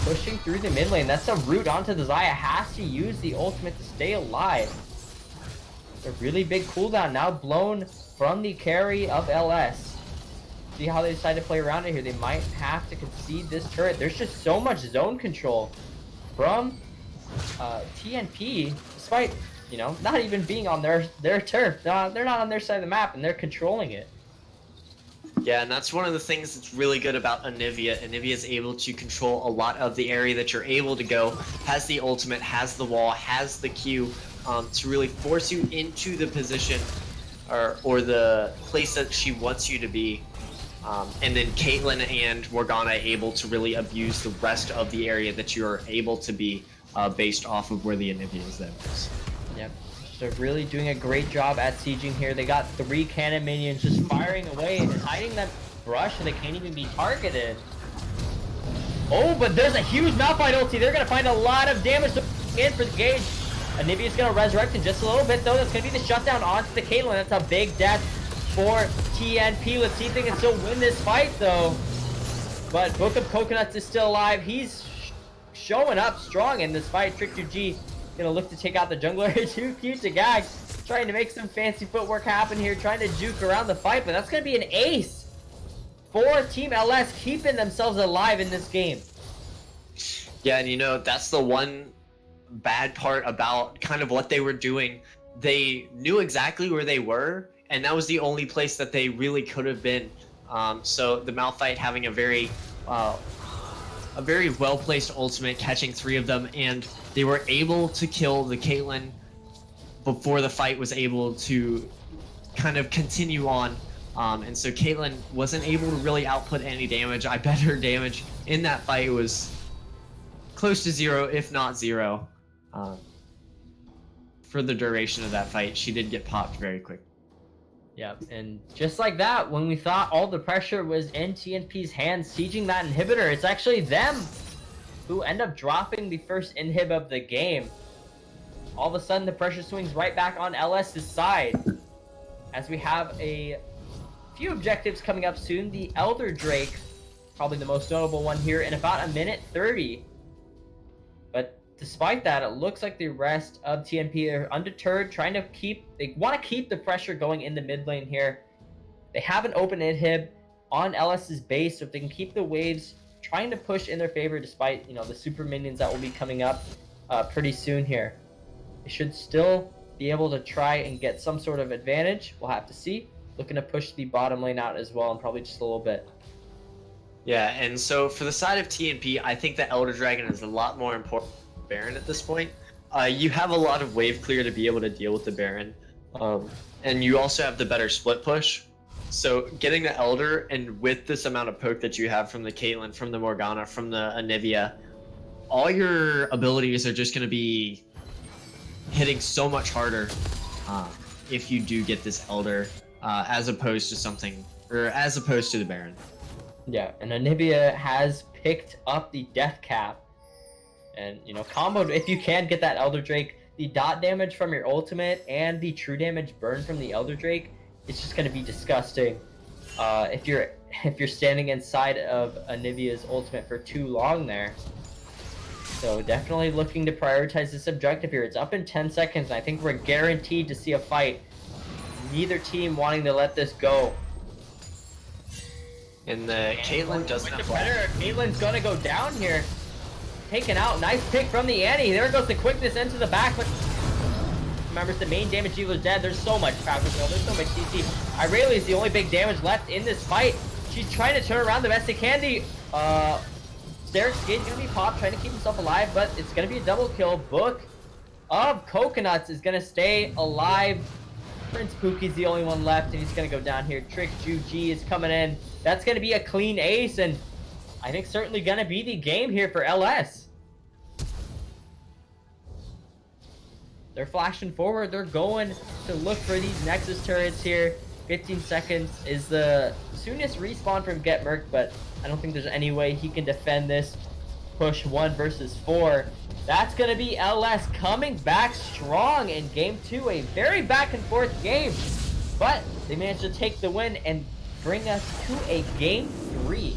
pushing through the mid lane. That's a root onto the Xayah. Has to use the ultimate to stay alive. A really big cooldown now blown from the carry of LS. See how they decide to play around it here. They might have to concede this turret. There's just so much zone control from TNP, despite, you know, not even being on their turf. They're not on their side of the map, and they're controlling it. Yeah, and that's one of the things that's really good about Anivia. Anivia is able to control a lot of the area that you're able to go, has the ultimate, has the wall, has the Q, to really force you into the position or the place that she wants you to be. And then Caitlyn and Morgana able to really abuse the rest of the area that you're able to be based off of where the Anivia is there. Yep. They're really doing a great job at sieging here. They got 3 cannon minions just firing away and hiding that brush so they can't even be targeted. Oh, but there's a huge Malphite ulti. They're going to find a lot of damage in for the gauge. Anivia's going to resurrect in just a little bit, though. That's going to be the shutdown onto the Caitlyn. That's a big death for TNP. Let's see if they can still win this fight, though. But Book of Coconuts is still alive. He's showing up strong in this fight. Trick 2G gonna look to take out the jungler. Too cute to gag. Trying to make some fancy footwork happen here. Trying to juke around the fight, but that's gonna be an ace for Team LS, keeping themselves alive in this game. Yeah, and you know, that's the one bad part about kind of what they were doing. They knew exactly where they were, and that was the only place that they really could have been. So the Malphite having a very well-placed ultimate, catching 3 of them, and they were able to kill the Caitlyn before the fight was able to kind of continue on. And so Caitlyn wasn't able to really output any damage. I bet her damage in that fight was close to 0, if not 0. For the duration of that fight, she did get popped very quick. Yep, and just like that, when we thought all the pressure was in TNP's hands sieging that inhibitor, it's actually them who end up dropping the first inhib of the game. All of a sudden, the pressure swings right back on LS's side, as we have a few objectives coming up soon. The Elder Drake, probably the most notable one here, in about 1:30. But despite that, it looks like the rest of TNP are undeterred, trying to they want to keep the pressure going in the mid lane here. They have an open inhib on LS's base, so if they can keep the waves trying to push in their favor, despite, you know, the super minions that will be coming up pretty soon here. They should still be able to try and get some sort of advantage. We'll have to see. Looking to push the bottom lane out as well in probably just a little bit. Yeah, and so for the side of TNP, I think the Elder Dragon is a lot more important than Baron at this point. You have a lot of wave clear to be able to deal with the Baron, and you also have the better split push. So getting the Elder, and with this amount of poke that you have from the Caitlyn, from the Morgana, from the Anivia, all your abilities are just going to be hitting so much harder if you do get this Elder, as opposed to something, or as opposed to the Baron. Yeah, and Anivia has picked up the death cap. And, you know, comboed, if you can get that Elder Drake, the dot damage from your ultimate and the true damage burn from the Elder Drake, it's just going to be disgusting. If you're standing inside of Anivia's ultimate for too long there. So definitely looking to prioritize this objective here. It's up in 10 seconds, and I think we're guaranteed to see a fight. Neither team wanting to let this go. And the Caitlyn doesn't have flash. Caitlyn's gonna go down here. Taken out. Nice pick from the Annie. There goes the quickness into the back, but remembers the main damage dealer's dead. There's so much power control. There's so much CC. Irelia is the only big damage left in this fight. She's trying to turn around the best they can. Derek's Skate's gonna be popped, trying to keep himself alive, but it's gonna be a double kill. Book of Coconuts is gonna stay alive. Prince Pookie's the only one left, and he's gonna go down here. Trick Ju G is coming in. That's gonna be a clean ace, and I think certainly gonna be the game here for LS. They're flashing forward. They're going to look for these Nexus turrets here. 15 seconds is the soonest respawn from Get Merc, but I don't think there's any way he can defend this. Push 1 versus 4. That's going to be LS coming back strong in game 2. A very back and forth game, but they managed to take the win and bring us to a game 3.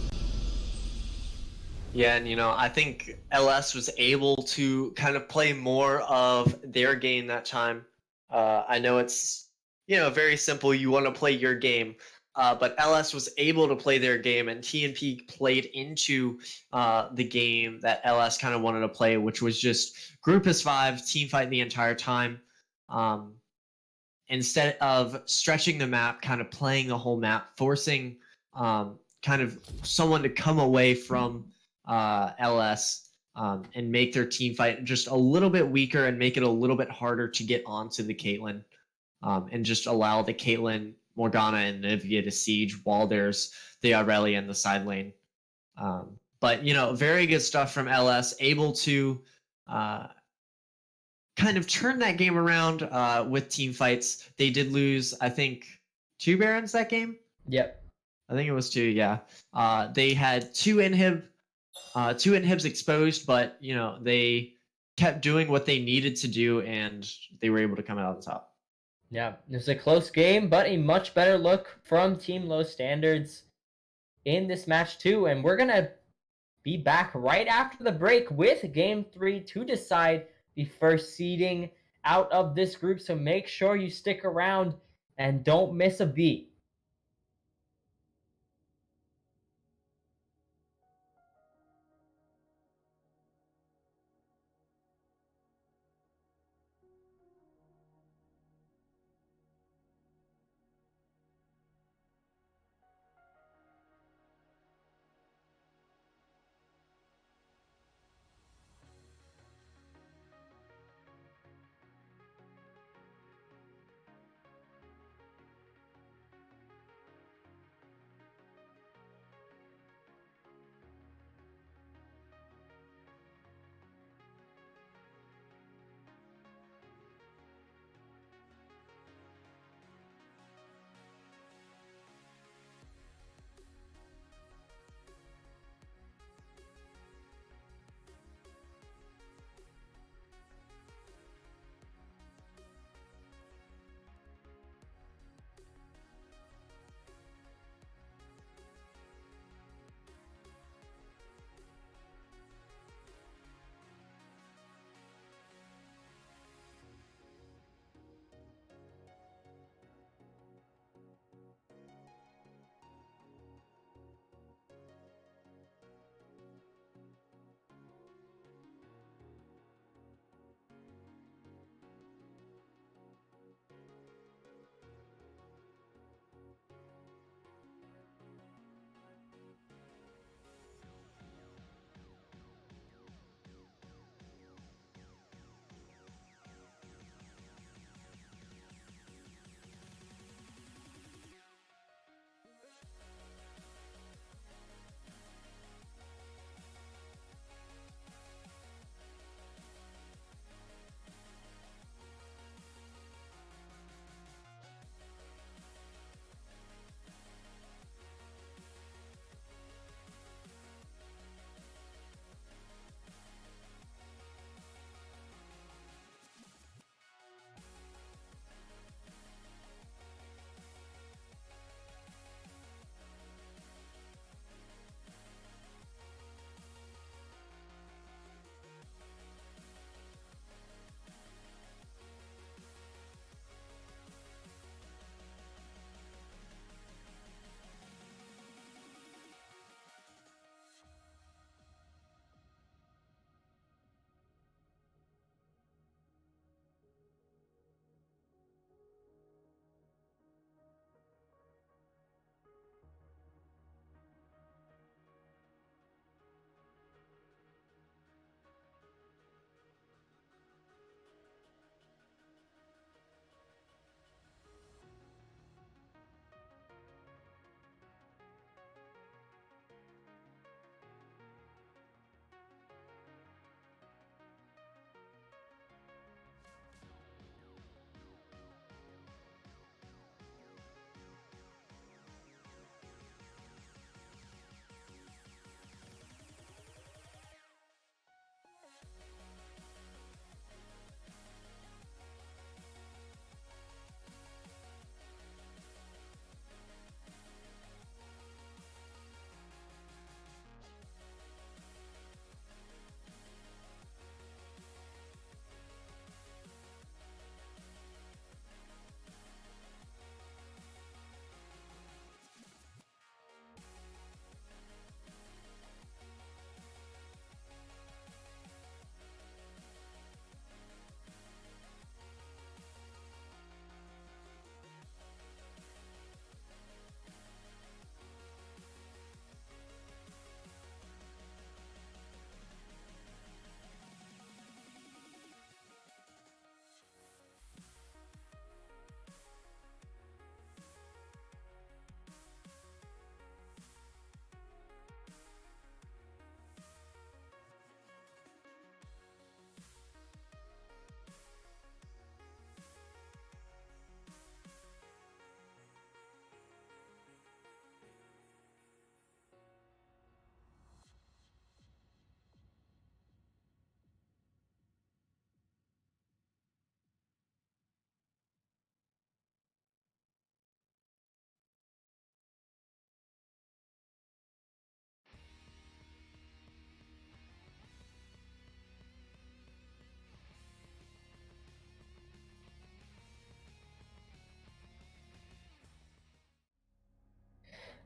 Yeah, and I think LS was able to kind of play more of their game that time. I know it's very simple. You want to play your game, but LS was able to play their game, and TNP played into the game that LS kind of wanted to play, which was just group as 5, team fight the entire time. Instead of stretching the map, kind of playing the whole map, forcing kind of someone to come away from LS and make their team fight just a little bit weaker and make it a little bit harder to get onto the Caitlyn, and just allow the Caitlyn, Morgana, and Nivea to siege while there's the Aurelia in the side lane. But very good stuff from LS, able to kind of turn that game around with team fights. They did lose, I think, 2 Barons that game. Yep. I think it was 2, yeah. They had 2 inhibs exposed, but they kept doing what they needed to do, and they were able to come out on top. Yeah, it was a close game, but a much better look from Team Low Standards in this match too. And we're gonna be back right after the break with game 3 to decide the first seeding out of this group. So make sure you stick around and don't miss a beat.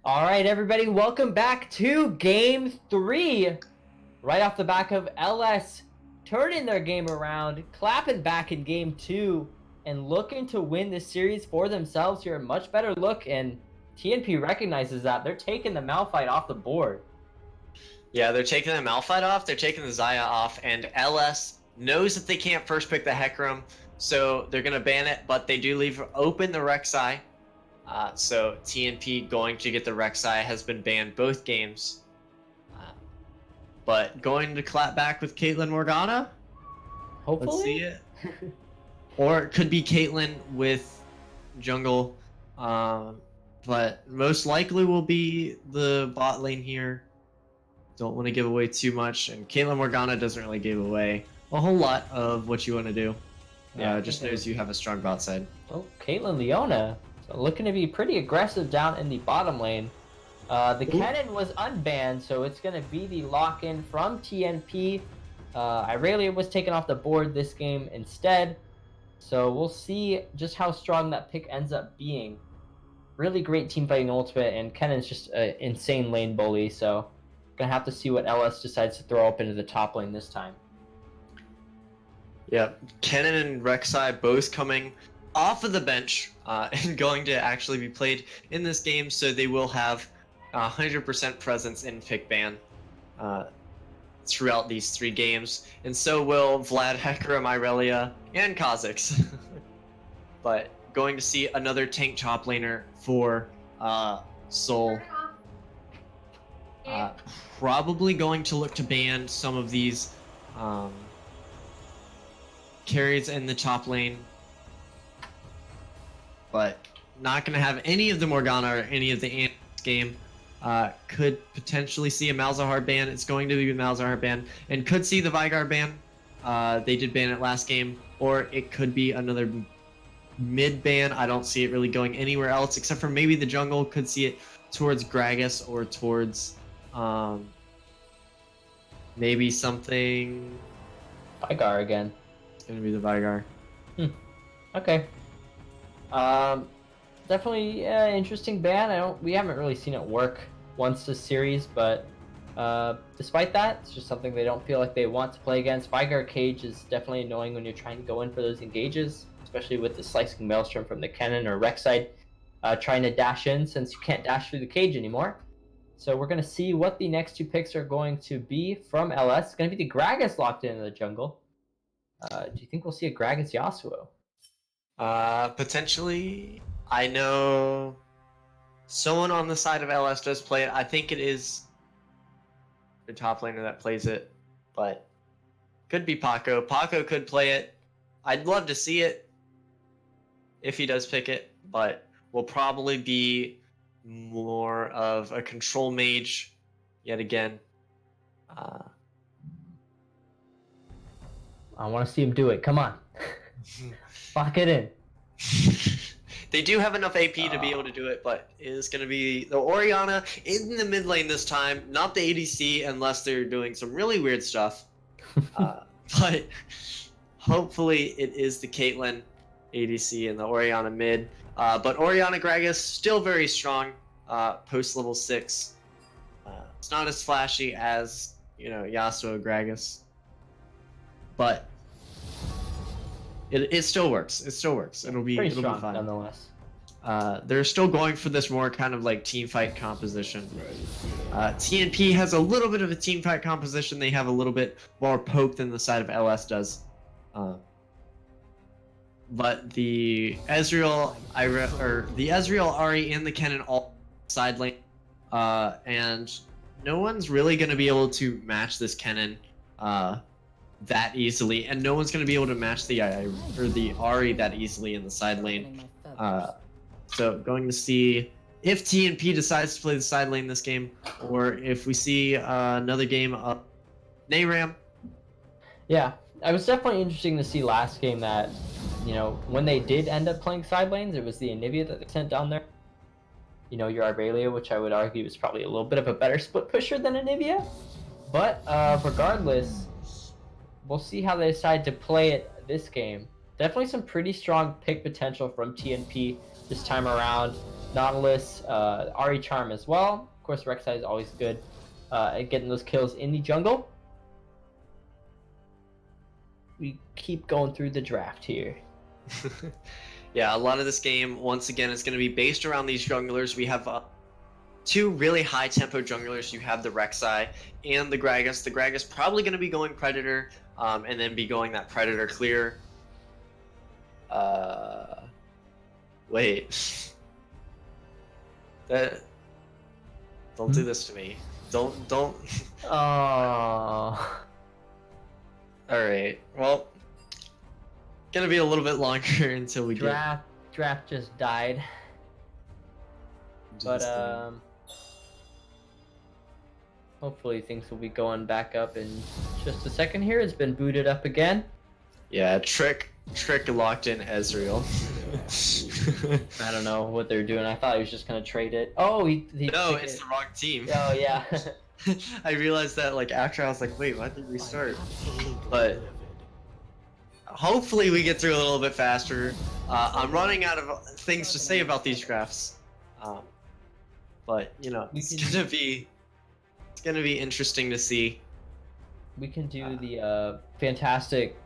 All right, everybody, welcome back to Game 3. Right off the back of LS turning their game around, clapping back in Game 2, and looking to win this series for themselves here. A much better look, and TNP recognizes that. They're taking the Malphite off the board. Yeah, they're taking the Malphite off, they're taking the Xayah off, and LS knows that they can't first pick the Hecarim, so they're going to ban it, but they do leave open the Rek'Sai. So TNP going to get the Rek'Sai has been banned both games. But going to clap back with Caitlyn Morgana? Hopefully. Let's see it. Or it could be Caitlyn with jungle. But most likely will be the bot lane here. Don't want to give away too much. And Caitlyn Morgana doesn't really give away a whole lot of what you want to do. Yeah, just knows you have a strong bot side. Oh, Caitlyn Leona. So looking to be pretty aggressive down in the bottom lane. The cannon was unbanned, so it's going to be the lock-in from TNP. Irelia was taken off the board this game instead. So we'll see just how strong that pick ends up being. Really great team fighting ultimate, and Kennon's just an insane lane bully, so going to have to see what LS decides to throw up into the top lane this time. Yeah, Kennen and Rek'Sai both coming off of the bench and going to actually be played in this game, so they will have 100% presence in pick ban throughout these 3 games, and so will Vlad, Hecarim, Irelia, and Kha'Zix. But going to see another tank top laner for Soul. Probably going to look to ban some of these carries in the top lane, but not going to have any of the Morgana or any of the Ant game. Could potentially see a Malzahar ban. It's going to be a Malzahar ban, and could see the Veigar ban. They did ban it last game, or it could be another mid ban. I don't see it really going anywhere else except for maybe the jungle. Could see it towards Gragas or towards maybe something. Veigar again. It's gonna be the Veigar. Okay. Definitely interesting ban. We haven't really seen it work once this series, but despite that, it's just something they don't feel like they want to play against. Veigar Cage is definitely annoying when you're trying to go in for those engages, especially with the slicing maelstrom from the Kennen or Rek'Sai trying to dash in, since you can't dash through the cage anymore. So we're going to see what the next 2 picks are going to be from LS. It's going to be the Gragas locked in the jungle. Do you think we'll see a Gragas Yasuo? Potentially. I know someone on the side of LS does play it. I think it is the top laner that plays it, but could be Paco. Paco could play it. I'd love to see it if he does pick it, but will probably be more of a control mage yet again. I want to see him do it. Come on. Lock it in. They do have enough AP to be able to do it, but it's going to be the Orianna in the mid lane this time, not the ADC unless they're doing some really weird stuff. But hopefully it is the Caitlyn ADC and the Orianna mid. But Orianna Gragas still very strong post level 6. It's not as flashy as, Yasuo Gragas, but it still works. It still works. It'll be fun nonetheless. They're still going for this more kind of like team fight composition. TNP has a little bit of a team fight composition. They have a little bit more poke than the side of LS does. But the Ezreal, Ahri, and the Kennen all side lane, and no one's really going to be able to match this Kennen that easily, and no one's going to be able to match the Ahri that easily in the side lane. So going to see if TNP decides to play the side lane this game, or if we see another game of Nayram. Yeah, it was definitely interesting to see last game that, when they did end up playing side lanes, it was the Anivia that they sent down there. Your Irelia, which I would argue is probably a little bit of a better split pusher than Anivia. But regardless, we'll see how they decide to play it this game. definitely some pretty strong pick potential from TNP this time around. Nautilus, Ari Charm as well. Of course, Rek'Sai is always good at getting those kills in the jungle. We keep going through the draft here. Yeah, a lot of this game, once again, is going to be based around these junglers. We have two really high tempo junglers. You have the Rek'Sai and the Gragas. The Gragas probably going to be going Predator, and then be going that Predator clear. Wait. Don't do this to me. Don't. Oh. Alright, well, gonna be a little bit longer until we Draft just died. But hopefully things will be going back up in just a second here. It's been booted up again. Yeah, Trick locked in Ezreal. I don't know what they're doing. I thought he was just gonna trade it. Oh, he no, it's the wrong team. Oh yeah. I realized that like after I was like, wait, why did we restart? But hopefully we get through a little bit faster. I'm running out of things to say about these drafts, but you know, it's gonna be interesting to see. We can do the fantastic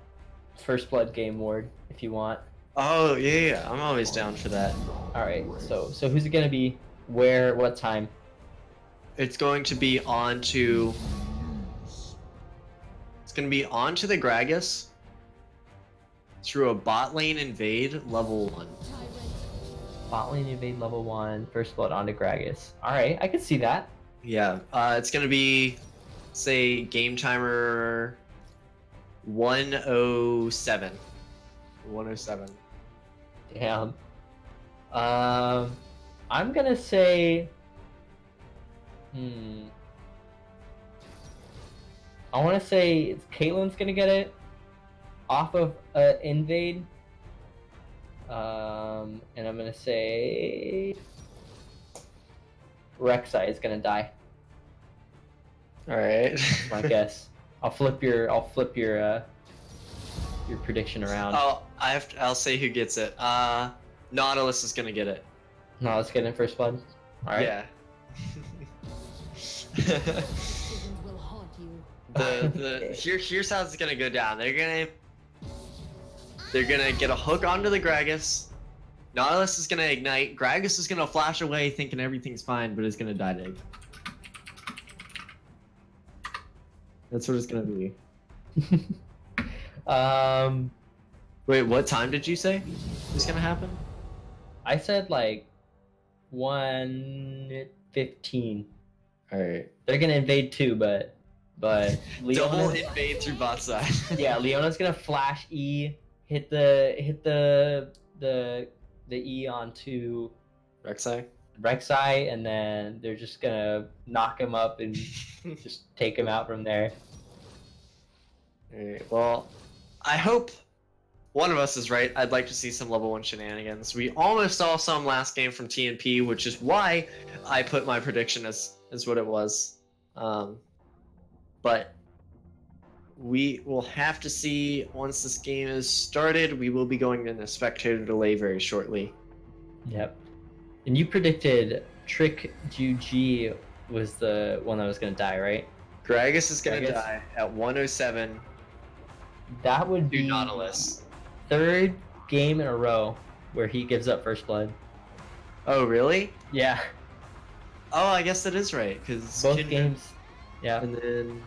First Blood game ward if you want. Oh yeah, I'm always down for that. All right, so who's it gonna be? Where? What time? It's going to be on to. It's going to be on to the Gragas through a bot lane invade level 1. Bot lane invade level 1, First Blood onto Gragas. All right, I can see that. Yeah, it's going to be, say, game timer 107. 107. Damn. I'm gonna say. I want to say it's Caitlyn's gonna get it off of invade. And I'm gonna say Rek'Sai is gonna die. All right. That's my guess. I'll flip your prediction around. Oh, I'll say who gets it. Nautilus is gonna get it. No, let's get in First Blood. All right. Yeah. Here's how it's gonna go down. They're gonna get a hook onto the Gragas. Nautilus is gonna ignite. Gragas is gonna flash away, thinking everything's fine, but it's gonna die dig. That's what it's gonna be. Wait, what time did you say is gonna happen? I said like 1:15. All right. They're gonna invade too, but Double invade through bot side. Yeah, Leona's gonna flash E, hit the E onto Rek'Sai, and then they're just gonna knock him up and just take him out from there. Alright, well, I hope one of us is right. I'd like to see some level 1 shenanigans. We almost saw some last game from TNP, which is why I put my prediction as what it was. But we will have to see once this game is started. We will be going in a spectator delay very shortly. Yep. And you predicted Trick GG was the one that was going to die, right? Gragas is going to die at 107. That would be Nautilus. Third game in a row where he gives up First Blood. Oh, really? Yeah. Oh, I guess that is right, because both games. Yeah. And then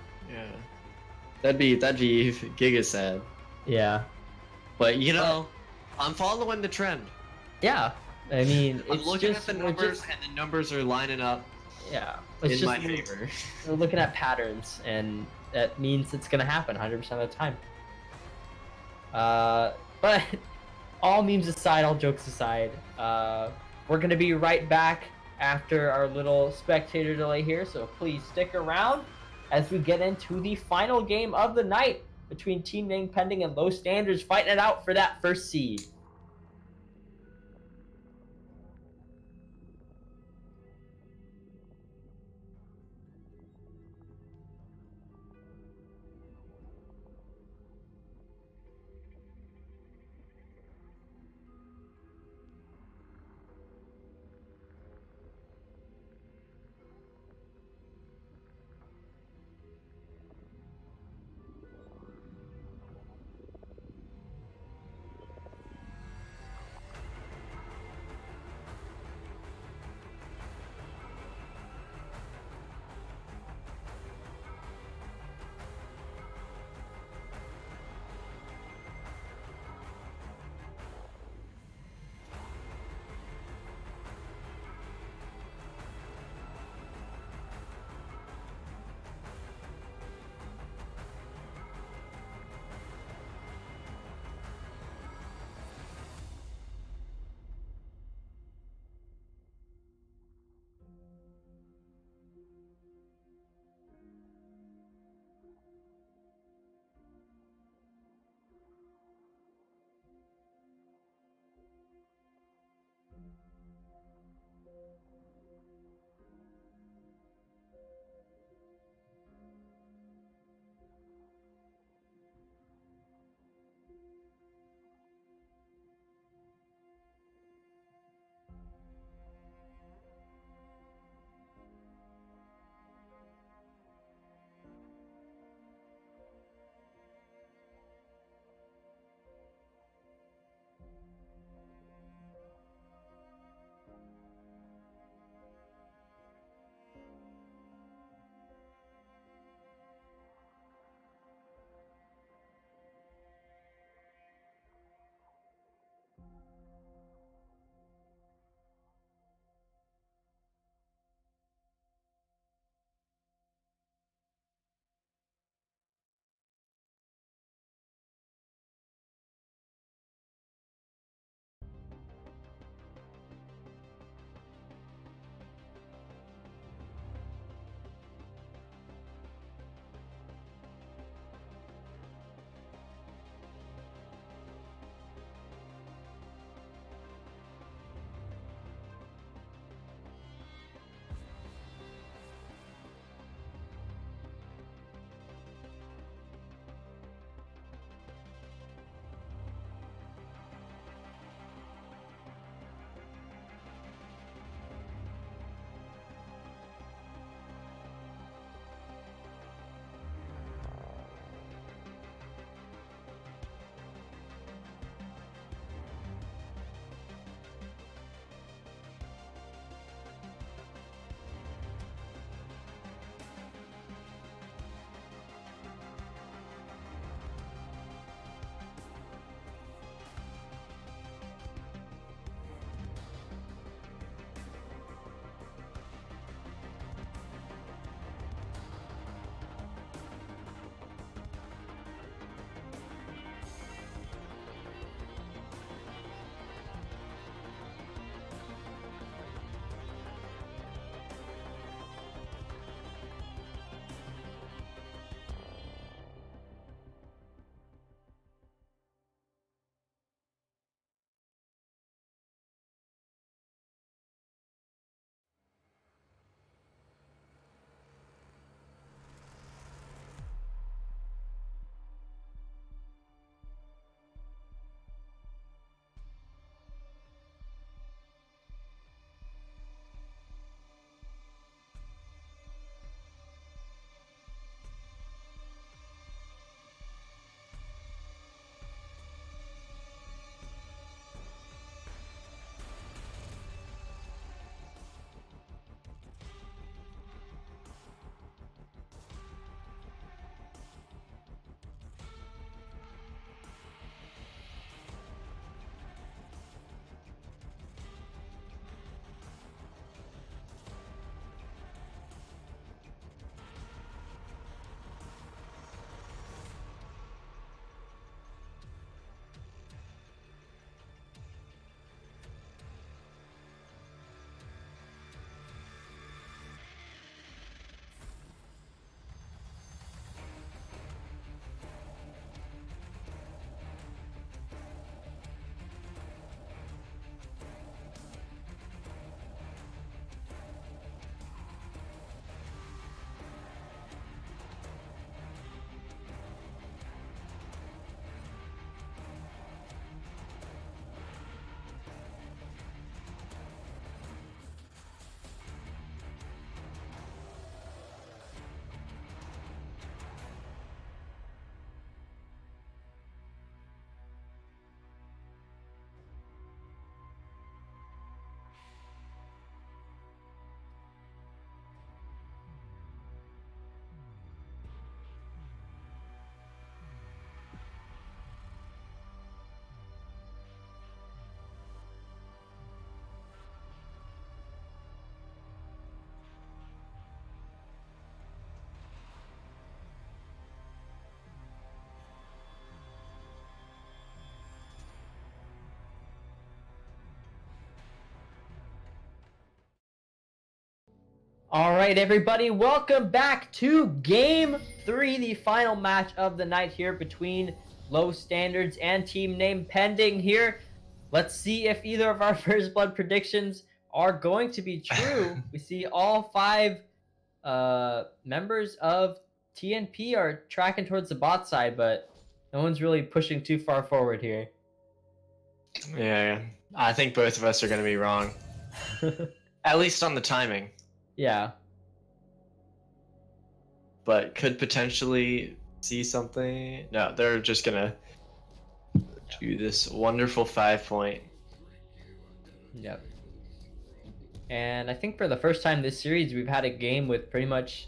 that'd be giga sad. Yeah. But you know, I'm following the trend. Yeah. I mean, I'm looking at the numbers, and the numbers are lining up. Yeah. In my favor. We're looking at patterns, and that means it's gonna happen 100% of the time. But all memes aside, all jokes aside, we're gonna be right back after our little spectator delay here, so please stick around as we get into the final game of the night between Team Name Pending and Low Standards, fighting it out for that first seed. All right, everybody, welcome back to Game 3, the final match of the night here between Low Standards and Team Name Pending here. Let's see if either of our First Blood predictions are going to be true. We see all 5 members of TNP are tracking towards the bot side, but no one's really pushing too far forward here. Yeah, I think both of us are going to be wrong. At least on the timing. Yeah. But could potentially see something. No, they're just going to do this wonderful 5-point. Yep. And I think for the first time this series, we've had a game with pretty much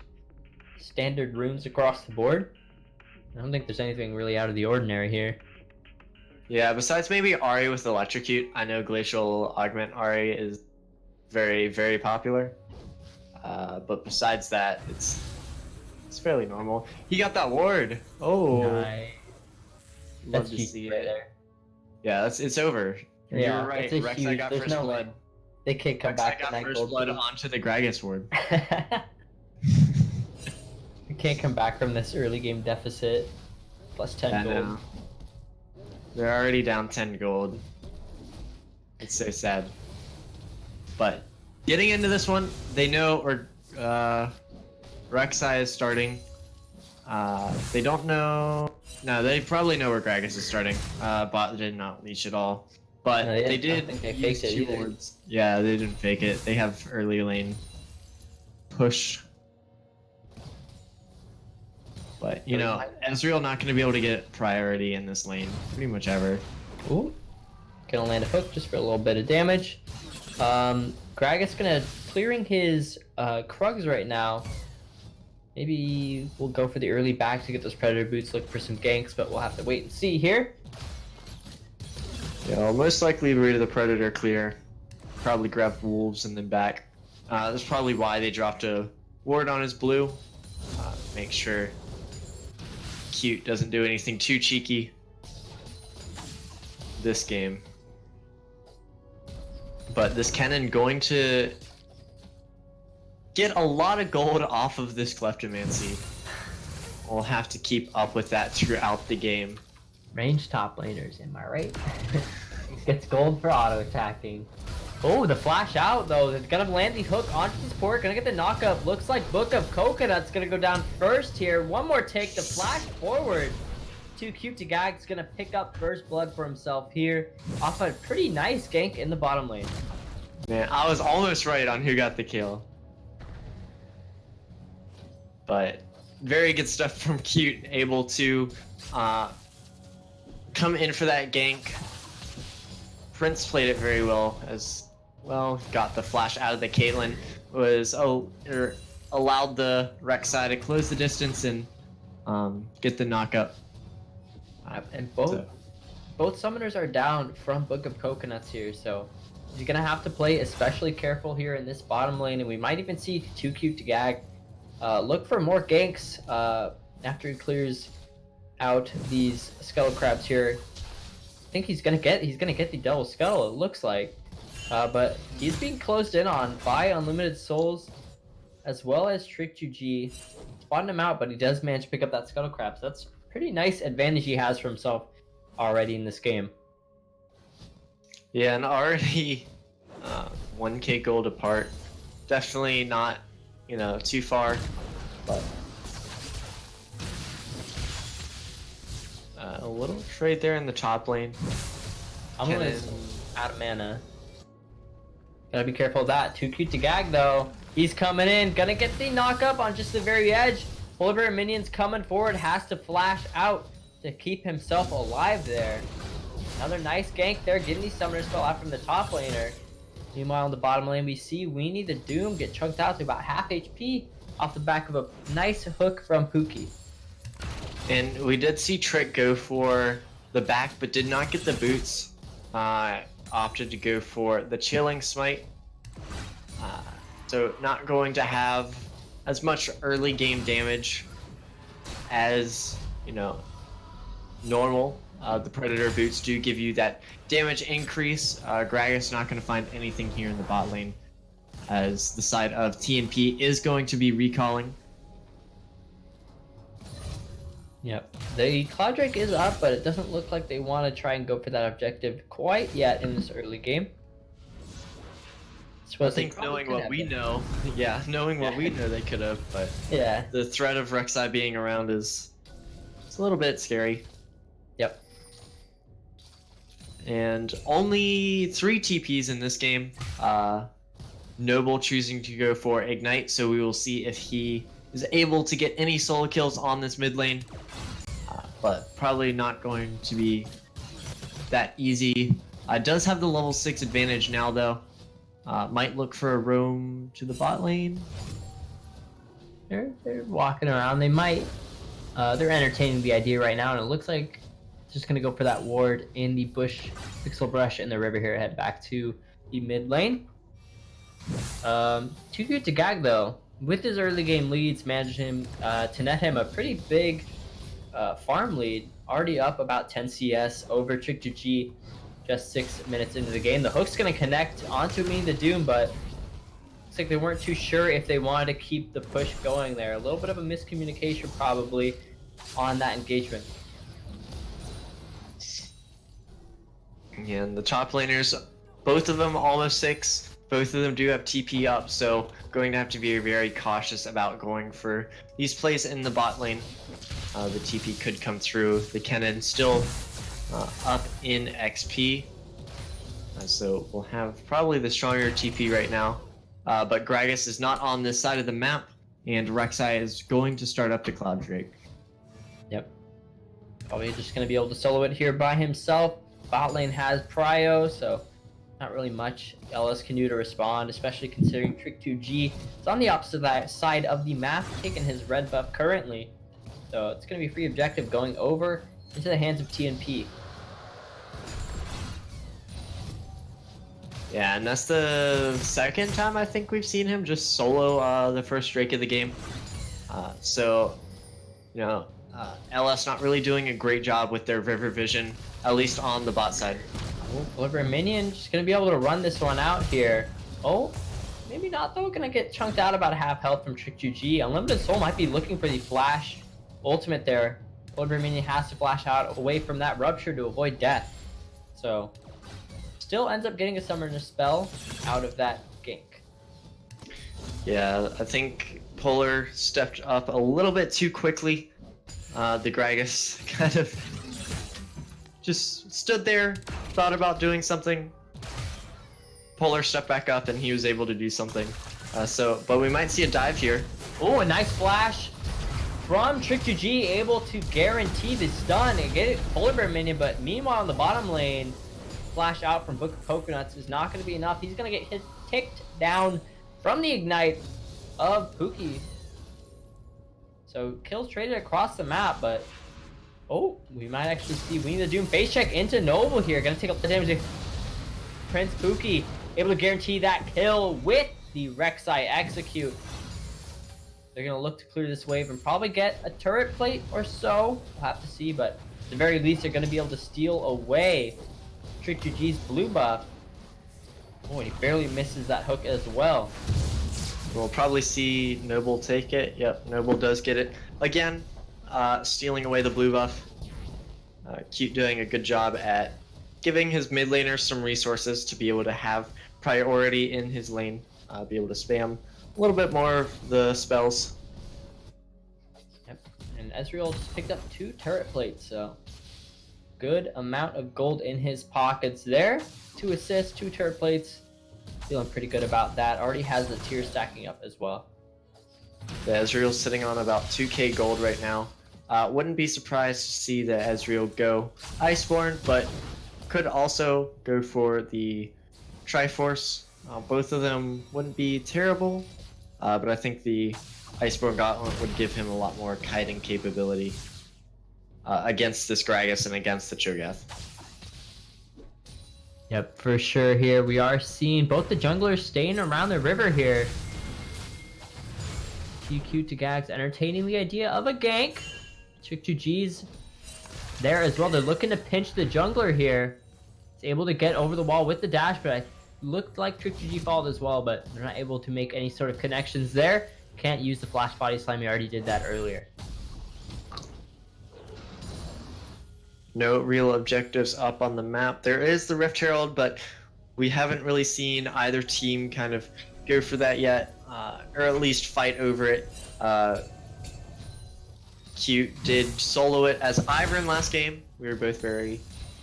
standard runes across the board. I don't think there's anything really out of the ordinary here. Yeah, besides maybe Ari with Electrocute. I know Glacial Augment Ari is very, very popular. But besides that, it's fairly normal. He got that ward. Oh, Nice. love That's to huge see right it. there. Yeah, it's over. Yeah, you were right. it's a Rek'Sai huge- got there's first no blood. way. They can't come Rek'Sai back got from that first gold blood too. onto the Gragas ward. We can't come back from this early game deficit. Plus 10 Yeah, gold. no. They're already down 10 gold. It's so sad. But getting into this one, they know, or Rek'Sai is starting. They don't know. No, they probably know where Gragas is starting. Bot did not leash at all. But No, yeah, they I did don't think they use faked it 2 either. wards. Yeah, they didn't fake it. They have early lane push. But, you know, Ezreal not going to be able to get priority in this lane pretty much ever. Ooh. Gonna land a hook just for a little bit of damage. Gragas gonna clearing his Krugs right now. Maybe we'll go for the early back to get those Predator boots, look for some ganks, but we'll have to wait and see here. Yeah, well, most likely route of the Predator clear. Probably grab Wolves and then back. That's probably why they dropped a ward on his blue. Make sure Cute doesn't do anything too cheeky this game. But this Kennen going to get a lot of gold off of this Kleptomancy. We'll have to keep up with that throughout the game. Range top laners, am I right? Gets gold for auto attacking. Oh, the flash out though. They're gonna land the hook onto the support. Gonna get the knockup. Looks like Book of Coconut's gonna go down first here. One more take to flash forward. Too cute to gag's gonna pick up first blood for himself here. Off a pretty nice gank in the bottom lane. Man, I was almost right on who got the kill. But very good stuff from Cute, able to come in for that gank. Prince played it very well as well. Got the flash out of the Caitlyn. Was allowed the Rek'Sai to close the distance and get the knockup. And both summoners are down from Book of Coconuts here, so he's gonna have to play especially careful here in this bottom lane, and we might even see Too Cute to Gag look for more ganks after he clears out these Scuttle Crabs here. I think he's gonna get the double Scuttle, it looks like, but he's being closed in on by Unlimited Souls as well as Trick2G. Spotting him out, but he does manage to pick up that Scuttle Crab, so that's pretty nice advantage he has for himself already in this game. Yeah, and already 1k gold apart. Definitely not, you know, too far, but a little trade there in the top lane. I'm gonna out of mana. Gotta be careful of that. Too cute to gag though. He's coming in, gonna get the knockup on just the very edge. Polar Bear minions coming forward, has to flash out to keep himself alive there. Another nice gank there, getting the summoner spell out from the top laner. Meanwhile, in the bottom lane, we see Weenie the Doom get chunked out to about half HP off the back of a nice hook from Pookie. And we did see Trick go for the back, but did not get the boots. Opted to go for the Chilling Smite. So not going to have as much early game damage as, you know, normal. The Predator boots do give you that damage increase. Gragas not going to find anything here in the bot lane. as the side of TNP is going to be recalling. Yep. The Cloud Drake is up, but it doesn't look like they want to try and go for that objective quite yet in this early game. I think knowing what we know, yeah, knowing what we know, they could have, but yeah, the threat of Rek'Sai being around is it's a little bit scary. Yep. And only 3 TPs in this game. Noble choosing to go for Ignite, so we will see if he is able to get any solo kills on this mid lane. But probably not going to be that easy. Does have the level 6 advantage now, though. Might look for a roam to the bot lane. They're walking around. They might. They're entertaining the idea right now, and it looks like just gonna go for that ward in the bush, pixel brush, and the river here. Head back to the mid lane. Too good to gag though. With his early game leads, managed him to net him a pretty big farm lead. Already up about 10 CS over Trick2G. Just 6 minutes into the game. The hook's gonna connect onto me, the Doom, but looks like they weren't too sure if they wanted to keep the push going there. A little bit of a miscommunication probably on that engagement. Yeah, and the top laners, both of them almost 6. Both of them do have TP up, so going to have to be very cautious about going for these plays in the bot lane. The TP could come through. The Kennen still up in XP, so we'll have probably the stronger TP right now. But Gragas is not on this side of the map, and Rek'Sai is going to start up to Cloud Drake. Yep. Probably just going to be able to solo it here by himself. Bot lane has Prio, so not really much LS can do to respond, especially considering Trick2G is on the opposite side of the map, taking his red buff currently. So it's going to be free objective going over into the hands of TNP. Yeah, and that's the second time I think we've seen him just solo the first Drake of the game. So, you know, LS not really doing a great job with their river vision, at least on the bot side. Oh, Oliver Minion just going to be able to run this one out here. Oh, maybe not though. Going to get chunked out about half health from Trick2G. Unlimited Soul might be looking for the flash ultimate there. Oliver Minion has to flash out away from that rupture to avoid death. So, still ends up getting a summoner spell out of that gank. Yeah, I think Polar stepped up a little bit too quickly. The Gragas kind of just stood there, thought about doing something. Polar stepped back up and he was able to do something. But we might see a dive here. Oh, a nice flash from Trick2G, able to guarantee the stun and get it Polar Bear Minion, but meanwhile in the bottom lane, flash out from Book of Coconuts is not going to be enough. He's going to get ticked down from the Ignite of Pookie. So kills traded across the map, but oh, we might actually see We Need the Doom face check into Noble here. Going to take up the damage. Prince Pookie able to guarantee that kill with the Rek'Sai execute. They're going to look to clear this wave and probably get a turret plate or so. We'll have to see, but at the very least, they're going to be able to steal away Trick2G's blue buff. Oh, and he barely misses that hook as well. We'll probably see Noble take it. Yep, Noble does get it. Again, stealing away the blue buff. Cute doing a good job at giving his mid laner some resources to be able to have priority in his lane. Be able to spam a little bit more of the spells. Yep, and Ezreal just picked up 2 turret plates, so good amount of gold in his pockets there. 2 assists, 2 turret plates. Feeling pretty good about that. Already has the tier stacking up as well. The Ezreal's sitting on about 2k gold right now. Wouldn't be surprised to see the Ezreal go Iceborne, but could also go for the Triforce. Both of them wouldn't be terrible, but I think the Iceborne Gauntlet would give him a lot more kiting capability against this Gragas and against the Cho'Gath. Yep, for sure here. We are seeing both the junglers staying around the river here. TQ to Gags entertaining the idea of a gank. Trick2G's there as well. They're looking to pinch the jungler here. He's able to get over the wall with the dash, but looked like Trick2G followed as well, but they're not able to make any sort of connections there. Can't use the flash body slam. We already did that earlier. No real objectives up on the map. There is the Rift Herald, but we haven't really seen either team kind of go for that yet, or at least fight over it. Cute did solo it as Ivern last game. We were both very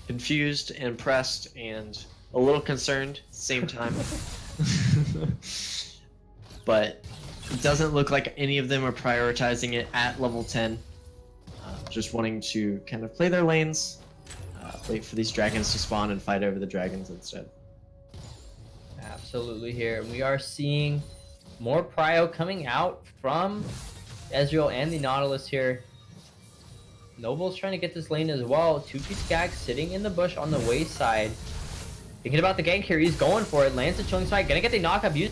confused, impressed, and a little concerned at the same time. But it doesn't look like any of them are prioritizing it at level 10. Just wanting to kind of play their lanes, wait for these dragons to spawn and fight over the dragons instead. Absolutely here. We are seeing more prio coming out from Ezreal and the Nautilus here. Noble's trying to get this lane as well. 2P Skag sitting in the bush on the wayside. Thinking about the gank here. He's going for it. Lands the chilling strike. Gonna get the knockup. Use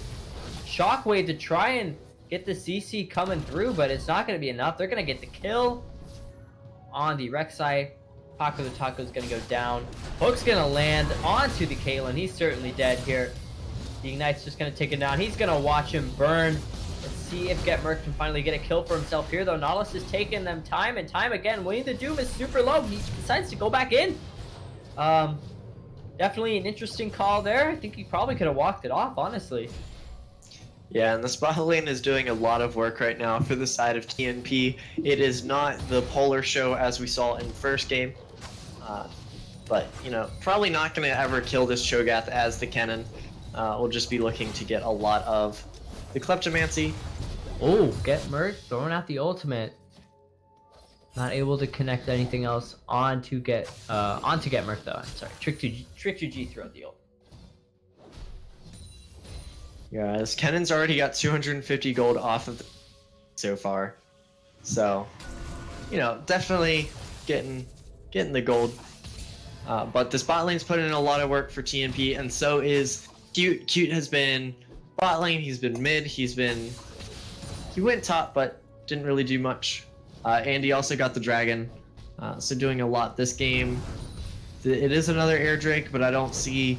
Shockwave to try and get the CC coming through, but it's not gonna be enough. They're gonna get the kill on the Rek'Sai. Paco the Taco is gonna go down. Hook's gonna land onto the Caitlyn. He's certainly dead here. The Ignite's just gonna take it down. He's gonna watch him burn. Let's see if Getmerk can finally get a kill for himself here, though. Nautilus is taking them time and time again. Winnie the Doom is super low. He decides to go back in. Definitely an interesting call there. I think he probably could have walked it off, honestly. Yeah, and the spot lane is doing a lot of work right now for the side of TNP. It is not the polar show as we saw in the first game. But, you know, probably not going to ever kill this Cho'Gath as the Kennen. We'll just be looking to get a lot of the Kleptomancy. Oh, Getmerk throwing out the ultimate. Not able to connect anything else onto Getmerk though. I'm sorry, Trick2G threw out the ult. Yeah, as Kennen's already got 250 gold off of so far. So, you know, definitely getting the gold. But this bot lane's put in a lot of work for TNP, and so is Cute. Cute has been bot lane, he's been mid, he went top, but didn't really do much. Andy also got the dragon, so doing a lot this game. It is another air drake, but I don't see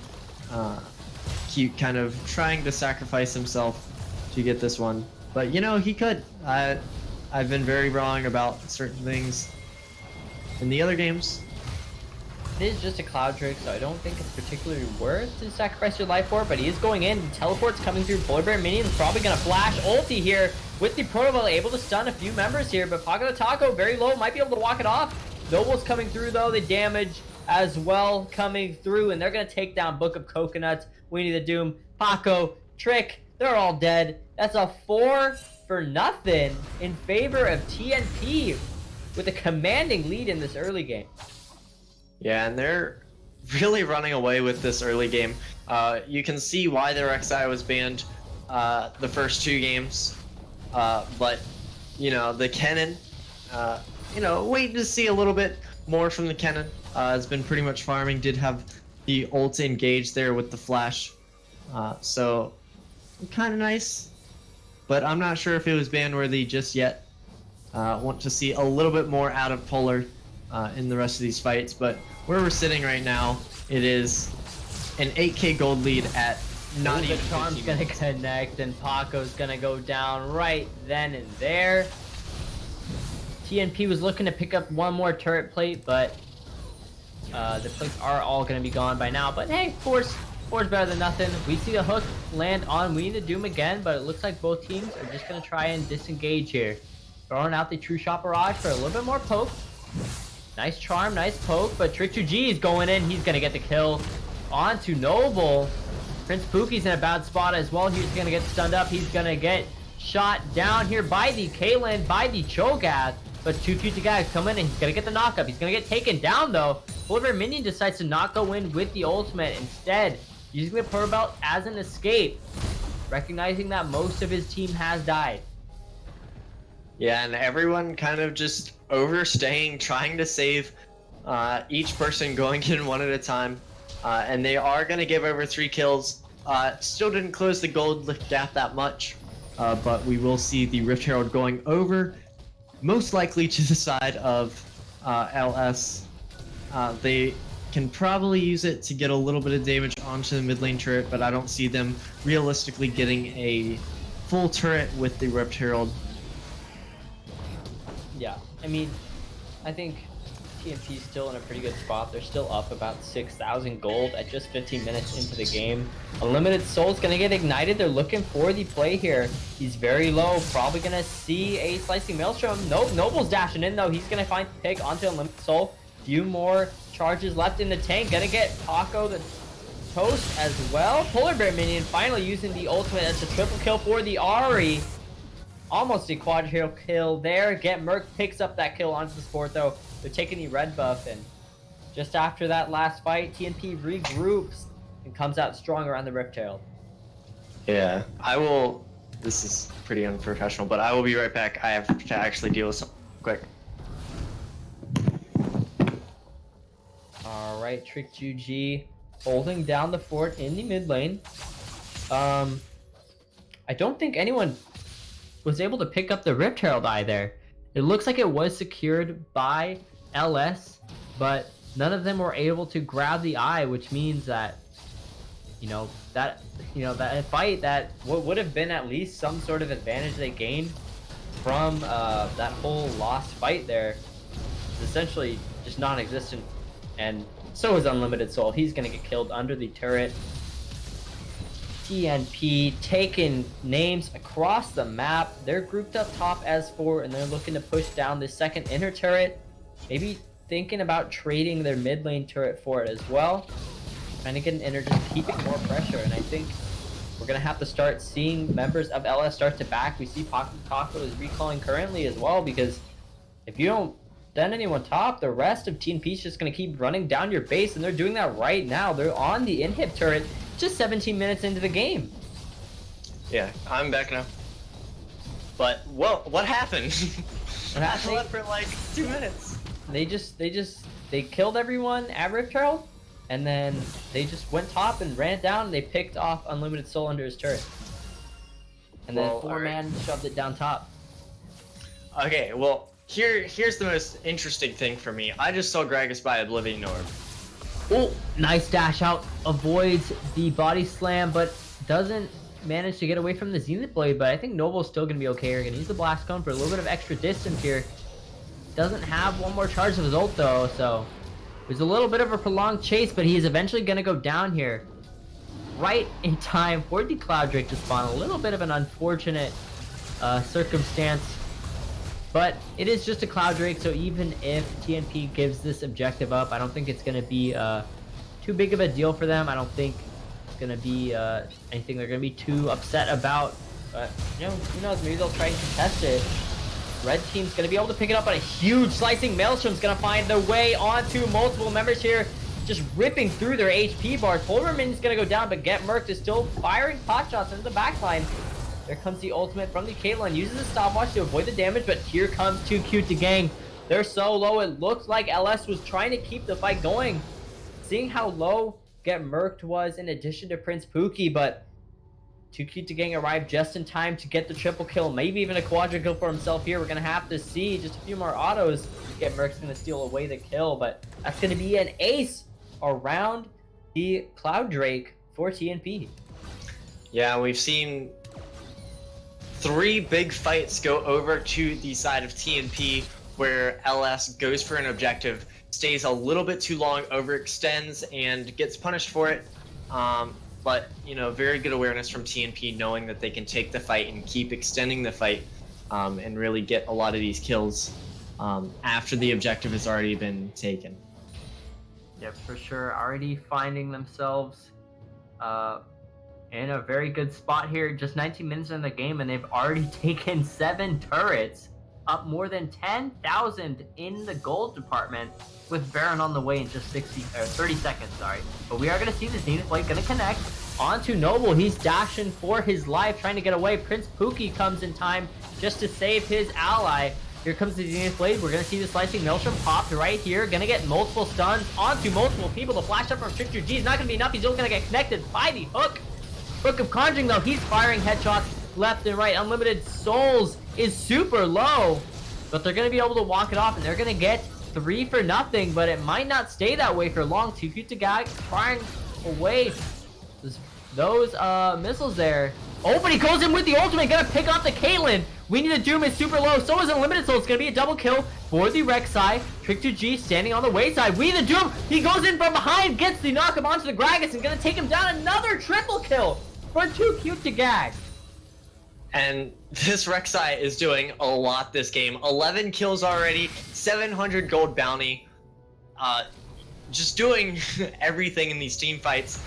Cute kind of trying to sacrifice himself to get this one. But you know, he could. I've been very wrong about certain things in the other games. It is just a Cloud Drake, so I don't think it's particularly worth to sacrifice your life for, but he is going in. Teleport's coming through. Polar Bear Minion's probably going to flash ulti here with the Protoball, able to stun a few members here, but Paco the Taco very low, might be able to walk it off. Noble's coming through though, the damage as well coming through, and they're going to take down Book of Coconuts, Winnie the Doom, Paco, Trick, they're all dead. That's a 4-0 in favor of TNP with a commanding lead in this early game. Yeah, and they're really running away with this early game. You can see why their Rek'Sai was banned the first 2 games. But, you know, the Kennen, you know, waiting to see a little bit more from the Kennen. Has been pretty much farming, did have the ult engaged there with the flash. So, kind of nice. But I'm not sure if it was ban worthy just yet. Want to see a little bit more out of Polar in the rest of these fights, but where we're sitting right now, it is an 8k gold lead at not even. The Charm's gonna connect, and Paco's gonna go down right then and there. TNP was looking to pick up one more turret plate, but the plates are all gonna be gone by now. But hey, four's better than nothing. We see the hook land on Winnie the Doom again, but it looks like both teams are just gonna try and disengage here. Throwing out the True Shot Barrage for a little bit more poke. Nice charm, nice poke, but Trick2G is going in. He's gonna get the kill onto Noble. Prince Pookie's in a bad spot as well. He's gonna get stunned up. He's gonna get shot down here by the Caitlyn, by the Cho'Gath. But Too Cute to guys come in and he's gonna get the knockup. He's gonna get taken down though. Polar Minion decides to not go in with the ultimate. Instead, using the Purple Belt as an escape, recognizing that most of his team has died. Yeah, and everyone kind of just overstaying, trying to save each person going in one at a time. And they are going to give over 3 kills. Still didn't close the gold gap that much, but we will see the Rift Herald going over, most likely to the side of LS. They can probably use it to get a little bit of damage onto the mid lane turret, but I don't see them realistically getting a full turret with the Rift Herald. Yeah, I mean, I think TNP's still in a pretty good spot. They're still up about 6,000 gold at just 15 minutes into the game. Unlimited Soul's gonna get ignited. They're looking for the play here. He's very low, probably gonna see a Slicing Maelstrom. Nope, Noble's dashing in though. He's gonna find pick onto Unlimited Soul. Few more charges left in the tank. Gonna get Paco the Toast as well. Polar Bear Minion finally using the ultimate as a triple kill for the Ahri. Almost a quadruple kill there. Get Merc picks up that kill onto the sport though. They're taking the red buff, and just after that last fight, TNP regroups and comes out strong around the Rift Herald. Yeah, I will. This is pretty unprofessional, but I will be right back. I have to actually deal with something quick. All right, Trick GG holding down the fort in the mid lane. I don't think anyone was able to pick up the Rift Herald eye there. It looks like it was secured by LS, but none of them were able to grab the eye, which means that, that fight that would have been at least some sort of advantage they gained from that whole lost fight there is essentially just non-existent. And so is Unlimited Soul. He's gonna get killed under the turret. TNP taking names across the map. They're grouped up top as 4, and they're looking to push down the second inner turret. Maybe thinking about trading their mid lane turret for it as well. Trying to get an inner, just keeping more pressure. And I think we're going to have to start seeing members of LS start to back. We see Paco is recalling currently as well, because if you don't send anyone top, the rest of TNP is just going to keep running down your base, and they're doing that right now. They're on the inhib turret. Just 17 minutes into the game. Yeah, I'm back now. But what happened? What happened? I left for like 2 minutes. They killed everyone at Rift Herald, and then they just went top and ran it down. And they picked off Unlimited Soul under his turret, and then 4-man shoved it down top. Okay, well here's the most interesting thing for me. I just saw Gragas by Oblivion Orb. Oh, nice dash out. Avoids the body slam, but doesn't manage to get away from the Zenith Blade. But I think Noble's still going to be okay. We're going to use the Blast Cone for a little bit of extra distance here. Doesn't have one more charge of his ult, though, so it was a little bit of a prolonged chase, but he's eventually going to go down here. Right in time for the Cloud Drake to spawn. A little bit of an unfortunate circumstance. But it is just a Cloud Drake, so even if TNP gives this objective up, I don't think it's going to be too big of a deal for them. I don't think it's going to be anything they're going to be too upset about. But, who knows, maybe they'll try and contest it. Red team's going to be able to pick it up, but a huge Slicing Maelstrom's going to find their way onto multiple members here, just ripping through their HP bars. Polar Minion's going to go down, but Get Merc is still firing pot shots into the backline. There comes the ultimate from the Caitlyn. Uses the stopwatch to avoid the damage, but here comes Too Cute to gang. They're so low, it looks like LS was trying to keep the fight going. Seeing how low Get Merked was in addition to Prince Pookie, but Too Cute to gang arrived just in time to get the triple kill, maybe even a quadra kill for himself here. We're going to have to see just a few more autos. Get Merc's going to steal away the kill, but that's going to be an ace around the Cloud Drake for TNP. Yeah, we've seen 3 big fights go over to the side of TNP, where LS goes for an objective, stays a little bit too long, overextends, and gets punished for it. But, very good awareness from TNP, knowing that they can take the fight and keep extending the fight, and really get a lot of these kills after the objective has already been taken. Yep, for sure. Already finding themselves in a very good spot here. Just 19 minutes in the game, and they've already taken 7 turrets, up more than 10,000 in the gold department, with Baron on the way in just 30 seconds, sorry. But we are going to see the Zenith Blade going to connect onto Noble. He's dashing for his life, trying to get away. Prince Pookie comes in time just to save his ally. Here comes the Zenith Blade. We're going to see the Slicing Maelstrom popped right here. Going to get multiple stuns onto multiple people. The flash up from Trickster G is not going to be enough. He's only going to get connected by the hook. Book of Conjuring, though, he's firing headshots left and right. Unlimited Souls is super low, but they're going to be able to walk it off, and they're going to get 3 for nothing, but it might not stay that way for long. Too cute to gag, firing away those missiles there. Oh, but he goes in with the ultimate, gonna pick off the Caitlyn. We need to Doom is super low, so is Unlimited, so it's gonna be a double kill for the Rek'Sai. Trick2G standing on the wayside. We need the Doom, he goes in from behind, gets the knock him onto the Gragas and gonna take him down. Another triple kill for Too Cute to Gag. And this Rek'Sai is doing a lot this game. 11 kills already, 700 gold bounty. Just doing everything in these team fights,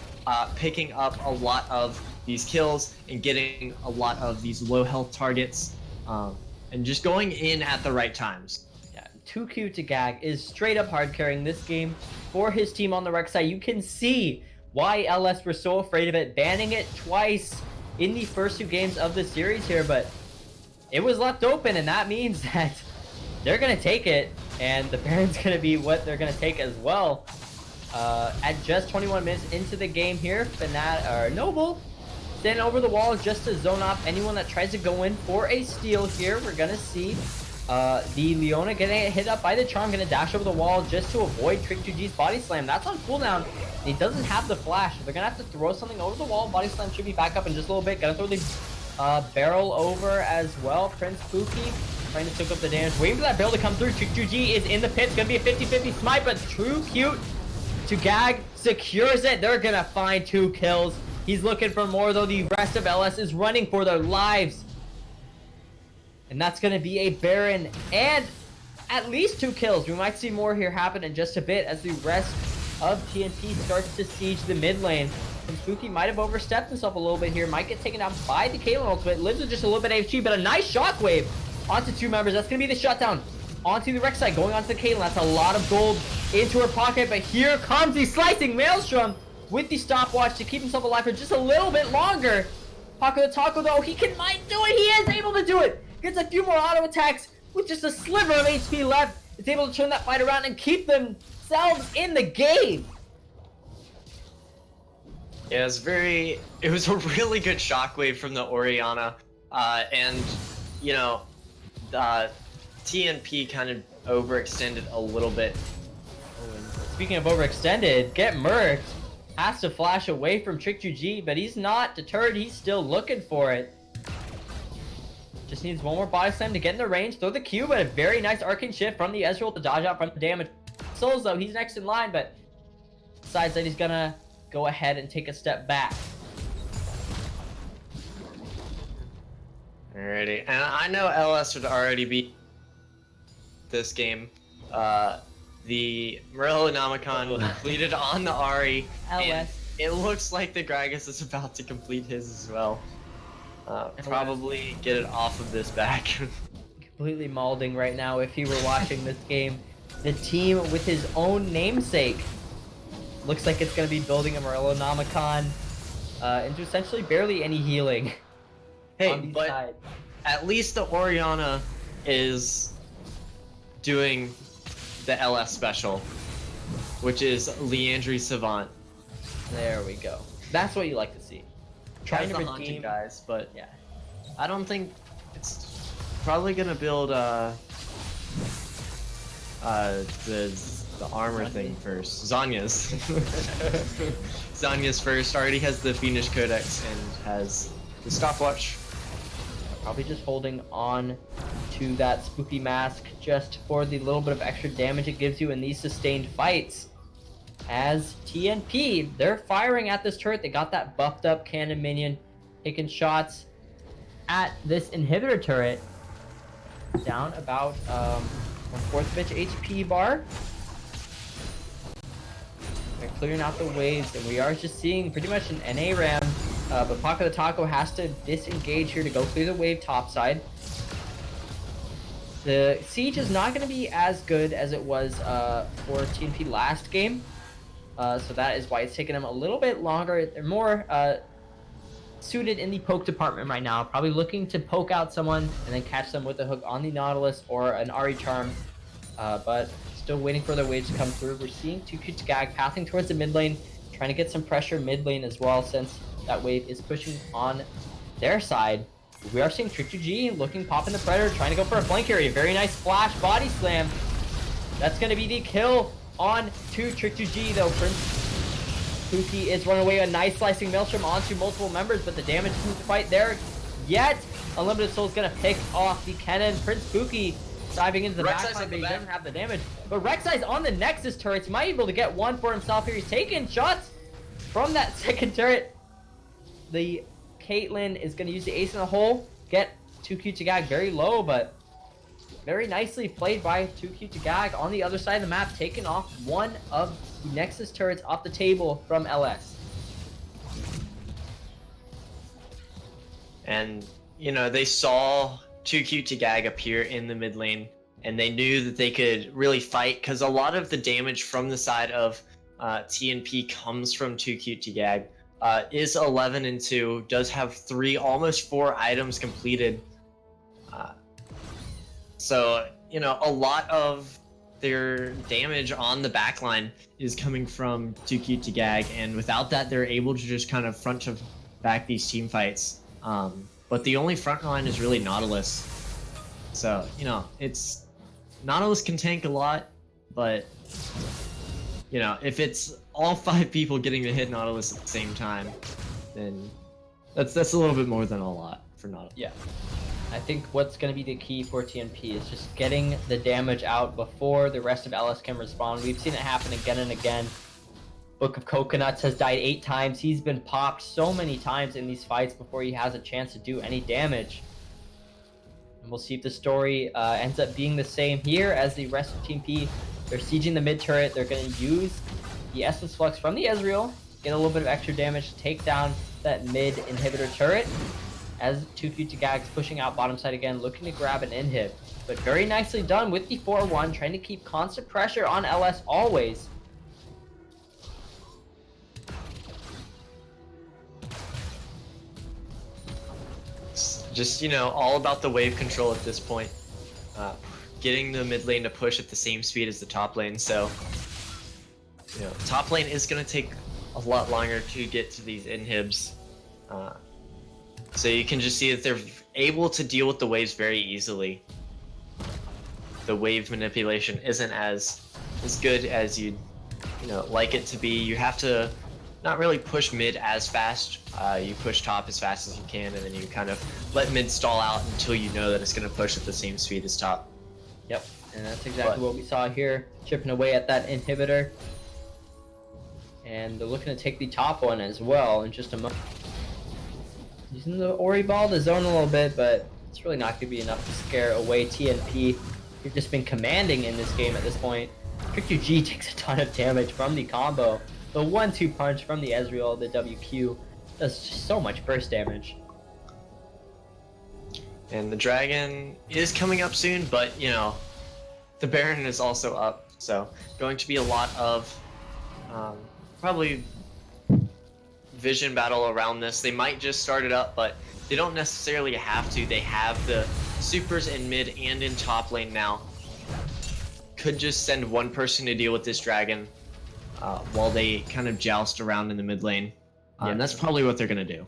picking up a lot of these kills and getting a lot of these low health targets, and just going in at the right times. Yeah, Too Cute to Gag is straight up hard carrying this game for his team on the Rek'Sai. You can see why LS were so afraid of it, banning it twice in the first 2 games of the series here, but it was left open, and that means that they're gonna take it, and the Baron's gonna be what they're gonna take as well. At just 21 minutes into the game here, Noble standing over the wall just to zone off anyone that tries to go in for a steal here. We're gonna see the Leona getting hit up by the Charm, gonna dash over the wall just to avoid Trick2G's body slam. That's on cooldown. He doesn't have the flash, so they're gonna have to throw something over the wall. Body slam should be back up in just a little bit. Gonna throw the barrel over as well. Prince Spooky trying to soak up the damage, waiting for that barrel to come through. Trick2G is in the pit. It's gonna be a 50-50 smite, but Too Cute to Gag secures it. They're gonna find 2 kills. He's looking for more, though. The rest of LS is running for their lives. And that's going to be a Baron and at least 2 kills. We might see more here happen in just a bit as the rest of TNP starts to siege the mid lane. And Spooky might have overstepped himself a little bit here. Might get taken down by the Caitlyn ultimate. Lives with just a little bit of HP, but a nice shockwave onto 2 members. That's going to be the shutdown onto the Rek'Sai, going onto the Caitlyn. That's a lot of gold into her pocket, but here comes the slicing Maelstrom with the stopwatch to keep himself alive for just a little bit longer. Paco the Taco, though, might do it. He is able to do it. Gets a few more auto attacks with just a sliver of HP left. Is able to turn that fight around and keep themselves in the game. Yeah, it was a really good shockwave from the Orianna, and you know, TNP kind of overextended a little bit. Speaking of overextended, get murked. Has to flash away from Trick2G, but he's not deterred. He's still looking for it. Just needs one more body slam to get in the range. Throw the Q, but a very nice arcane shift from the Ezreal to dodge out from the damage. Souls, though, he's next in line, but decides that he's gonna go ahead and take a step back. Alrighty, and I know LS would already be this game. The Morellonomicon completed on the Ahri. And it looks like the Gragas is about to complete his as well. Probably get it off of this back. Completely mauling right now if he were watching this game. The team with his own namesake looks like it's going to be building a Morellonomicon into essentially barely any healing. Hey, but sides. At least the Orianna is doing the LS special, which is Leandry Savant. There we go. That's what you like to see. Trying to redeem guys, but yeah, I don't think it's probably gonna build the armor thing first. Zanya's Zanya's first. Already has the Fiendish Codex and has the stopwatch. Probably just holding on to that spooky mask just for the little bit of extra damage it gives you in these sustained fights. As TNP, they're firing at this turret. They got that buffed up cannon minion, taking shots at this inhibitor turret. Down about 1/4 of its HP bar. They're clearing out the waves, and we are just seeing pretty much an NA ram. But Paco the Taco has to disengage here to go clear the wave topside. The siege is not going to be as good as it was for TNP last game. So that is why it's taking them a little bit longer. They're more suited in the poke department right now. Probably looking to poke out someone and then catch them with a hook on the Nautilus or an Ahri Charm. But still waiting for their waves to come through. We're seeing Too Cute to Gag passing towards the mid lane, trying to get some pressure mid lane as well, since that wave is pushing on their side. We are seeing Trick2G looking, popping the Predator, trying to go for a flank area. Very nice flash body slam That's going to be the kill on to Trick2G, though. Prince Pookie is running away. A nice slicing Maelstrom onto multiple members, but the damage isn't quite there yet. Unlimited Soul is going to pick off the cannon. Prince Pookie diving into the backline, but he doesn't have the damage. But Rek'Sai's on the Nexus turret. He might be able to get one for himself here. He's taking shots from that second turret. The Caitlyn is going to use the ace in the hole. Get Too Cute to Gag very low, but very nicely played by Too Cute to Gag on the other side of the map, taking off one of the Nexus turrets off the table from LS. And, you know, they saw Too Cute to Gag appear in the mid lane, and they knew that they could really fight, because a lot of the damage from the side of TNP comes from Too Cute to Gag. Is 11 and 2, does have 3, almost 4 items completed. So, you know, a lot of their damage on the backline is coming from Too Cute to Gag, and without that, they're able to just kind of front to back these team fights. But the only front line is really Nautilus. So, you know, it's Nautilus can tank a lot, but you know, if it's all 5 people getting to hit Nautilus at the same time, then that's a little bit more than a lot for Nautilus. Yeah. I think what's going to be the key for TNP is just getting the damage out before the rest of LS can respond. We've seen it happen again and again. Book of Coconuts has died 8 times. He's been popped so many times in these fights before he has a chance to do any damage. And we'll see if the story ends up being the same here as the rest of Team P. They're sieging the mid turret. They're going to use the Essence Flux from the Ezreal, get a little bit of extra damage to take down that mid inhibitor turret. As Too Cute to Gag's pushing out bottom side again, looking to grab an inhib. But very nicely done with the 4-1, trying to keep constant pressure on LS always. Just, you know, all about the wave control at this point. Getting the mid lane to push at the same speed as the top lane, so you know, top lane is going to take a lot longer to get to these inhibs. So you can just see that they're able to deal with the waves very easily. The wave manipulation isn't as good as you'd, you know, like it to be. You have to not really push mid as fast. You push top as fast as you can, and then you kind of let mid stall out until you know that it's going to push at the same speed as top. Yep, and that's exactly what we saw here, chipping away at that inhibitor. And they're looking to take the top one as well in just a moment. Using the Ori ball to zone a little bit, but it's really not going to be enough to scare away TNP. You've just been commanding in this game at this point. Trick2G takes a ton of damage from the combo. The 1-2 punch from the Ezreal, the WQ, does just so much burst damage. And the dragon is coming up soon, but, you know, the Baron is also up. So going to be a lot of probably vision battle around this. They might just start it up, but they don't necessarily have to. They have the supers in mid and in top lane now. Could just send one person to deal with this dragon while they kind of joust around in the mid lane. And that's probably what they're going to do.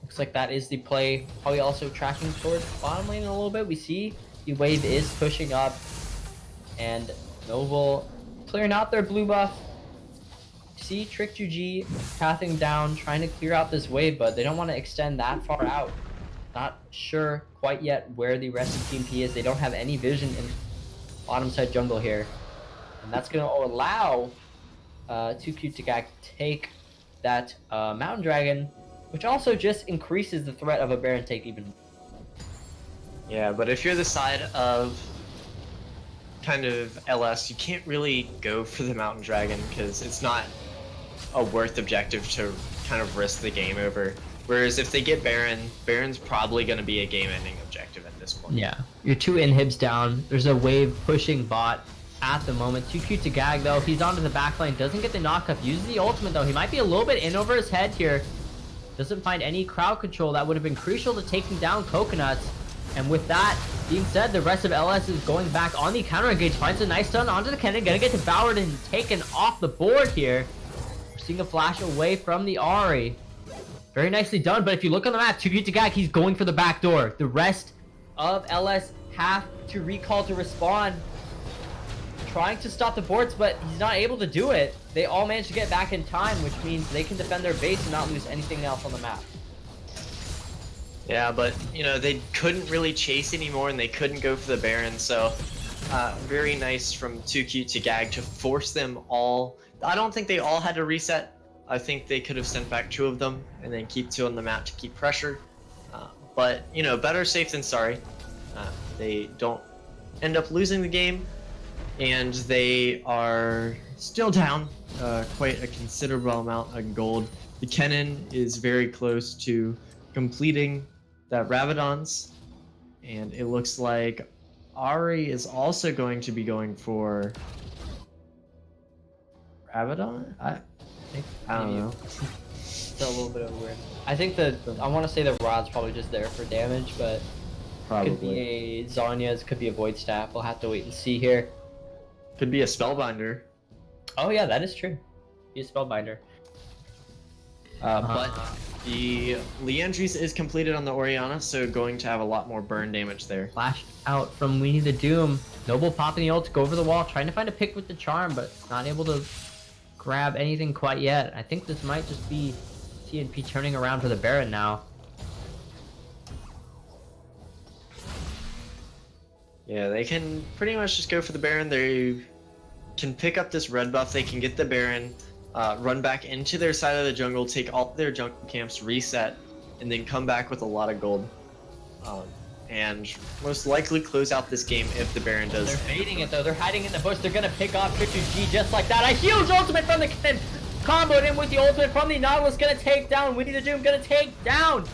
Looks like that is the play. Probably also tracking towards bottom lane a little bit. We see the wave is pushing up, and Noble clearing out their blue buff. See Trick2G pathing down, trying to clear out this wave, but they don't want to extend that far out. Not sure quite yet where the rest of Team P is. They don't have any vision in bottom side jungle here, and that's going to allow Too Cute to Gag to take that Mountain Dragon, which also just increases the threat of a Baron take even more. Yeah, but if you're the side of kind of LS, you can't really go for the Mountain Dragon because it's not a worth objective to kind of risk the game over. Whereas if they get Baron, Baron's probably going to be a game-ending objective at this point. Yeah, you're 2 inhibs down. There's a wave pushing bot at the moment. Too Cute to Gag though. He's onto the backline. Doesn't get the knockup. Uses the ultimate though. He might be a little bit in over his head here. Doesn't find any crowd control. That would have been crucial to taking down Coconuts. And with that being said, the rest of LS is going back on the counter engage. Finds a nice stun onto the cannon. Gonna get devoured and taken off the board here. We're seeing a flash away from the Ahri. Very nicely done, but if you look on the map, Too Cute to Gag, he's going for the back door. The rest of LS have to recall to respond. trying to stop the boards, but he's not able to do it. They all managed to get back in time, which means they can defend their base and not lose anything else on the map. Yeah, but, you know, they couldn't really chase anymore, and they couldn't go for the Baron, so very nice from 2Q to Gag to force them all. I don't think they all had to reset. I think they could have sent back 2 of them and then keep 2 on the map to keep pressure. But, you know, better safe than sorry. They don't end up losing the game, and they are still down quite a considerable amount of gold. The Kennen is very close to completing that Rabadon's, and it looks like Ari is also going to be going for Rabadon? I don't know. It's a little bit of weird. I think I want to say the rod's probably just there for damage, but Probably. could be a Zonya's, could be a Void Staff. We'll have to wait and see here. Could be a Spellbinder. Oh yeah, that is true. Be a Spellbinder. But the Leandries is completed on the Orianna, so going to have a lot more burn damage there. Flash out from Weenie the Doom. Noble popping the ult to go over the wall, trying to find a pick with the charm, but not able to grab anything quite yet. I think this might just be TNP turning around for the Baron now. Yeah, they can pretty much just go for the Baron. They can pick up this red buff, they can get the Baron, run back into their side of the jungle, take all their jungle camps, reset, and then come back with a lot of gold. And most likely close out this game if the Baron does. They're baiting it though, they're hiding in the bush, they're gonna pick off G just like that. A huge ultimate from the Kennen, comboed in with the ultimate from the Nautilus, gonna take down Winnie the Doom, gonna take down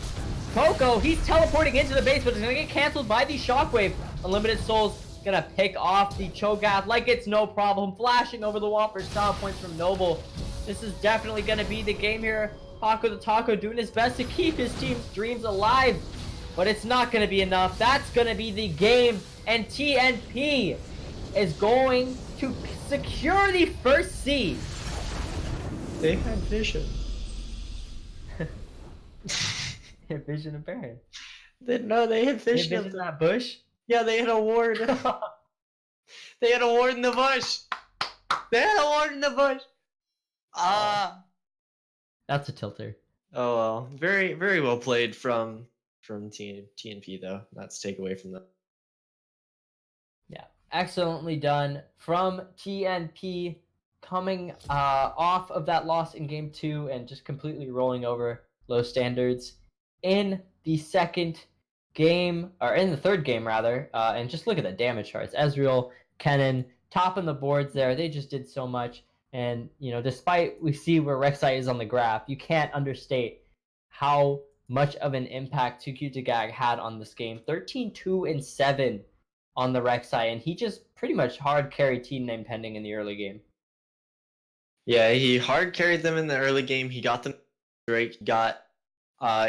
Coco. He's teleporting into the base, but it's gonna get canceled by the Shockwave. Unlimited Souls gonna pick off the Cho'Gath like it's no problem, flashing over the wall for style points from Noble. This is definitely gonna be the game here. Paco the Taco doing his best to keep his team's dreams alive, but it's not gonna be enough. That's gonna be the game, and TNP is going to secure the first seed. They had vision. Vision of Baron. No, they had They vision. vision that bush. Yeah, they had a ward. They had a ward in the bush. They had a ward in the bush. That's a tilter. Oh well, very very well played from TNP though. That's take away from them. Yeah, excellently done from TNP, coming off of that loss in game 2 and just completely rolling over low standards in the second game, or in the third game rather. And just look at the damage charts. Ezreal, Kennen, topping the boards there. They just did so much. And, you know, despite we see where Rek'Sai is on the graph, you can't understate how much of an impact 2Q to Gag had on this game. 13-2-7 on the Rek'Sai, and he just pretty much hard carried Team Name Pending in the early game. Yeah, he hard carried them in the early game. He got them Drake, he got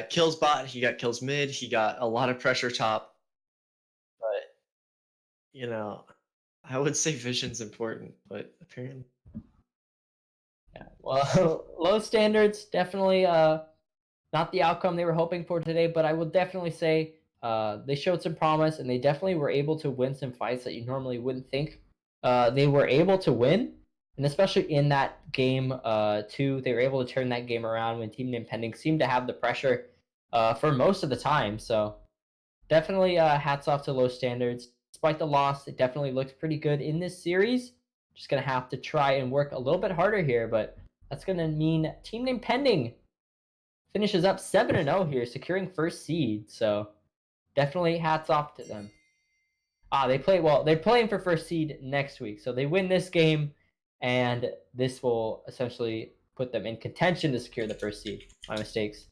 kills bot, he got kills mid, he got a lot of pressure top. But, you know, I would say vision's important, but apparently. Yeah, well, low standards, definitely not the outcome they were hoping for today, but I will definitely say they showed some promise, and they definitely were able to win some fights that you normally wouldn't think they were able to win. And especially in that game 2, they were able to turn that game around when Team Name Pending seemed to have the pressure for most of the time. So definitely hats off to low standards. Despite the loss, it definitely looked pretty good in this series. Just going to have to try and work a little bit harder here, but that's going to mean Team Name Pending finishes up 7-0 here, securing first seed. So definitely hats off to them. They play well. They're playing for first seed next week, so they win this game, and this will essentially put them in contention to secure the first seed. My mistakes.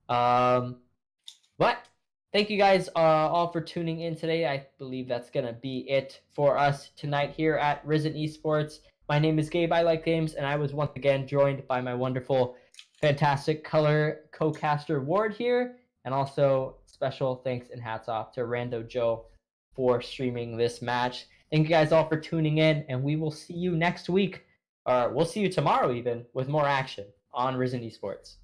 But thank you guys all for tuning in today. I believe that's going to be it for us tonight here at Risen Esports. My name is Gabe, I Like Games, and I was once again joined by my wonderful, fantastic color co-caster Ward here. And also special thanks and hats off to Rando Joe for streaming this match. Thank you guys all for tuning in, and we will see you next week. Or we'll see you tomorrow even with more action on Risen Esports.